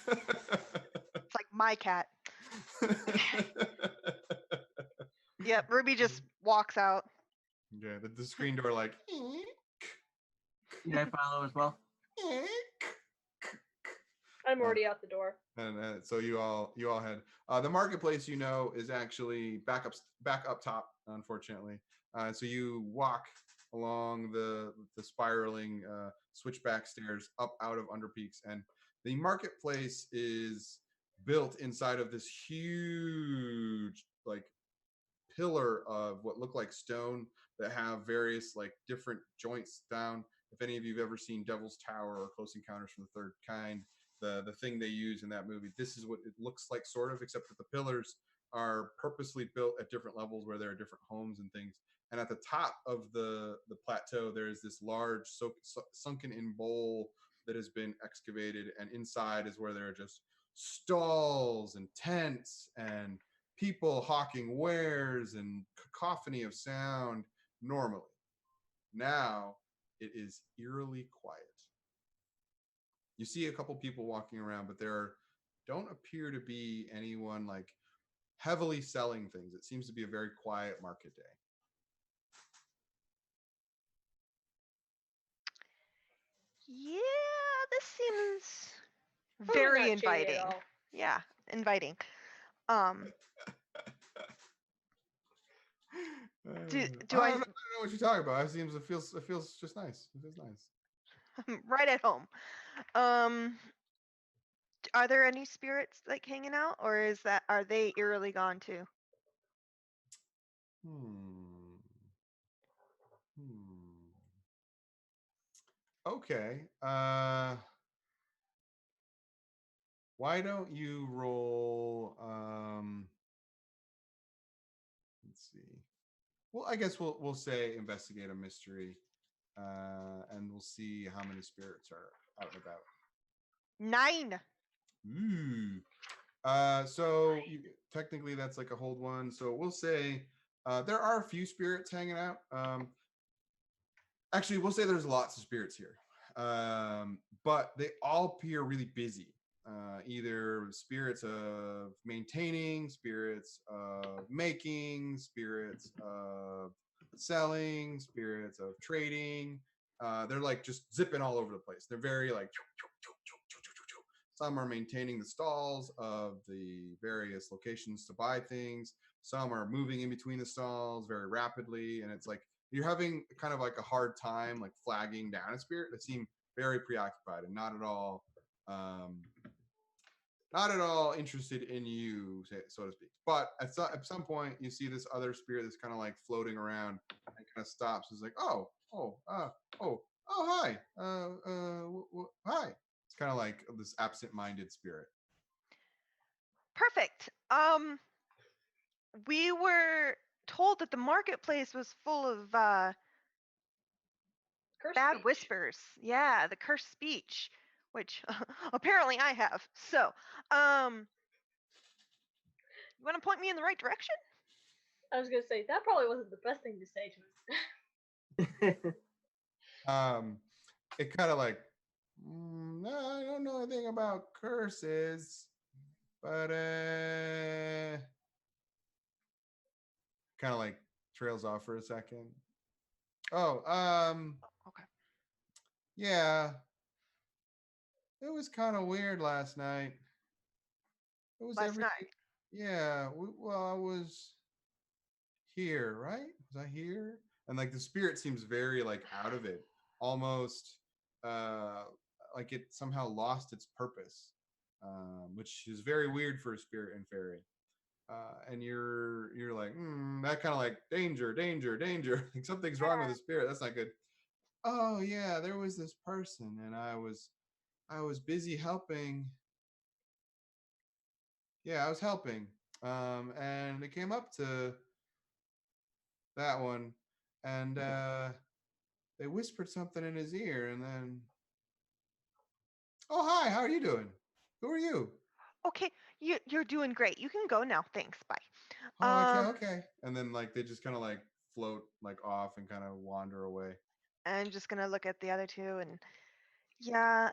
It's like my cat. Yep, Ruby just walks out. Yeah, the screen door like. Yeah, I follow as well. I'm already out the door. And so you all head. The marketplace, is actually back up top unfortunately. So you walk along the spiraling switchback stairs up out of Underpeaks, and the marketplace is built inside of this huge like pillar of what look like stone that have various like different joints down. If any of you have ever seen Devil's Tower or Close Encounters from the Third Kind, the thing they use in that movie, this is what it looks like, sort of, except that the pillars are purposely built at different levels where there are different homes and things. And at the top of the plateau, there is this large sunken in bowl that has been excavated, and inside is where there are just stalls and tents and people hawking wares and cacophony of sound normally. Now it is eerily quiet. You see a couple people walking around, but there don't appear to be anyone like heavily selling things. It seems to be a very quiet market day. Yeah, this seems Totally very not shady at inviting. all. Yeah, inviting. Do do I- don't know what you're talking about. It feels just nice. It feels nice. right at home. Are there any spirits like hanging out, or are they eerily gone too? Hmm. Okay. Why don't you roll? Let's see. Well, I guess we'll say investigate a mystery, and we'll see how many spirits are out and about. 9. Ooh. Technically that's like a hold one. So we'll say there are a few spirits hanging out. Actually, we'll say there's lots of spirits here, but they all appear really busy. Either spirits of maintaining, spirits of making, spirits of selling, spirits of trading. They're like just zipping all over the place. They're very like. Some are maintaining the stalls of the various locations to buy things. Some are moving in between the stalls very rapidly, and it's like you're having kind of like a hard time like flagging down a spirit that seem very preoccupied and not at all interested in you, so to speak. But at some point, you see this other spirit that's kind of like floating around and kind of stops. It's like, hi, hi. It's kind of like this absent-minded spirit. Perfect. We were told that the marketplace was full of Curse bad speech. whispers. Yeah, the cursed speech, which apparently I have. So, you want to point me in the right direction? I was gonna say that probably wasn't the best thing to say to us. It kind of like, no, I don't know anything about curses, but kind of like trails off for a second. Oh, Okay. yeah, it was kind of weird last night. It was Last night. Yeah, I was here, right? Was I here? And like the spirit seems very like out of it, almost like it somehow lost its purpose, which is very weird for a spirit and fairy. And you're like that kind of like danger, like something's wrong with the spirit. That's not good. Oh yeah, there was this person, and I was busy helping. Yeah, I was helping, and it came up to that one, and they whispered something in his ear, and then, oh hi, how are you doing? Who are you? Okay, you're doing great. You can go now. Thanks. Bye. Oh, okay. And then like they just kind of like float like off and kind of wander away. I'm just gonna look at the other two, and yeah,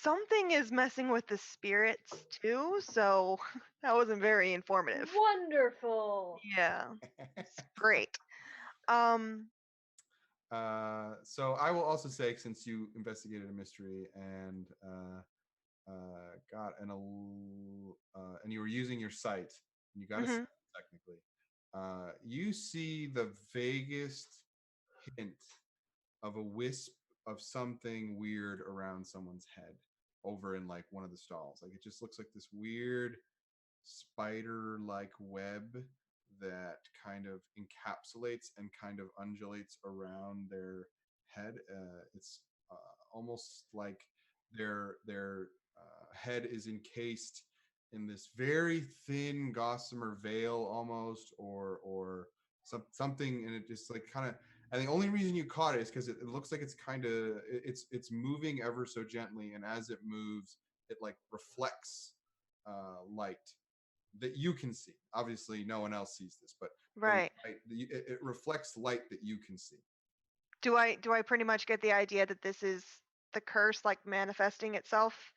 something is messing with the spirits too. So that wasn't very informative. Wonderful. Yeah, it's great. Um, So I will also say, since you investigated a mystery and got and you were using your sight, and you got a mhm. technically. you see the vaguest hint of a wisp of something weird around someone's head over in like one of the stalls. Like it just looks like this weird spider-like web that kind of encapsulates and kind of undulates around their head. It's almost like their head is encased in this very thin gossamer veil, almost, or something, and it just like kind of. And the only reason you caught it is because it looks like it's kind of it's moving ever so gently, and as it moves, it like reflects light that you can see. Obviously, no one else sees this, but Right. it reflects light that you can see. Do I pretty much get the idea that this is the curse like manifesting itself?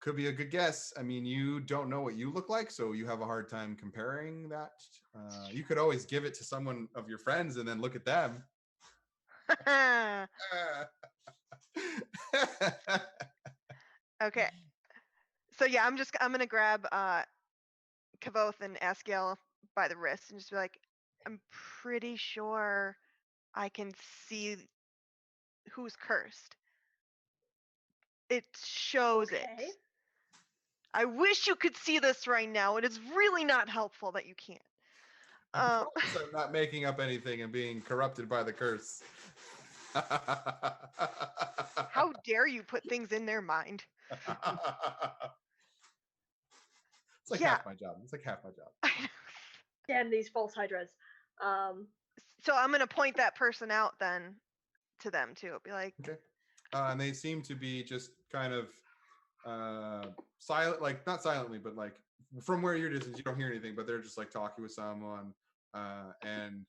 Could be a good guess. I mean, you don't know what you look like, so you have a hard time comparing that. You could always give it to someone of your friends and then look at them. Okay. So yeah, I'm gonna grab Kavoth and Askiel by the wrist and just be like, I'm pretty sure I can see who's cursed. It shows Okay. it. I wish you could see this right now, and it's really not helpful that you can't. I promise I'm not making up anything and being corrupted by the curse. How dare you put things in their mind? It's like Yeah. half my job. It's like half my job. Damn these false hydras. So I'm gonna point that person out then to them too. Be like, Okay. And they seem to be just kind of silent, like not silently, but like from where you're distance, you don't hear anything, but they're just like talking with someone and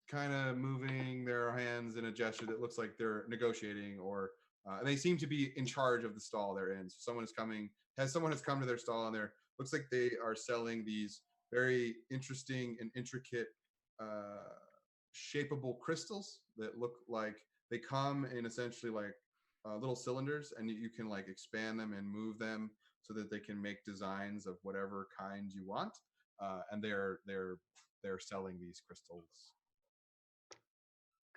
kind of moving their hands in a gesture that looks like they're negotiating, or and they seem to be in charge of the stall they're in. So someone has come to their stall, and they're looks like they are selling these very interesting and intricate shapeable crystals that look like they come in essentially like little cylinders, and you can like expand them and move them so that they can make designs of whatever kind you want. And they're selling these crystals.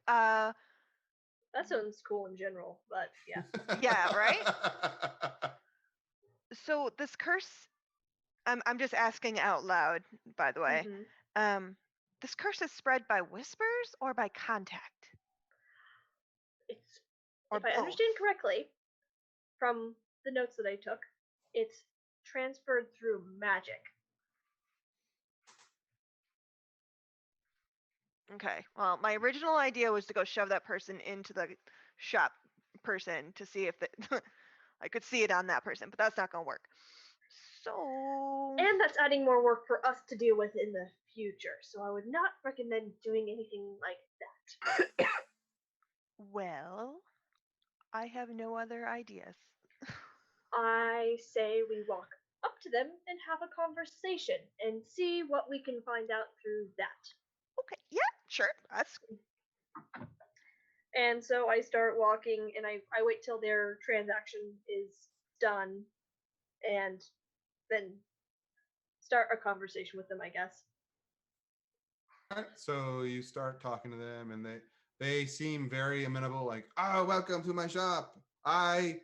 That sounds cool in general, but yeah. Yeah, right? So this curse, I'm just asking out loud, by the way. Mhm. This curse is spread by whispers or by contact? It's Or if I both? understand correctly from the notes that I took, it's transferred through magic. Okay. Well, my original idea was to go shove that person into the shop person to see if I could see it on that person, but that's not gonna work. So And that's adding more work for us to deal with in the future. So I would not recommend doing anything like that. well, I have no other ideas. I say we walk up to them and have a conversation and see what we can find out through that. Okay. Yeah. Sure. That's And so I start walking and I wait till their transaction is done and then start a conversation with them, I guess. All right, so you start talking to them, and they seem very amenable. Like, oh, welcome to my shop. I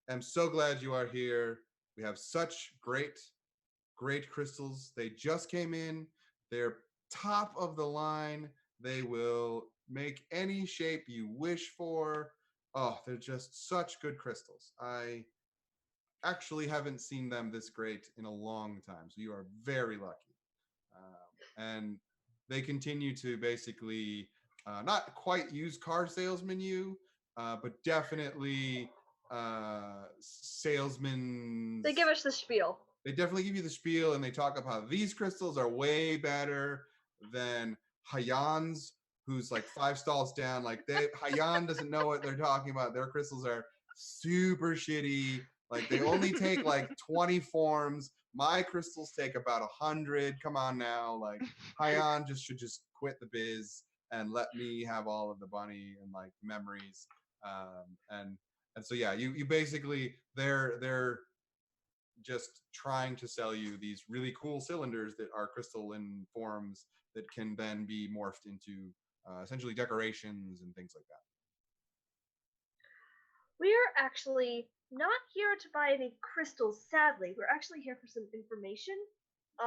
am so glad you are here. We have such great crystals. They just came in. They're top of the line. They will make any shape you wish for. Oh, they're just such good crystals. I actually haven't seen them this great in a long time. So you are very lucky. And they continue to basically not quite use car salesman you, but definitely salesmen. They give us the spiel. They definitely give you the spiel, and they talk about how these crystals are way better than Hayan's, who's like 5 stalls down. Like Hayan doesn't know what they're talking about. Their crystals are super shitty. Like they only take like 20 forms. My crystals take about 100. Come on now. Like Hayan should just quit the biz and let me have all of the bunny and like memories. And so yeah, you basically they're just trying to sell you these really cool cylinders that are crystalline forms that can then be morphed into essentially decorations and things like that. We are actually not here to buy any crystals, sadly. We're actually here for some information. We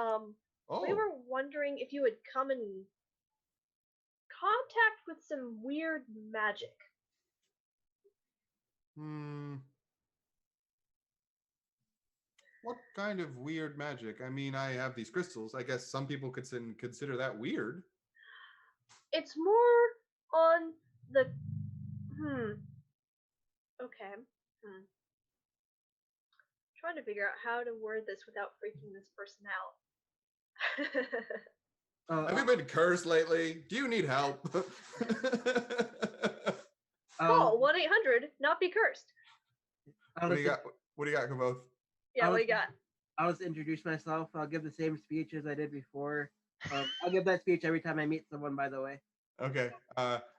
Oh, were wondering if you would come in contact with some weird magic. what kind of weird magic? I mean, I have these crystals. I guess some people could consider that weird. It's more on the okay. Trying to figure out how to word this without freaking this person out. Have you been cursed lately? Do you need help? Call 1-800 not be cursed. What do you got? What do you got, Kaboth? Yeah, what do you got? I'll just introduce myself. I'll give the same speech as I did before. I'll give that speech every time I meet someone, by the way. Okay.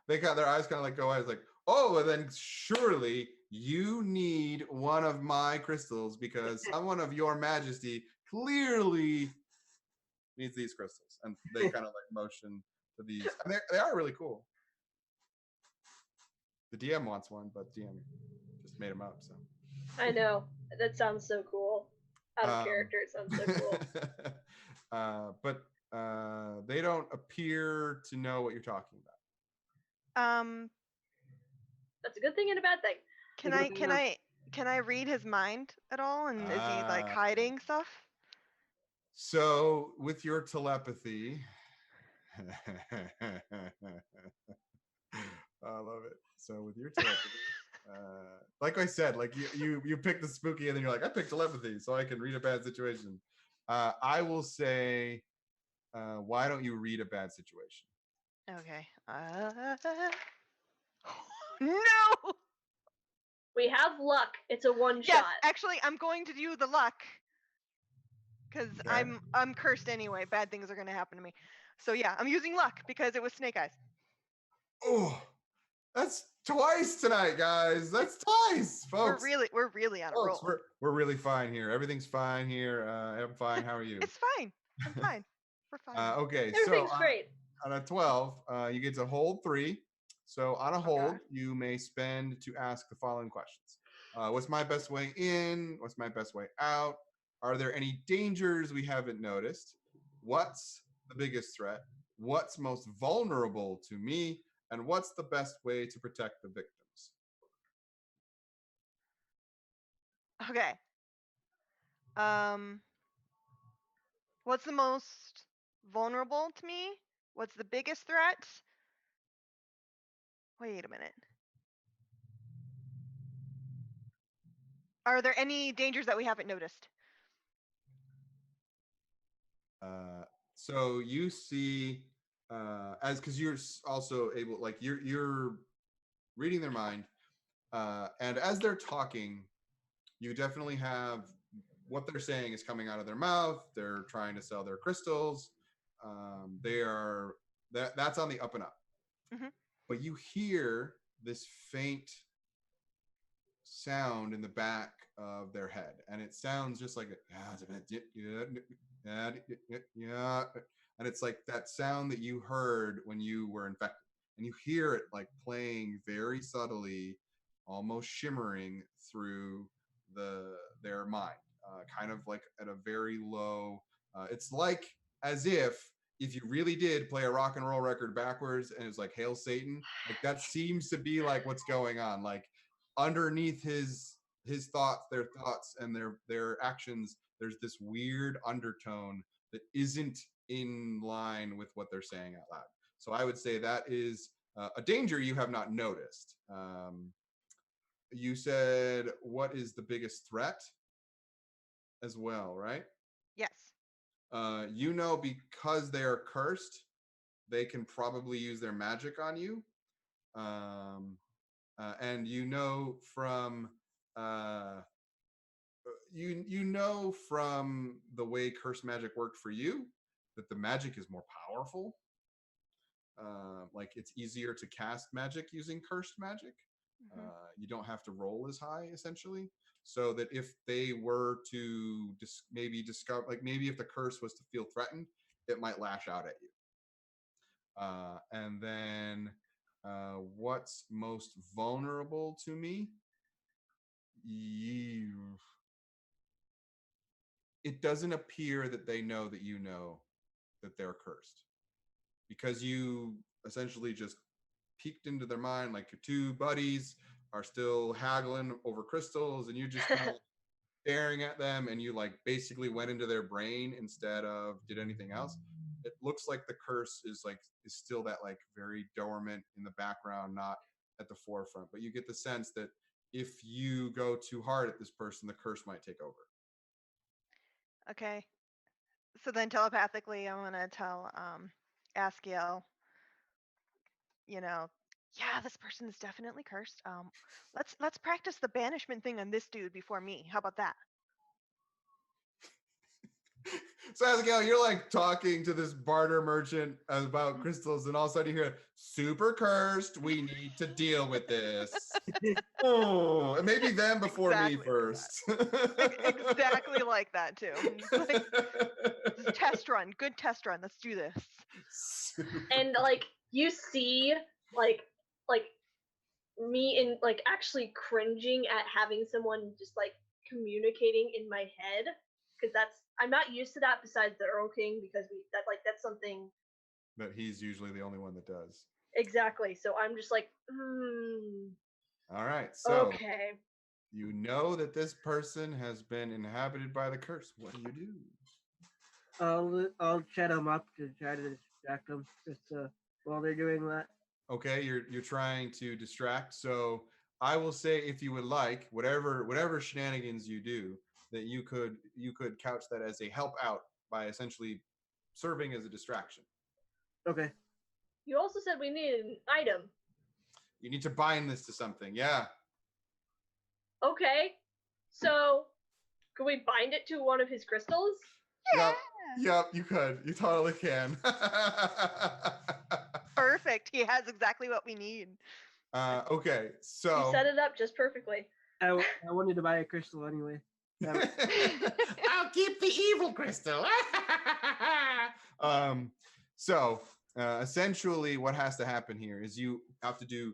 They got their eyes kind of like go eyes like, oh, well then surely you need one of my crystals because someone of your majesty clearly needs these crystals. And they kind of like motion to these. And they are really cool. The DM wants one, but DM just made them up. So I know. That sounds so cool. Out of character, it sounds so cool. But they don't appear to know what you're talking about. That's a good thing and a bad thing. Can I read his mind at all? And is he like hiding stuff? So with your telepathy, I love it. So with your telepathy, like I said, like you pick the spooky and then you're like, I picked telepathy so I can read a bad situation. I will say, why don't you read a bad situation? Okay. No. We have luck. It's a one Yes, shot. actually, I'm going to do the luck because Okay. I'm cursed anyway. Bad things are going to happen to me. So yeah, I'm using luck because it was Snake Eyes. Oh, that's twice tonight, guys. That's twice, folks. We're really on a roll. We're really fine here. Everything's fine here. I'm fine. How are you? It's fine. I'm fine. We're fine. Okay, Everything's so great. On a 12, you get to hold 3. So on a hold, Okay. you may spend to ask the following questions. What's my best way in? What's my best way out? Are there any dangers we haven't noticed? What's the biggest threat? What's most vulnerable to me? And what's the best way to protect the victims? Okay. What's the most vulnerable to me? What's the biggest threat? Wait a minute. Are there any dangers that we haven't noticed? So you see, because you're also able, like you're reading their mind, and as they're talking, you definitely have what they're saying is coming out of their mouth. They're trying to sell their crystals. That's on the up and up. Mm-hmm. But you hear this faint sound in the back of their head, and it sounds just like and it's like that sound that you heard when you were infected, and you hear it like playing very subtly, almost shimmering through their mind, kind of like at a very low. It's like as if you really did play a rock and roll record backwards and it was like Hail Satan, like that seems to be like what's going on, like underneath his thoughts, their thoughts and their actions, there's this weird undertone that isn't in line with what they're saying out loud. So I would say that is a danger you have not noticed. You said, what is the biggest threat as well, right? Yes. Because they are cursed, they can probably use their magic on you. And from from the way cursed magic worked for you that the magic is more powerful. Like it's easier to cast magic using cursed magic. Mhm. You don't have to roll as high, essentially, so that if they were to maybe discover, like maybe if the curse was to feel threatened, it might lash out at you. And then what's most vulnerable to me? It doesn't appear that they know that you know that they're cursed, because you essentially just peeked into their mind, like your two buddies are still haggling over crystals and you just kind of staring at them, and you like basically went into their brain instead of did anything else. It looks like the curse is still that like very dormant in the background, not at the forefront, but you get the sense that if you go too hard at this person, the curse might take over. Okay. So then telepathically, I'm gonna tell Askiel, you know, yeah, this person is definitely cursed. Let's practice the banishment thing on this dude before me. How about that? So Abigail, you're like talking to this barter merchant about crystals, and all of a sudden you hear super cursed. We need to deal with this. Oh, and maybe them before me Exactly first. Exactly like that too. Like, this is test run, good test run. Let's do this. Super And like you see like like me in like actually cringing at having someone just like communicating in my head, because I'm not used to that besides the Earl King, because that's something that he's usually the only one that does. exactly. So I'm just like, All right, so okay. you know that this person has been inhabited by the curse. What do you do? I'll chat them up to try to distract them just while they're doing that. Okay, you're trying to distract. So I will say, if you would like, whatever shenanigans you do, that you could couch that as a help out by essentially serving as a distraction. Okay. You also said we needed an item. You need to bind this to something. Yeah. Okay. So could we bind it to one of his crystals? Yep. Yep. You could. You totally can. Perfect. He has exactly what we need. Okay. You So set it up just perfectly. I wanted to buy a crystal anyway. I'll keep the evil crystal. So essentially what has to happen here is you have to do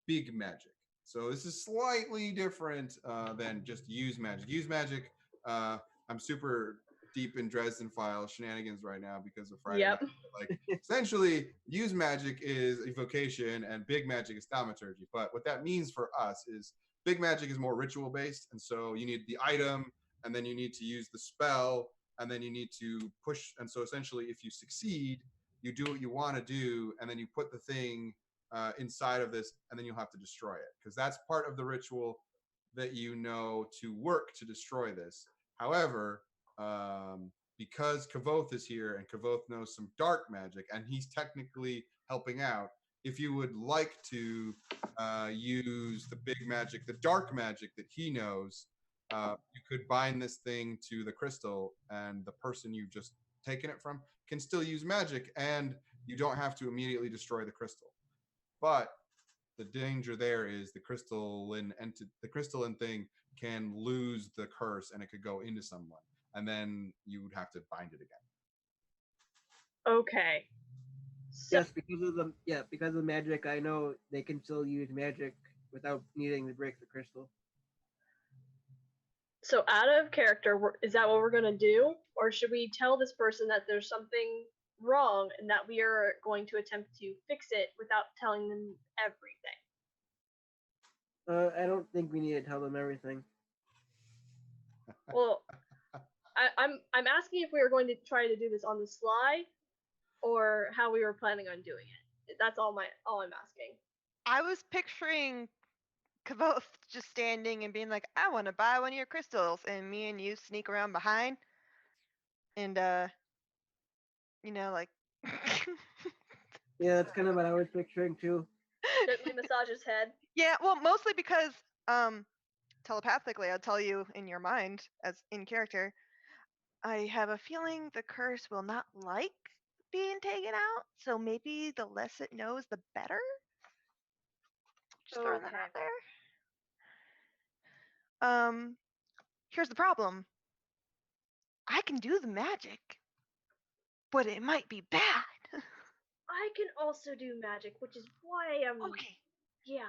big magic. So this is slightly different than just use magic. Use magic, I'm super deep in Dresden Files shenanigans right now because of Friday Yep. night. Like essentially use magic is evocation and big magic is thaumaturgy. But what that means for us is big magic is more ritual based, and so you need the item, and then you need to use the spell, and then you need to push. And so essentially, if you succeed, you do what you want to do, and then you put the thing inside of this, and then you'll have to destroy it, because that's part of the ritual that you know to work to destroy this. However, because Kavoth is here and Kavoth knows some dark magic, and he's technically helping out, if you would like to use the big magic, the dark magic that he knows, you could bind this thing to the crystal, and the person you've just taken it from can still use magic, and you don't have to immediately destroy the crystal. But the danger there is the crystalline thing can lose the curse, and it could go into someone, and then you would have to bind it again. Okay. So, Yes, because of the magic, I know they can still use magic without needing to break the crystal. so out of character, is that what we're gonna do, or should we tell this person that there's something wrong and that we are going to attempt to fix it without telling them everything? I don't think we need to tell them everything. Well, I'm asking if we were going to try to do this on the sly, or how we were planning on doing it. That's all I'm asking. I was picturing Kavoth just standing and being like, I want to buy one of your crystals, and me and you sneak around behind and like Yeah, that's kind of what I was picturing too. Gently massage his head. Yeah, well, mostly because telepathically I'll tell you in your mind as in character, I have a feeling the curse will not like being taken out, so maybe the less it knows the better. Just throwing that out Okay. there. Here's the problem. I can do the magic, but it might be bad. I can also do magic, which is why I'm. Okay. Yeah.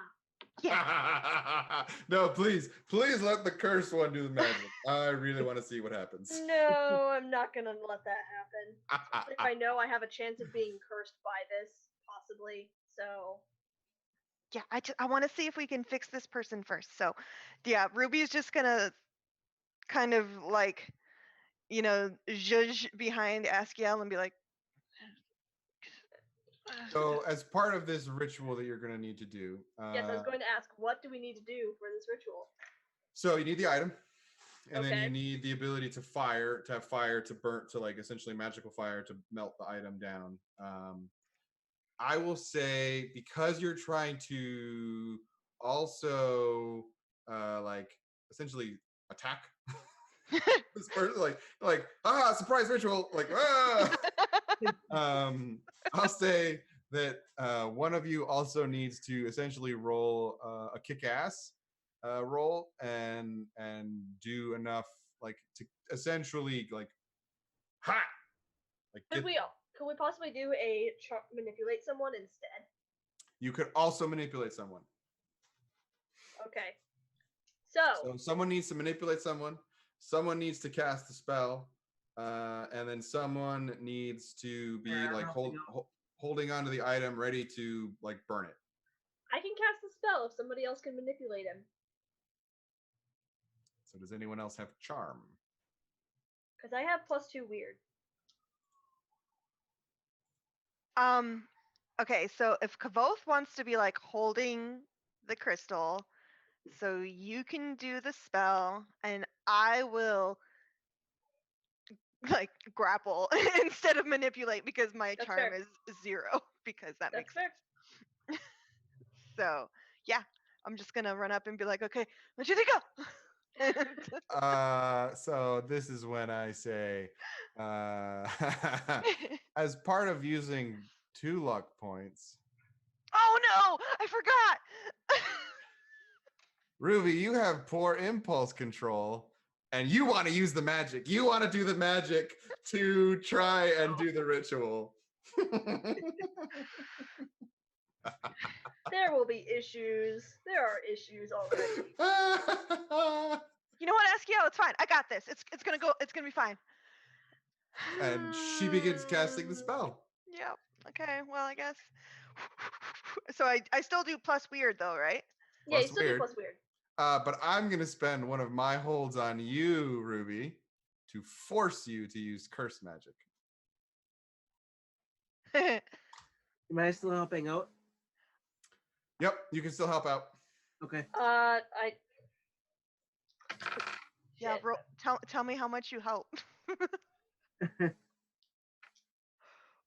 Yeah. No, please let the cursed one do the magic. I really want to see what happens. No, I'm not gonna let that happen. If I know I have a chance of being cursed by this, possibly. So. Yeah, I want to see if we can fix this person first. So, yeah, Ruby's just gonna kind of like, zhuzh behind Askiel and be like, So, as part of this ritual that you're going to need to do, Yes, I was going to ask, what do we need to do for this ritual? so you need the item, and then Okay. you need the ability to have fire to burn, to like essentially magical fire to melt the item down. I will say, because you're trying to also like essentially attack this person, like surprise ritual, like I'll say that one of you also needs to essentially roll a kick-ass roll and do enough like to essentially like Could we possibly do a manipulate someone instead? You could also manipulate someone. Okay. So someone needs to manipulate someone. Someone needs to cast the spell, and then someone needs to be like holding onto the item, ready to like burn it. I can cast the spell if somebody else can manipulate him. So does anyone else have charm? Because I have +2 weird. Okay, so if Kavoth wants to be like holding the crystal, so you can do the spell and I will like grapple instead of manipulate because my That's charm fair. is 0 because that That's makes fair. sense. So yeah, I'm just gonna run up and be like, okay, let you go. So this is when I say, as part of using 2 luck points. Oh no, I forgot. Ruby, you have poor impulse control, and you want to use the magic. You want to do the magic to try and do the ritual. There will be issues. There are issues already. You know what, Askiel? It's fine. I got this. It's gonna go. It's gonna be fine. And she begins casting the spell. Yeah. Okay. Well, I guess. So I still do plus weird though, right? Yeah, you Plus still weird. do plus weird. But I'm gonna spend one of my holds on you, Ruby, to force you to use curse magic. Am I still helping out? Yep, you can still help out. Okay. Yeah. Tell me how much you help.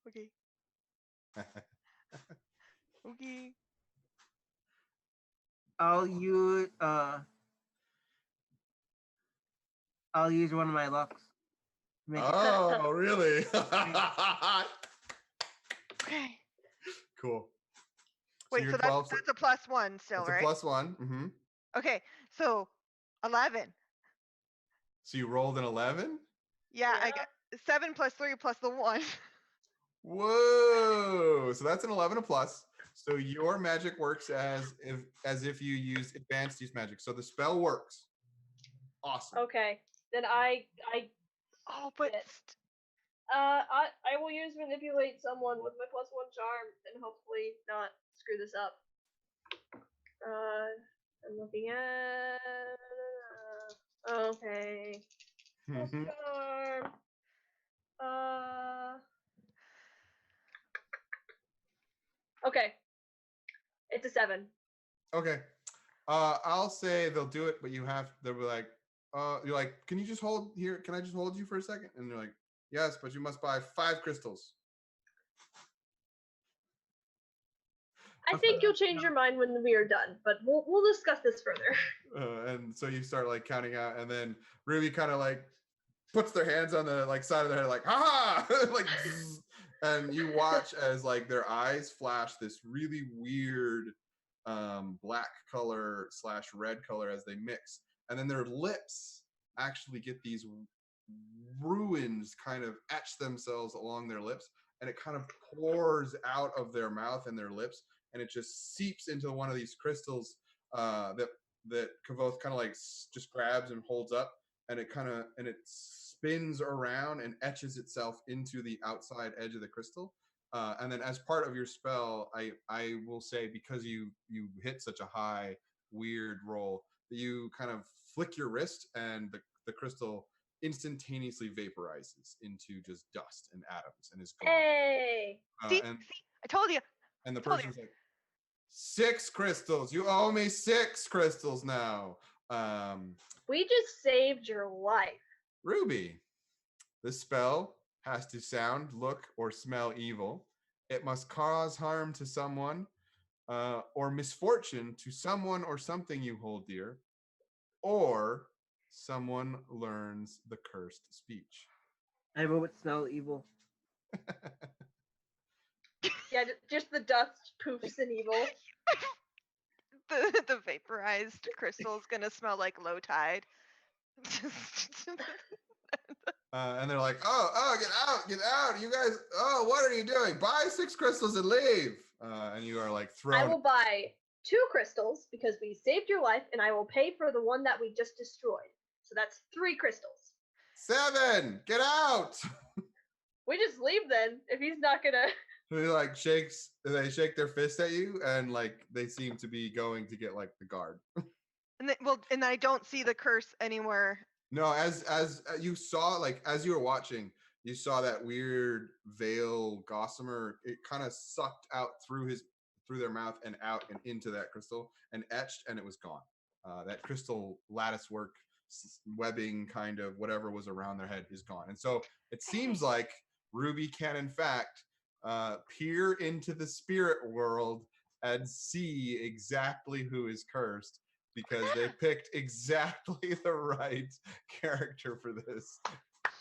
Okay. Okay. I'll use one of my lucks. Oh, really? Okay. Cool. Wait, you're so 12, that's a +1 still, that's right? a +1. Mm-hmm. Okay, so 11. So you rolled an 11? Yeah, I got 7 + 3 + the 1. Whoa! So that's an 11 a plus. So your magic works as if you use advanced use magic. So the spell works. Awesome. Okay. Then Oh, but I will use manipulate someone with my +1 charm and hopefully not screw this up. I'm looking at. Okay. Charm. Okay. It's a 7. Okay. I'll say they'll do it, but they'll be like, you're like, can you just hold here? Can I just hold you for a second? And they're like, yes, but you must buy 5 crystals. I think you'll change your mind when we are done, but we'll discuss this further. And so you start like counting out, and then Ruby kind of like puts their hands on the like side of their head, like ha, like, zzz, and you watch as like their eyes flash this really weird black color / red color as they mix, and then their lips actually get these ruins kind of etch themselves along their lips, and it kind of pours out of their mouth and their lips, and it just seeps into one of these crystals that Kavoth kind of like just grabs and holds up, and it spins around and etches itself into the outside edge of the crystal. And then as part of your spell, I will say, because you hit such a high weird roll, you kind of flick your wrist, and the crystal instantaneously vaporizes into just dust and atoms and is gone. Hey. See, And I told you. and the Told you. person's like, 6 crystals. You owe me 6 crystals now. We just saved your life. Ruby, the spell has to sound, look, or smell evil. It must cause harm to someone or misfortune to someone or something you hold dear, or someone learns the cursed speech. I vote smell evil. Yeah, just the dust poofs and evil. The vaporized crystal is gonna smell like low tide. And they're like, oh, get out, you guys. Oh, what are you doing? Buy 6 crystals and leave. And you are like thrown. I will buy 2 crystals because we saved your life, and I will pay for the one that we just destroyed. So that's 3 crystals. 7, get out. We just leave then if he's not gonna. He like they shake their fist at you, and like they seem to be going to get like the guard. And I don't see the curse anywhere. No, as you saw, like as you were watching, you saw that weird veil gossamer. It kind of sucked out through their mouth and out and into that crystal and etched, and it was gone. That crystal lattice work, webbing, kind of whatever was around their head is gone. And so it seems like Ruby can, in fact, peer into the spirit world and see exactly who is cursed, because they picked exactly the right character for this.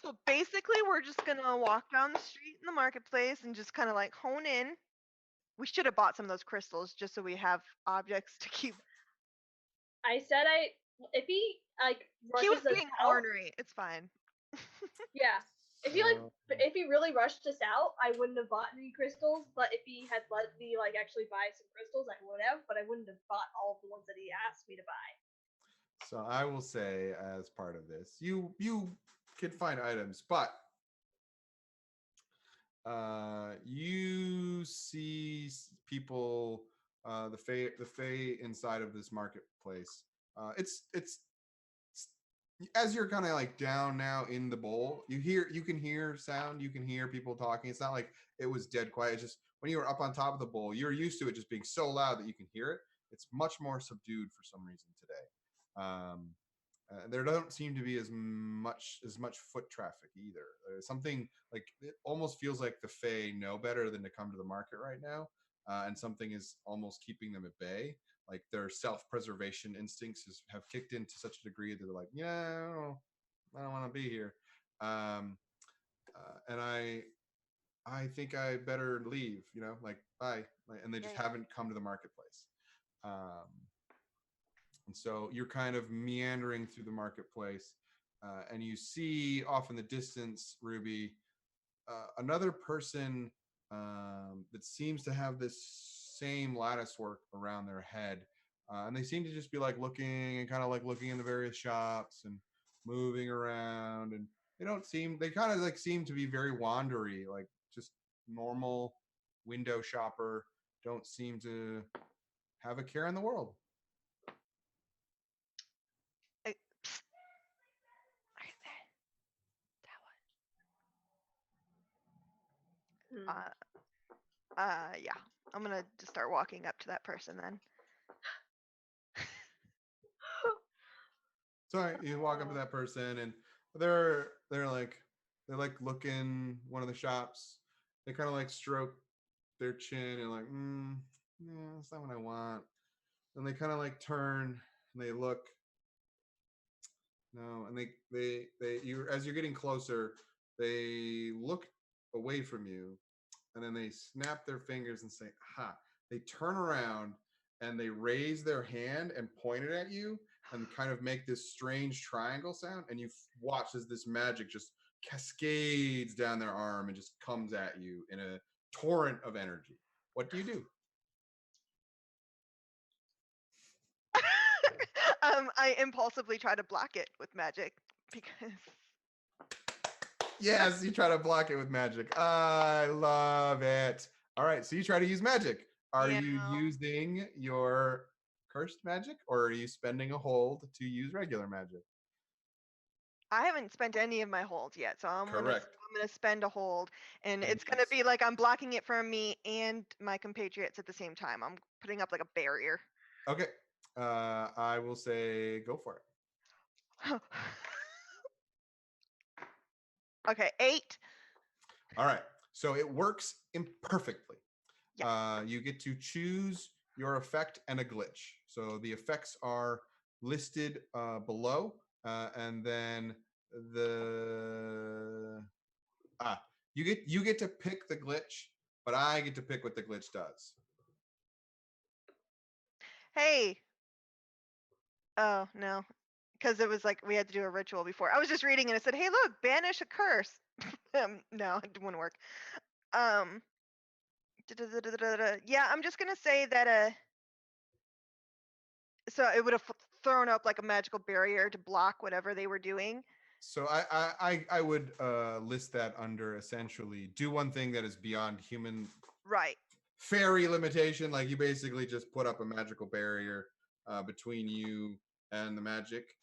So basically, we're just gonna walk down the street in the marketplace and just kind of like hone in. We should have bought some of those crystals just so we have objects to keep. I said if he like He was rushes us being out, ornery. It's fine. yeah. If he really rushed us out, I wouldn't have bought any crystals. But if he had let me like actually buy some crystals, I would have. But I wouldn't have bought all of the ones that he asked me to buy. So I will say, as part of this, you can find items, but you see people, the fae inside of this marketplace. It's as you're kind of like down now in the bowl, you can hear sound, you can hear people talking. It's not like it was dead quiet. It's just when you were up on top of the bowl, you're used to it just being so loud that you can hear it. It's much more subdued for some reason today. There don't seem to be as much foot traffic either. Something like, it almost feels like the fae know better than to come to the market right now, and something is almost keeping them at bay. Like their self-preservation instincts have kicked in to such a degree that they're like, yeah, I don't want to be here, and I think I better leave. Like bye, and they just haven't come to the marketplace. And so you're kind of meandering through the marketplace, and you see off in the distance, Ruby, another person that seems to have this same lattice work around their head. And they seem to just be like looking and kind of like looking in the various shops and moving around. And they kind of like seem to be very wandery, like just normal window shopper, don't seem to have a care in the world. Psst. Right there. That one. Yeah. I'm gonna just start walking up to that person then. So you walk up to that person, and they're like looking one of the shops. They kind of like stroke their chin and like, yeah, that's not what I want. And they kind of like turn and they look. No, and you, as you're getting closer, they look away from you, and then they snap their fingers and say, "Ha!" They turn around and they raise their hand and point it at you, and kind of make this strange triangle sound, and you watch as this magic just cascades down their arm and just comes at you in a torrent of energy. What do you do? I impulsively try to block it with magic because Yes, you try to block it with magic. I love it. All right, so you try to use magic. Are Yeah. you using your cursed magic, or are you spending a hold to use regular magic? I haven't spent any of my holds yet, so Correct. I'm gonna spend a hold, and And it's gonna use- be like I'm blocking it from me and my compatriots at the same time. I'm putting up like a barrier. Okay. I will say go for it. Okay, 8. All right. So it works imperfectly. Yeah. You get to choose your effect and a glitch. So the effects are listed below, and then the you get to pick the glitch, but I get to pick what the glitch does. Hey. Oh no, because it was like we had to do a ritual before. I was just reading and it said, "Hey, look, banish a curse." No, it wouldn't work. Um. Yeah, I'm just gonna say that so it would have thrown up like a magical barrier to block whatever they were doing. So I would list that under essentially do one thing that is beyond human Right. fairy limitation. Like you basically just put up a magical barrier between you and the magic.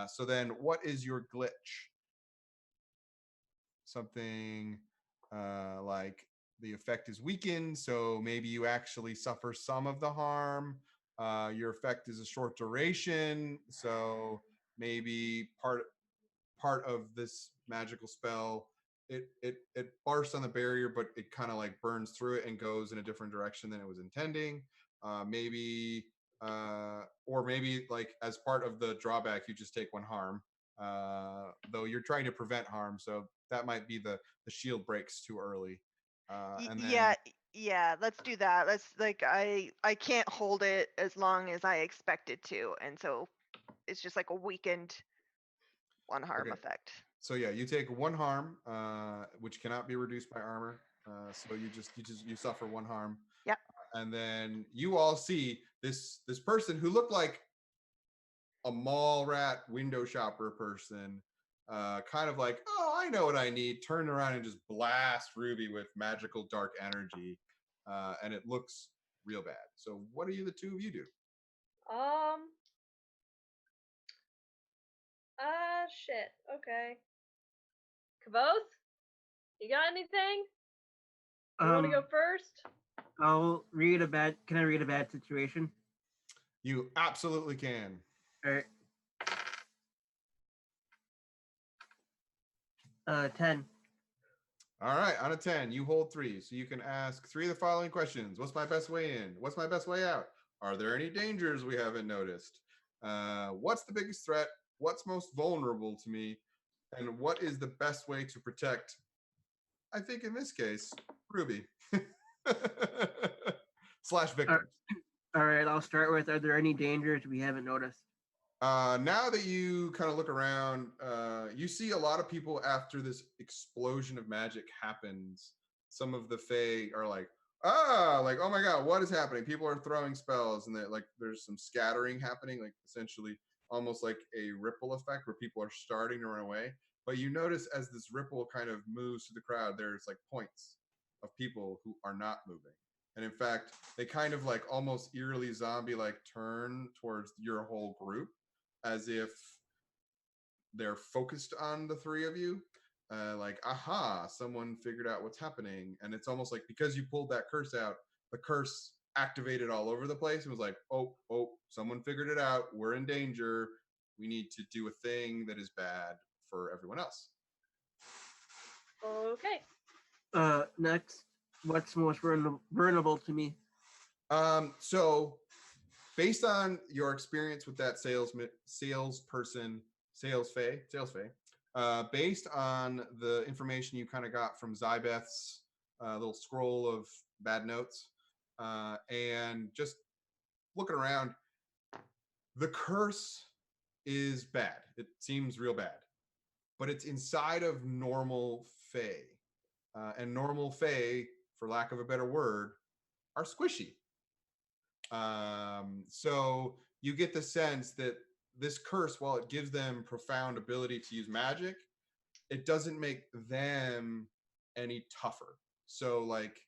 So then, what is your glitch? Something like the effect is weakened, so maybe you actually suffer some of the harm. Your effect is a short duration, so maybe part of this magical spell it barsts on the barrier, but it kind of like burns through it and goes in a different direction than it was intending. Maybe or maybe like as part of the drawback, you just take one harm, though you're trying to prevent harm, so that might be the shield breaks too early. And then Yeah, let's do that. Let's like I can't hold it as long as I expect it to, and so it's just like a weakened one harm okay, effect. so yeah, you take one harm, which cannot be reduced by armor. So you suffer one harm. Yep. And then you all see this person who looked like a mall rat window shopper person, kind of like, oh, I know what I need, turn around and just blast Ruby with magical dark energy, and it looks real bad. So what do you, the two of you, do? Shit. Okay. Kavoth, you got anything? You want to go first? I'll read a bad. Can I read a bad situation? You absolutely can. All right. 10. All right, on a 10, you hold 3. So you can ask 3 of the following questions. What's my best way in? What's my best way out? Are there any dangers we haven't noticed? What's the biggest threat? What's most vulnerable to me? And what is the best way to protect, I think in this case, Ruby slash victims? All right. I'll start with, are there any dangers we haven't noticed? Now that you kind of look around, you see a lot of people after this explosion of magic happens. Some of the Fae are like, like, oh my God, what is happening? People are throwing spells, and like there's some scattering happening, like essentially almost like a ripple effect where people are starting to run away. But you notice as this ripple kind of moves to the crowd, there's like points of people who are not moving. And in fact, they kind of like almost eerily zombie like turn towards your whole group as if they're focused on the 3 of you. Like, aha, someone figured out what's happening. And it's almost like because you pulled that curse out, the curse activated all over the place. It was like, oh, someone figured it out. We're in danger. We need to do a thing that is bad for everyone else. Okay. Next, what's most vulnerable to me? So based on your experience with that salesperson, sales Fae, based on the information you kind of got from Zybeth's little scroll of bad notes, and just looking around, the curse is bad. It seems real bad, but it's inside of normal Fae, and normal Fae, for lack of a better word, are squishy. So you get the sense that this curse, while it gives them profound ability to use magic, it doesn't make them any tougher. So like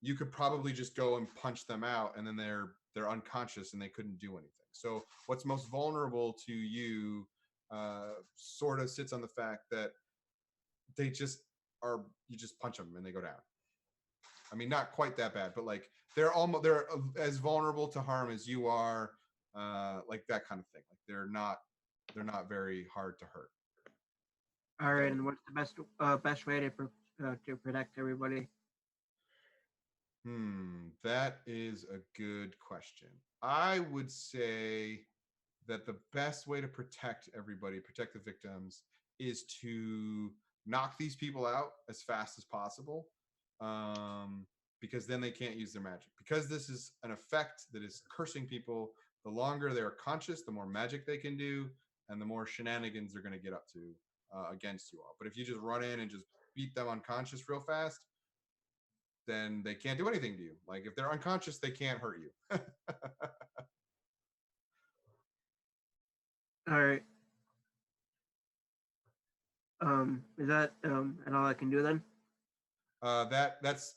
you could probably just go and punch them out and then they're unconscious and they couldn't do anything. So what's most vulnerable to you sort of sits on the fact that they just are, you just punch them and they go down. I mean, not quite that bad, but like they're as vulnerable to harm as you are, like that kind of thing. Like they're not very hard to hurt. All right, and what's the best way to protect everybody? That is a good question. I would say that the best way to protect everybody, protect the victims, is to knock these people out as fast as possible, because then they can't use their magic. Because this is an effect that is cursing people, the longer they're conscious, the more magic they can do, and the more shenanigans they're going to get up to against you all. But if you just run in and just beat them unconscious real fast, then they can't do anything to you. Like if they're unconscious, they can't hurt you. All right. Is that and all I can do then? That's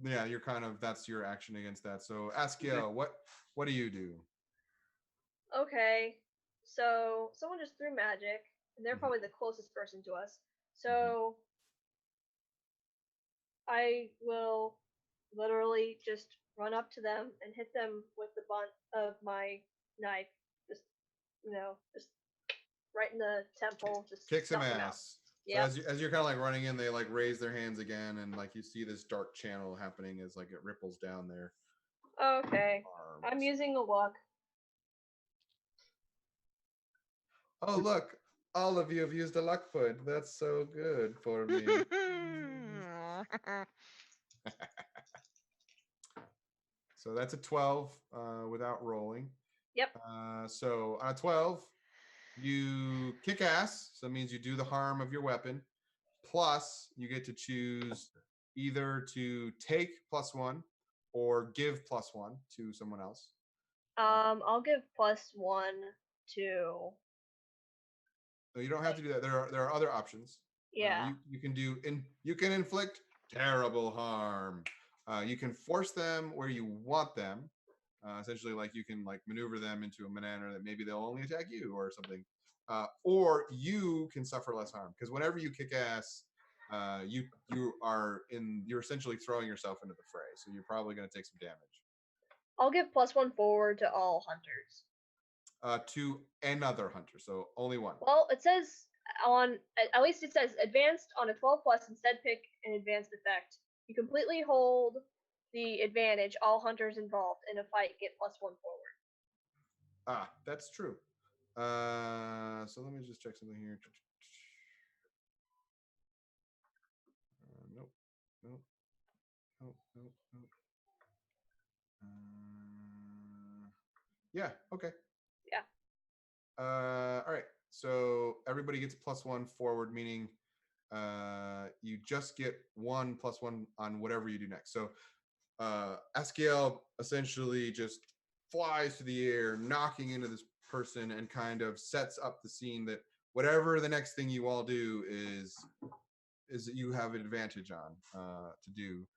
yeah, you're kind of, that's your action against that. So Askiel, what do you do? Okay, so someone just threw magic, and they're Mhm. probably the closest person to us. So I will literally just run up to them and hit them with the butt of my knife. Just, just right in the temple. Just Kick some knock them out. ass. So Yeah. as you're kind of like running in, they like raise their hands again, and like you see this dark channel happening as like it ripples down their Okay. arms. I'm using a luck. Oh look, all of you have used a luck point. That's so good for me. So that's a 12 without rolling. Yep. So on a 12, you kick ass. So that means you do the harm of your weapon. Plus, you get to choose either to take +1 or give +1 to someone else. I'll give +1 to. So you don't have to do that. There are other options. Yeah. You can do you can inflict terrible harm. You can force them where you want them. Essentially, like you can like maneuver them into a manner that maybe they'll only attack you or something. Or you can suffer less harm, because whenever you kick ass, you're essentially throwing yourself into the fray. So you're probably going to take some damage. I'll give +1 forward to all hunters. To another hunter, so only one. Well, it says at least it says advanced on a 12+. Instead, pick an advanced effect. You completely hold the advantage. All hunters involved in a fight get +1 forward. Ah, that's true. So let me just check something here. Nope. Yeah. Okay. Yeah. All right. So everybody gets +1 forward, meaning you just get 1 +1 on whatever you do next. So Askiel essentially just flies through the air, knocking into this person, and kind of sets up the scene that whatever the next thing you all do is that you have an advantage on to do.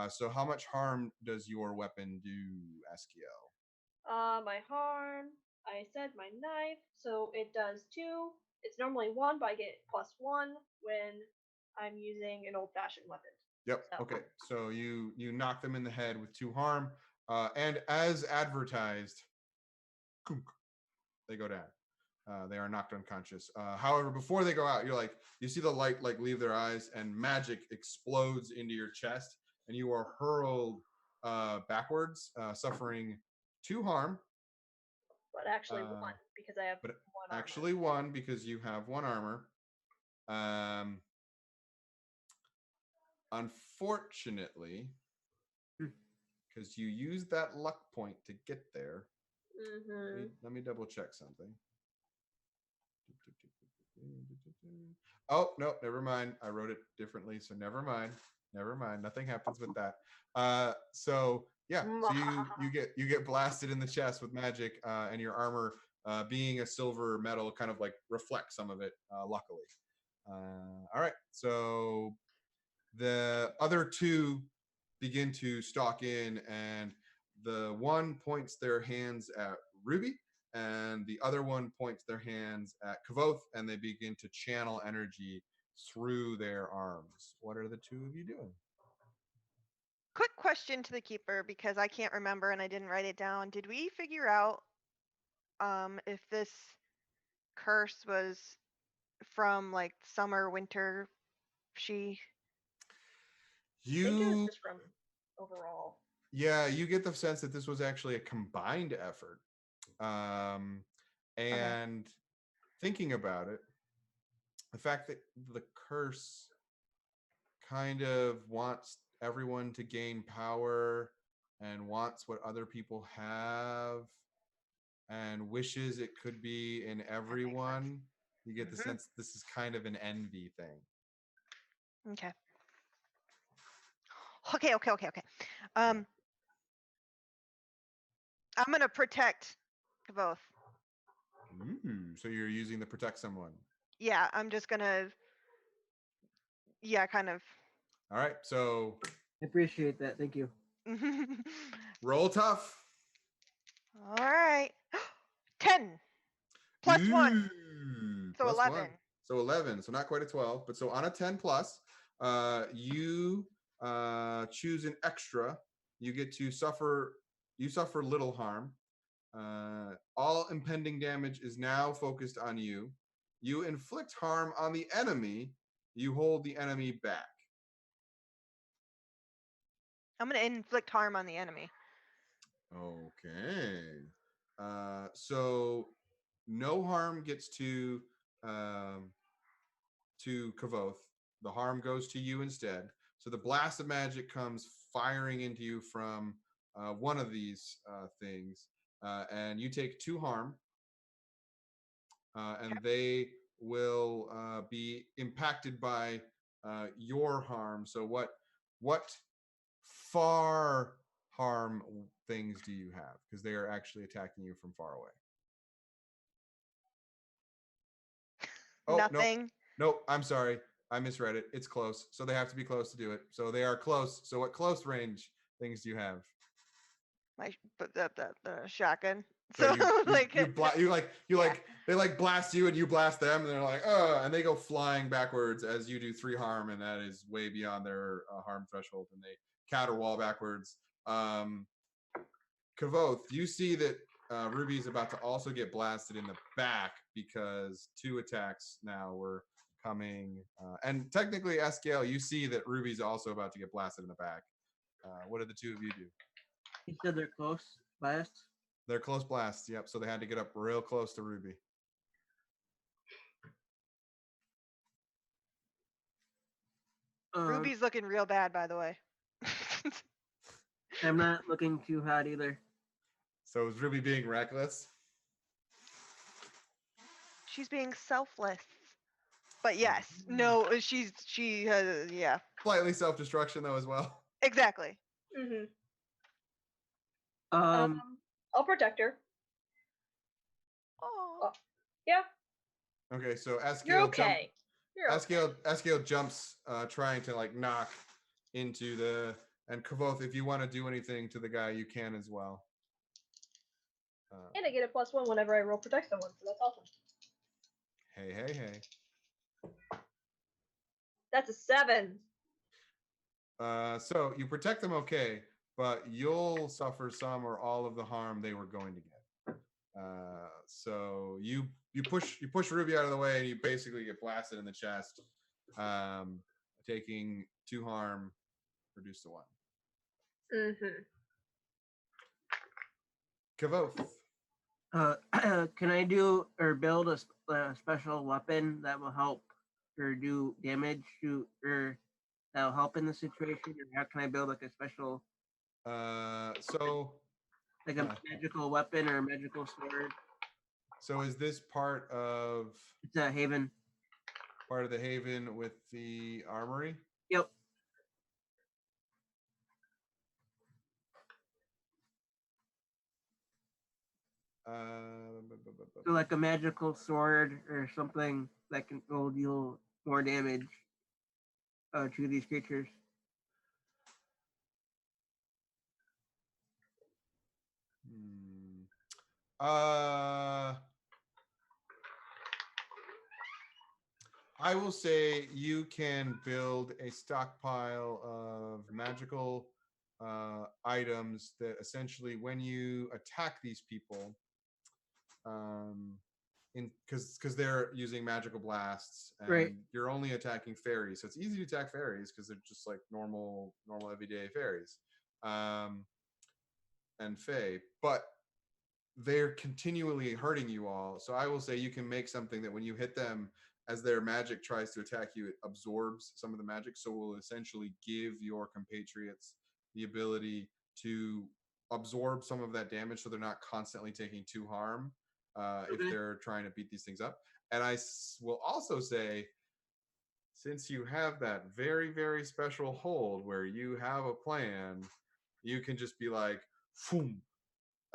So how much harm does your weapon do, Askiel? My harm. I said my knife, so it does 2. It's normally 1, but I get +1 when I'm using an old-fashioned weapon. Yep. So. Okay. So you knock them in the head with 2 harm, and as advertised, they go down. They are knocked unconscious. However, before they go out, you see the light like leave their eyes, and magic explodes into your chest, and you are hurled backwards, suffering 2 harm. But actually 1 because I have 1 armor. Actually 1 because you have 1 armor. Unfortunately, because you used that luck point to get there. Let me double check something. Oh no, never mind. I wrote it differently, so never mind. Never mind. Nothing happens with that. So yeah, so you get blasted in the chest with magic, and your armor, being a silver metal, kind of like reflects some of it. Luckily. All right, so the other two begin to stalk in, and the one points their hands at Ruby, and the other one points their hands at Kavoth, and they begin to channel energy through their arms. What are the two of you doing? Quick question to the keeper because I can't remember and I didn't write it down. Did we figure out if this curse was from like summer, winter? She. I think it was You, just from overall. yeah, you get the sense that this was actually a combined effort. And thinking about it, the fact that the curse kind of wants everyone to gain power and wants what other people have and wishes it could be in everyone, you get the sense this is kind of an envy thing. Okay. Okay. I'm gonna protect Kavoth. So you're using the protect someone. Yeah, I'm just gonna. Yeah, kind of. All right, so I appreciate that. Thank you. roll tough. All right. 10 plus 1. So Plus 11. 1. So 11. So not quite a 12, but so on a 10 plus, you choose an extra. You get to suffer. You suffer little harm. All impending damage is now focused on you. You inflict harm on the enemy. You hold the enemy back. I'm gonna inflict harm on the enemy. Okay. So no harm gets to Kavoth. The harm goes to you instead. So the blast of magic comes firing into you from one of these things, and you take 2 harm, and they will be impacted by your harm. So what far harm things do you have? Because they are actually attacking you from far away. Oh, Nothing. Nope. I'm sorry. I misread it. It's close. So they have to be close to do it. So they are close. So what close range things do you have? The shotgun. So So like they like blast you and you blast them and they're like, and they go flying backwards as you do 3 harm, and that is way beyond their harm threshold, and they caterwaul backwards. Kavoth, you see that Ruby is about to also get blasted in the back because 2 attacks now were coming. And technically, Eskiel, you see that Ruby's also about to get blasted in the back. What did the 2 of you do? You said they're close blasts? They're close blasts, yep. So they had to get up real close to Ruby. Ruby's looking real bad, by the way. I'm not looking too hot either. So is Ruby being reckless? She's being selfless. But yes, no, she has, yeah. Slightly self-destruction though as well. Exactly. I'll protect her. Oh. Yeah. Okay, so Eskiel You're okay. Eskiel jumps, trying to like knock into the, and Kavoth, if you want to do anything to the guy, you can as well. And I get a +1 whenever I roll protect someone, so that's awesome. Hey. That's a 7. So you protect them, okay, but you'll suffer some or all of the harm they were going to get. So you push Ruby out of the way, and you basically get blasted in the chest, taking 2 harm, reduced to 1. Kavoth. Can I do or build a special weapon that will help or do damage to, or that will help in the situation? Or how can I build like a special, like a magical weapon or a magical sword? So is this part of? It's a Haven. part of the haven with the armory. Yep. So like a magical sword or something that will deal more damage to these creatures. I will say you can build a stockpile of magical items that essentially, when you attack these people, because they're using magical blasts, and Right. you're only attacking fairies, so it's easy to attack fairies because they're just like normal everyday fairies, and fae, but they're continually hurting you all. So I will say you can make something that when you hit them, as their magic tries to attack you, it absorbs some of the magic. So will essentially give your compatriots the ability to absorb some of that damage, so they're not constantly taking two harm if Okay. they're trying to beat these things up. And will also say, since you have that very, very special hold where you have a plan, you can just be like, boom,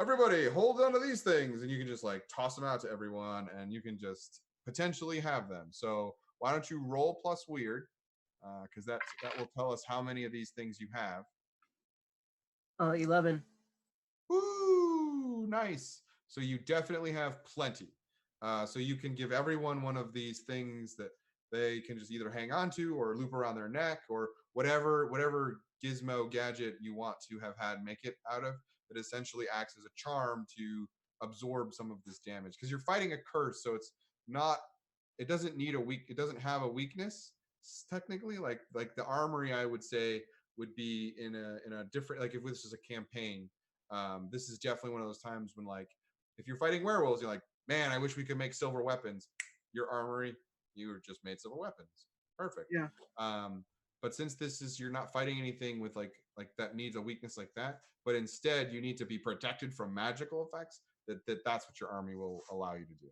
everybody hold on to these things, and you can just like toss them out to everyone, and you can just potentially have them. So why don't you roll plus weird, because that will tell us how many of these things you have. 11. Woo, nice. So you definitely have plenty. So you can give everyone one of these things that they can just either hang on to or loop around their neck, or whatever gizmo gadget you want to have had make it out of, that essentially acts as a charm to absorb some of this damage, because you're fighting a curse. So it doesn't need it doesn't have a weakness technically. Like the armory, I would say, would be in a different, like if this is a campaign, this is definitely one of those times when, like, if you're fighting werewolves, you're like, man, I wish we could make silver weapons. Your armory, you were just made silver weapons. Perfect. Yeah. But since you're not fighting anything with like that needs a weakness like that, but instead you need to be protected from magical effects, that's what your army will allow you to do.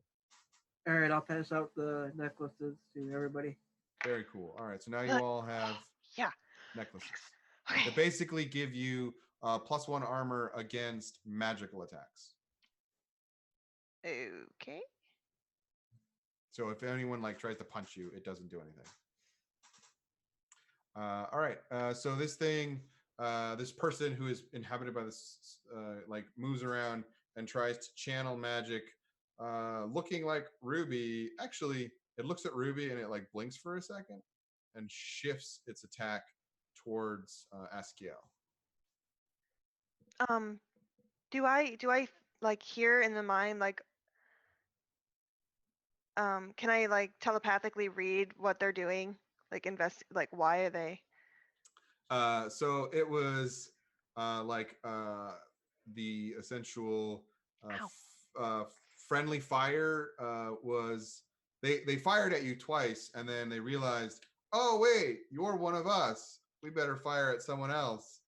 All right, I'll pass out the necklaces to everybody. Very cool. All right, so now you all have necklaces that basically give you +1 armor against magical attacks. Okay. So if anyone like tries to punch you, it doesn't do anything. All right. So this thing, this person who is inhabited by this, like moves around and tries to channel magic, looking like Ruby. Actually, it looks at Ruby and it like blinks for a second and shifts its attack towards Askiel. Do I like hear in the mind, like, can I like telepathically read what they're doing? Like like why are they? So it was the essential friendly fire was they fired at you twice, and then they realized, oh wait, you're one of us. We better fire at someone else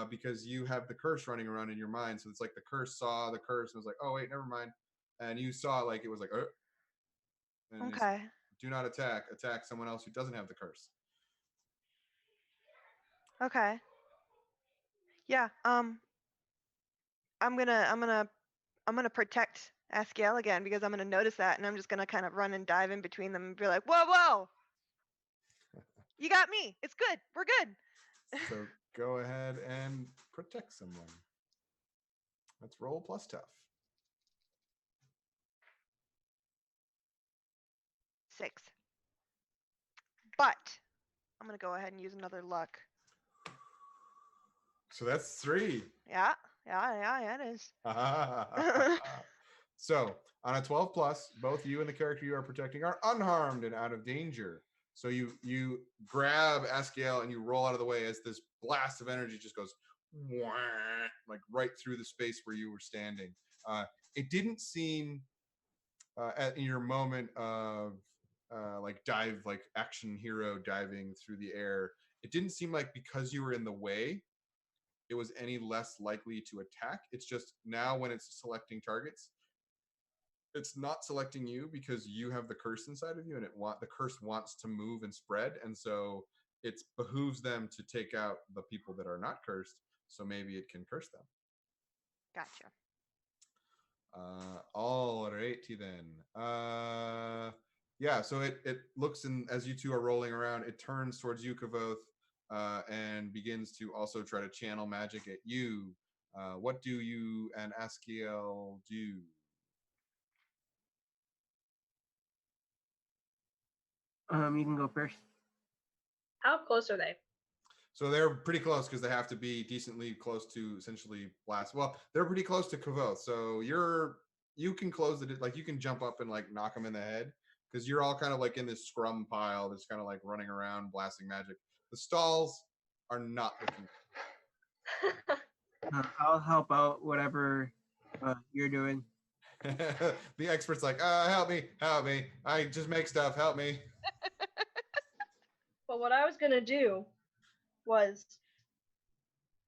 because you have the curse running around in your mind. So it's like the curse saw the curse and was like, oh wait, never mind. And you saw it like it was like, and Okay. do not attack someone else who doesn't have the curse. Okay. Yeah. I'm gonna protect Askiel again, because I'm gonna notice that, and I'm just gonna kind of run and dive in between them and be like, whoa, whoa, you got me. It's good. We're good. So go ahead and protect someone. Let's roll plus tough. 6. But I'm gonna go ahead and use another luck. So that's 3. Yeah, it is. So on a 12 plus, both you and the character you are protecting are unharmed and out of danger. So you grab Askiel and you roll out of the way as this blast of energy just goes like right through the space where you were standing. It didn't seem in your moment of like action hero diving through the air, it didn't seem like because you were in the way it was any less likely to attack. It's just now when it's selecting targets, it's not selecting you because you have the curse inside of you, and the curse wants to move and spread, and so it behooves them to take out the people that are not cursed. So maybe it can curse them. Gotcha. All righty then. Yeah. So it looks, and as you two are rolling around, it turns towards you, Kavoth, and begins to also try to channel magic at you. What do you and Askiel do? You can go first. How close are they? So they're pretty close because they have to be decently close to essentially blast. Well, they're pretty close to Kavoth, so you can close it. Like you can jump up and like knock them in the head because you're all kind of like in this scrum pile that's kind of like running around blasting magic. The stalls are not looking. I'll help out whatever you're doing. The expert's like, help me, help me. I just make stuff. Help me. But what I was gonna do was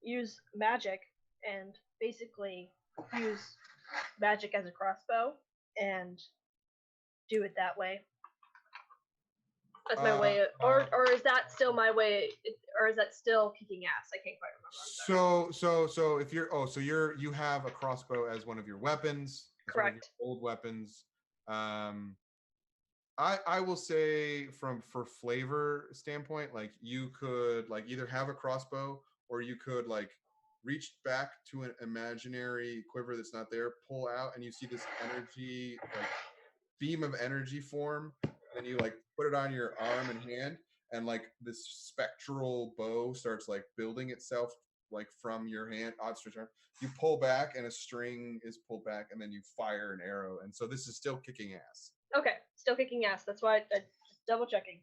use magic and basically use magic as a crossbow and do it that way. That's my way, or is that still my way, or is that still kicking ass? I can't quite remember. So if you're you have a crossbow as one of your weapons. Correct. Old weapons. I will say for flavor standpoint, like you could like either have a crossbow or you could like reach back to an imaginary quiver that's not there, pull out, and you see this energy like beam of energy form, and you like put it on your arm and hand, and like this spectral bow starts like building itself like from your hand, outstretched arm. You pull back and a string is pulled back, and then you fire an arrow, and so this is still kicking ass. Okay, still kicking ass. That's why I double checking.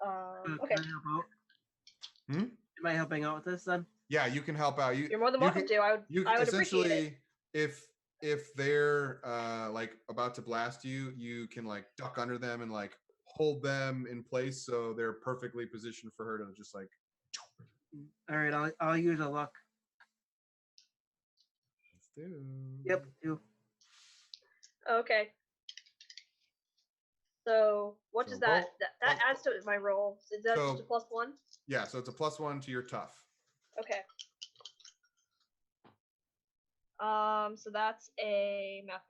Okay. Can I help out? Hmm? Am I helping out with this then? Yeah, you can help out. You're more than welcome to. I would appreciate it. If they're like about to blast you, you can like duck under them and like hold them in place so they're perfectly positioned for her to just like. All right, I'll use a luck. Let's do. Yep, 2. Okay. So what So does that both- adds to my roll? Is that just a +1? Yeah, so it's a +1 to your tough. Okay. So that's a math.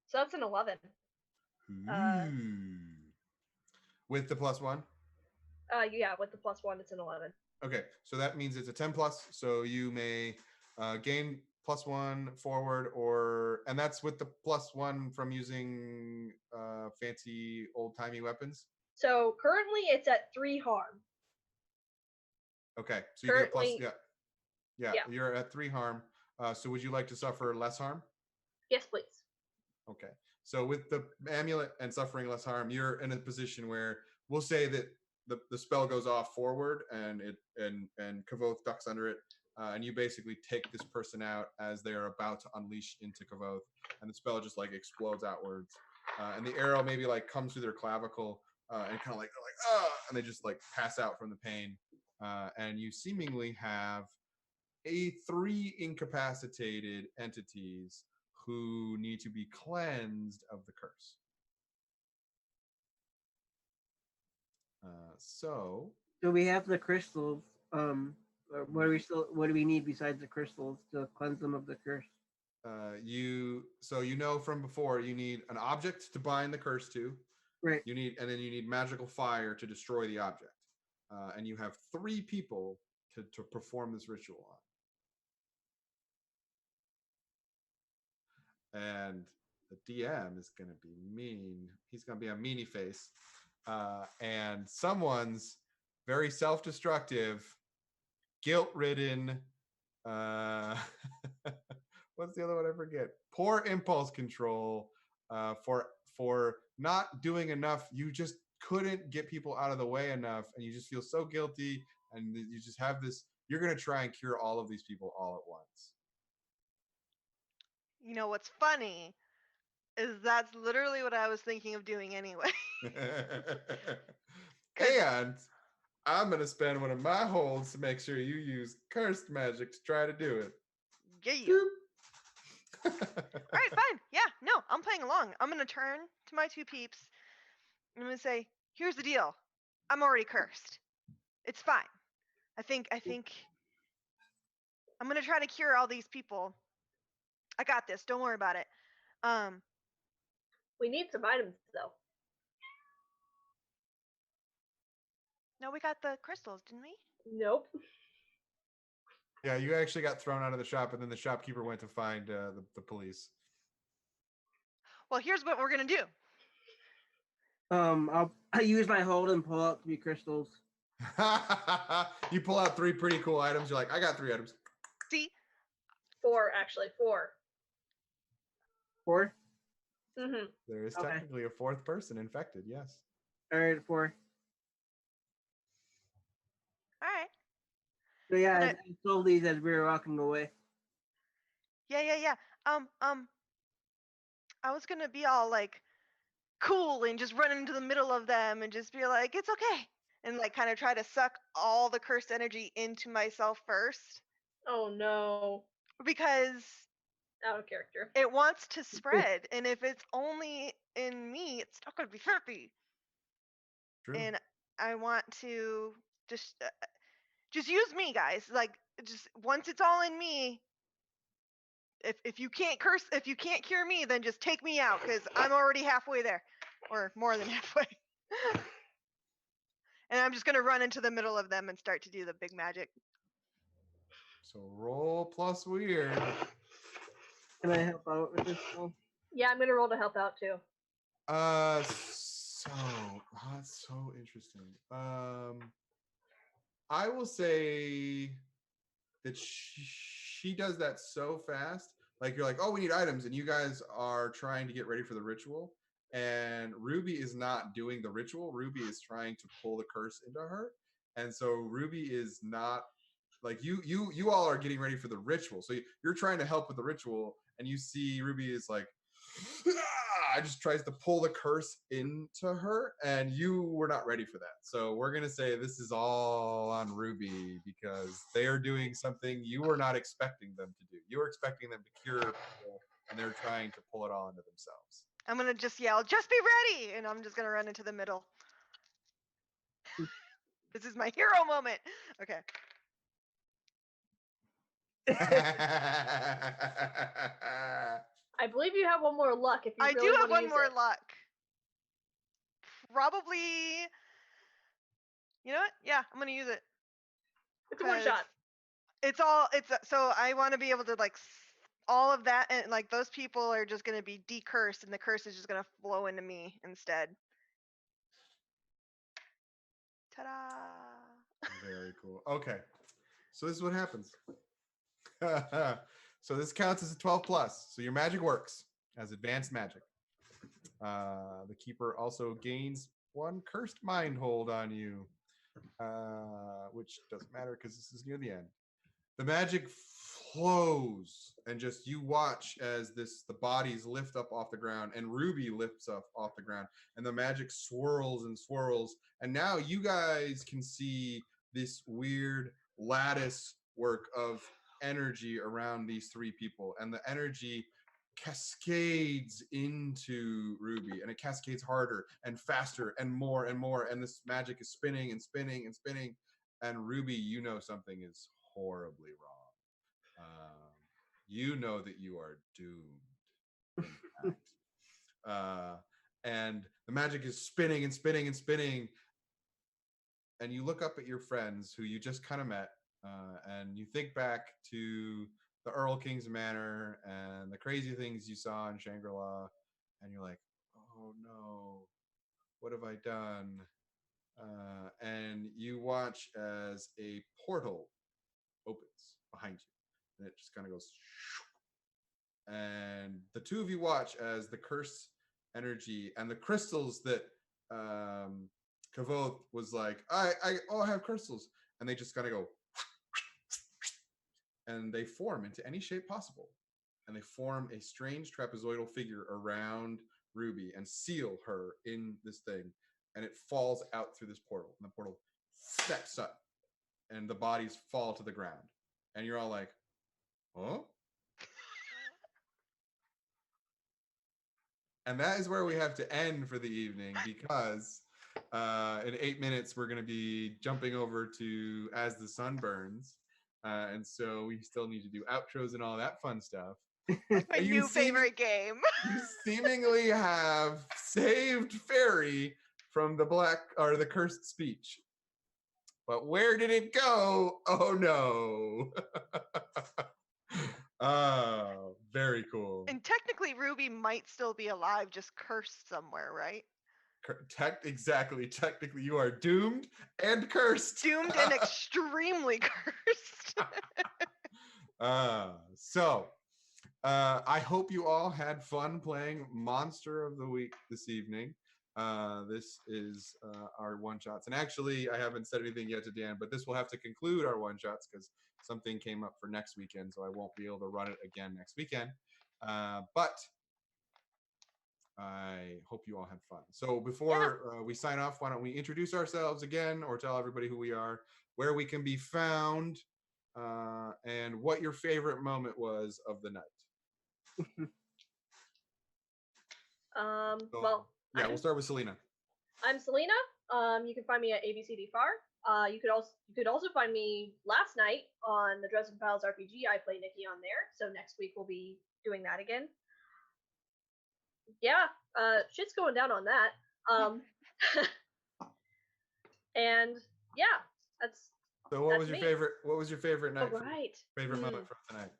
So that's an 11. With the +1? Yeah, with the +1, it's an 11. Okay, so that means it's a 10 plus. So you may gain +1 forward, and that's with the +1 from using fancy old timey weapons. So currently it's at 3 harm. Okay, so you get plus, yeah, you're at 3 harm. So would you like to suffer less harm? Yes, please. Okay, so with the amulet and suffering less harm, you're in a position where we'll say that the spell goes off forward, and Kavoth ducks under it, and you basically take this person out as they are about to unleash into Kavoth, and the spell just like explodes outwards, and the arrow maybe like comes through their clavicle, and kind of like they're like and they just like pass out from the pain, and you seemingly have 3 incapacitated entities who need to be cleansed of the curse. So we have the crystals. What do we need besides the crystals to cleanse them of the curse? you know from before, you need an object to bind the curse to. Right. And then you need magical fire to destroy the object. And you have 3 people to perform this ritual on. And the DM is going to be mean. He's going to be a meanie face. And someone's very self-destructive, guilt-ridden, what's the other one I forget? Poor impulse control, for not doing enough. You just couldn't get people out of the way enough, and you just feel so guilty, and you just have this. You're going to try and cure all of these people all at once. You know what's funny is that's literally what I was thinking of doing anyway. And I'm going to spend one of my holds to make sure you use cursed magic to try to do it. Yeah. Boop. All right, fine. Yeah, no, I'm playing along. I'm gonna turn to my two peeps. I'm gonna say, here's the deal. I'm already cursed. It's fine. I think I'm gonna try to cure all these people. I got this. Don't worry about it. Um, We need some items though. no, we got the crystals, didn't we? Nope. Yeah, you actually got thrown out of the shop, and then the shopkeeper went to find the police. Well, here's what we're gonna do. I use my hold and pull out 3 crystals. You pull out 3 pretty cool items. You're like, I got 3 items. See, 4, actually. 4. 4. Mm-hmm. There is Okay. technically a 4th person infected. Yes. All right, 4. all right. So yeah, But- I sold these as we were walking away. Yeah. I was gonna be all like cool and just run into the middle of them and just be like, it's okay. And like kind of try to suck all the cursed energy into myself first. Oh no. Because Out of character. it wants to spread. And if it's only in me, it's not gonna be happy. True. And I want to just use me, guys. Like just once it's all in me, if you can't cure me, then just take me out because I'm already halfway there, or more than halfway. And I'm just gonna run into the middle of them and start to do the big magic. So roll plus weird. Can I help out with this one? Yeah, I'm gonna roll to help out too. So that's so interesting. I will say that she does that so fast. Like you're like, oh, we need items, and you guys are trying to get ready for the ritual. And Ruby is not doing the ritual. Ruby is trying to pull the curse into her, and so Ruby is not like you all are getting ready for the ritual. So you're trying to help with the ritual, and you see Ruby is like, just tries to pull the curse into her, and you were not ready for that. So we're gonna say this is all on Ruby because they are doing something you were not expecting them to do. You were expecting them to cure people, and they're trying to pull it all into themselves. I'm gonna just yell, just be ready, and I'm just gonna run into the middle. This is my hero moment. Okay. I believe you have one more luck if you I really do have wanna one use more it. luck. Probably. You know what? Yeah, I'm gonna use it. It's a one shot. It's all. So I want to be able to like all of that, and like those people are just gonna be decursed, and the curse is just gonna flow into me instead. Ta-da! Very cool. Okay, so this is what happens. So this counts as a 12 plus. So your magic works as advanced magic. The keeper also gains 1 cursed mind hold on you, which doesn't matter because this is near the end. The magic flows, and just you watch as the bodies lift up off the ground, and Ruby lifts up off the ground, and the magic swirls and swirls, and now you guys can see this weird lattice work of energy around these 3 people, and the energy cascades into Ruby, and it cascades harder and faster and more, and this magic is spinning and spinning and spinning, and Ruby, you know something is horribly wrong. You know that you are doomed. In fact. And the magic is spinning and spinning and spinning, and you look up at your friends who you just kind of met, and you think back to the Earl King's Manor and the crazy things you saw in Shangri-La, and you're like, oh no, what have I done? And you watch as a portal opens behind you, and it just kind of goes, and the 2 of you watch as the curse energy and the crystals that Kavoth was like, I have crystals, and they just kind of go, and they form into any shape possible, and they form a strange trapezoidal figure around Ruby and seal her in this thing, and it falls out through this portal, and the portal steps up, and the bodies fall to the ground, and you're all like, huh? And that is where we have to end for the evening because in 8 minutes we're going to be jumping over to As the Sun Burns. And so we still need to do outros and all that fun stuff. My You new seem- favorite game. You seemingly have saved Fairy from the cursed speech. But where did it go? Oh no. Oh, very cool. And technically, Ruby might still be alive, just cursed somewhere, right? Exactly. Technically, you are doomed and cursed. Doomed and extremely cursed. I hope you all had fun playing Monster of the Week this evening. This is our one shots, and actually, I haven't said anything yet to Dan, but this will have to conclude our one shots because something came up for next weekend, so I won't be able to run it again next weekend. But I hope you all had fun. So before we sign off, why don't we introduce ourselves again, or tell everybody who we are, where we can be found, and what your favorite moment was of the night. We'll start with Selena. I'm Selena. You can find me at ABCDFAR. You could also find me last night on the Dresden Files RPG. I play Nikki on there, so next week we'll be doing that again. Yeah, shit's going down on that. And yeah, that's. So what that's was your me. favorite? What was your favorite night? Oh, right. Favorite moment from tonight?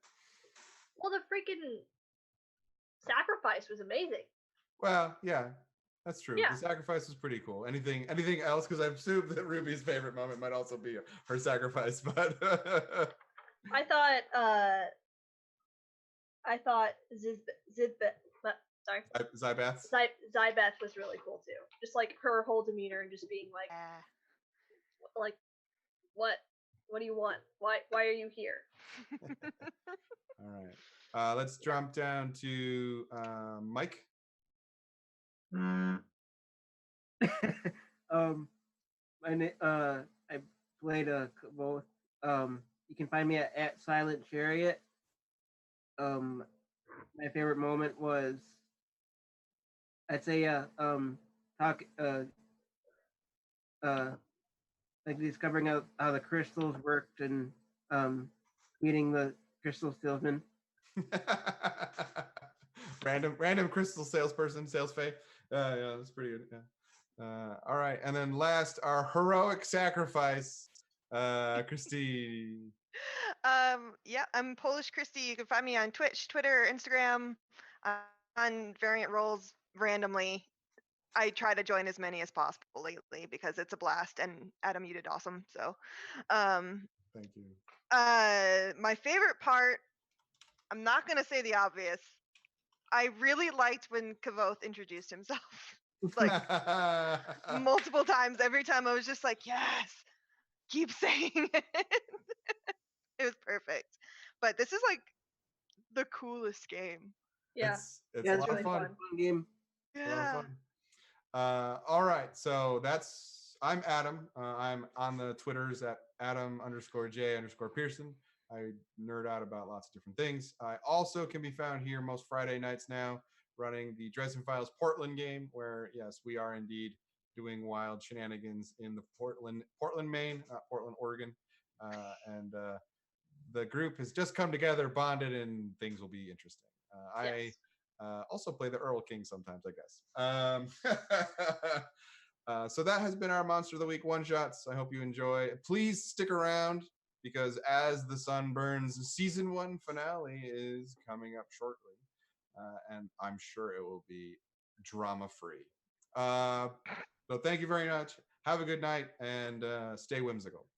Well, the freaking sacrifice was amazing. Well, yeah, that's true. Yeah. The sacrifice was pretty cool. Anything else? Because I've assumed that Ruby's favorite moment might also be her sacrifice, but I thought Zybeth was really cool too. Just like her whole demeanor and just being like, what do you want? Why are you here? All right. Let's jump down to Mike. I played both. You can find me at Silent Chariot. My favorite moment was, I'd say, like discovering how the crystals worked and meeting the crystal salesman. random crystal salesperson, sales fae. Yeah, that's pretty good. Yeah. All right, and then last, our heroic sacrifice, Christy. Yeah, I'm Polish Christy. You can find me on Twitch, Twitter, Instagram, on Variant Roles randomly. I try to join as many as possible lately because it's a blast, and Adam, you did awesome. So, thank you. My favorite part, I'm not gonna say the obvious. I really liked when Kavoth introduced himself, like multiple times. Every time I was just like, yes, keep saying it. It was perfect. But this is like the coolest game. Yeah, it's yeah, a lot really of fun. fun. Game. Yeah. All right, so I'm Adam. I'm on the Twitters at Adam_J_Pearson. I nerd out about lots of different things. I also can be found here most Friday nights now, running the Dresden Files Portland game, where yes, we are indeed doing wild shenanigans in the Portland, Maine, not Portland, Oregon, and the group has just come together, bonded, and things will be interesting. Yes. I also play the Earl King sometimes, I guess. So that has been our Monster of the Week one-shots. I hope you enjoy. Please stick around, because As the Sun Burns season 1 finale is coming up shortly. And I'm sure it will be drama-free. So thank you very much. Have a good night, and stay whimsical.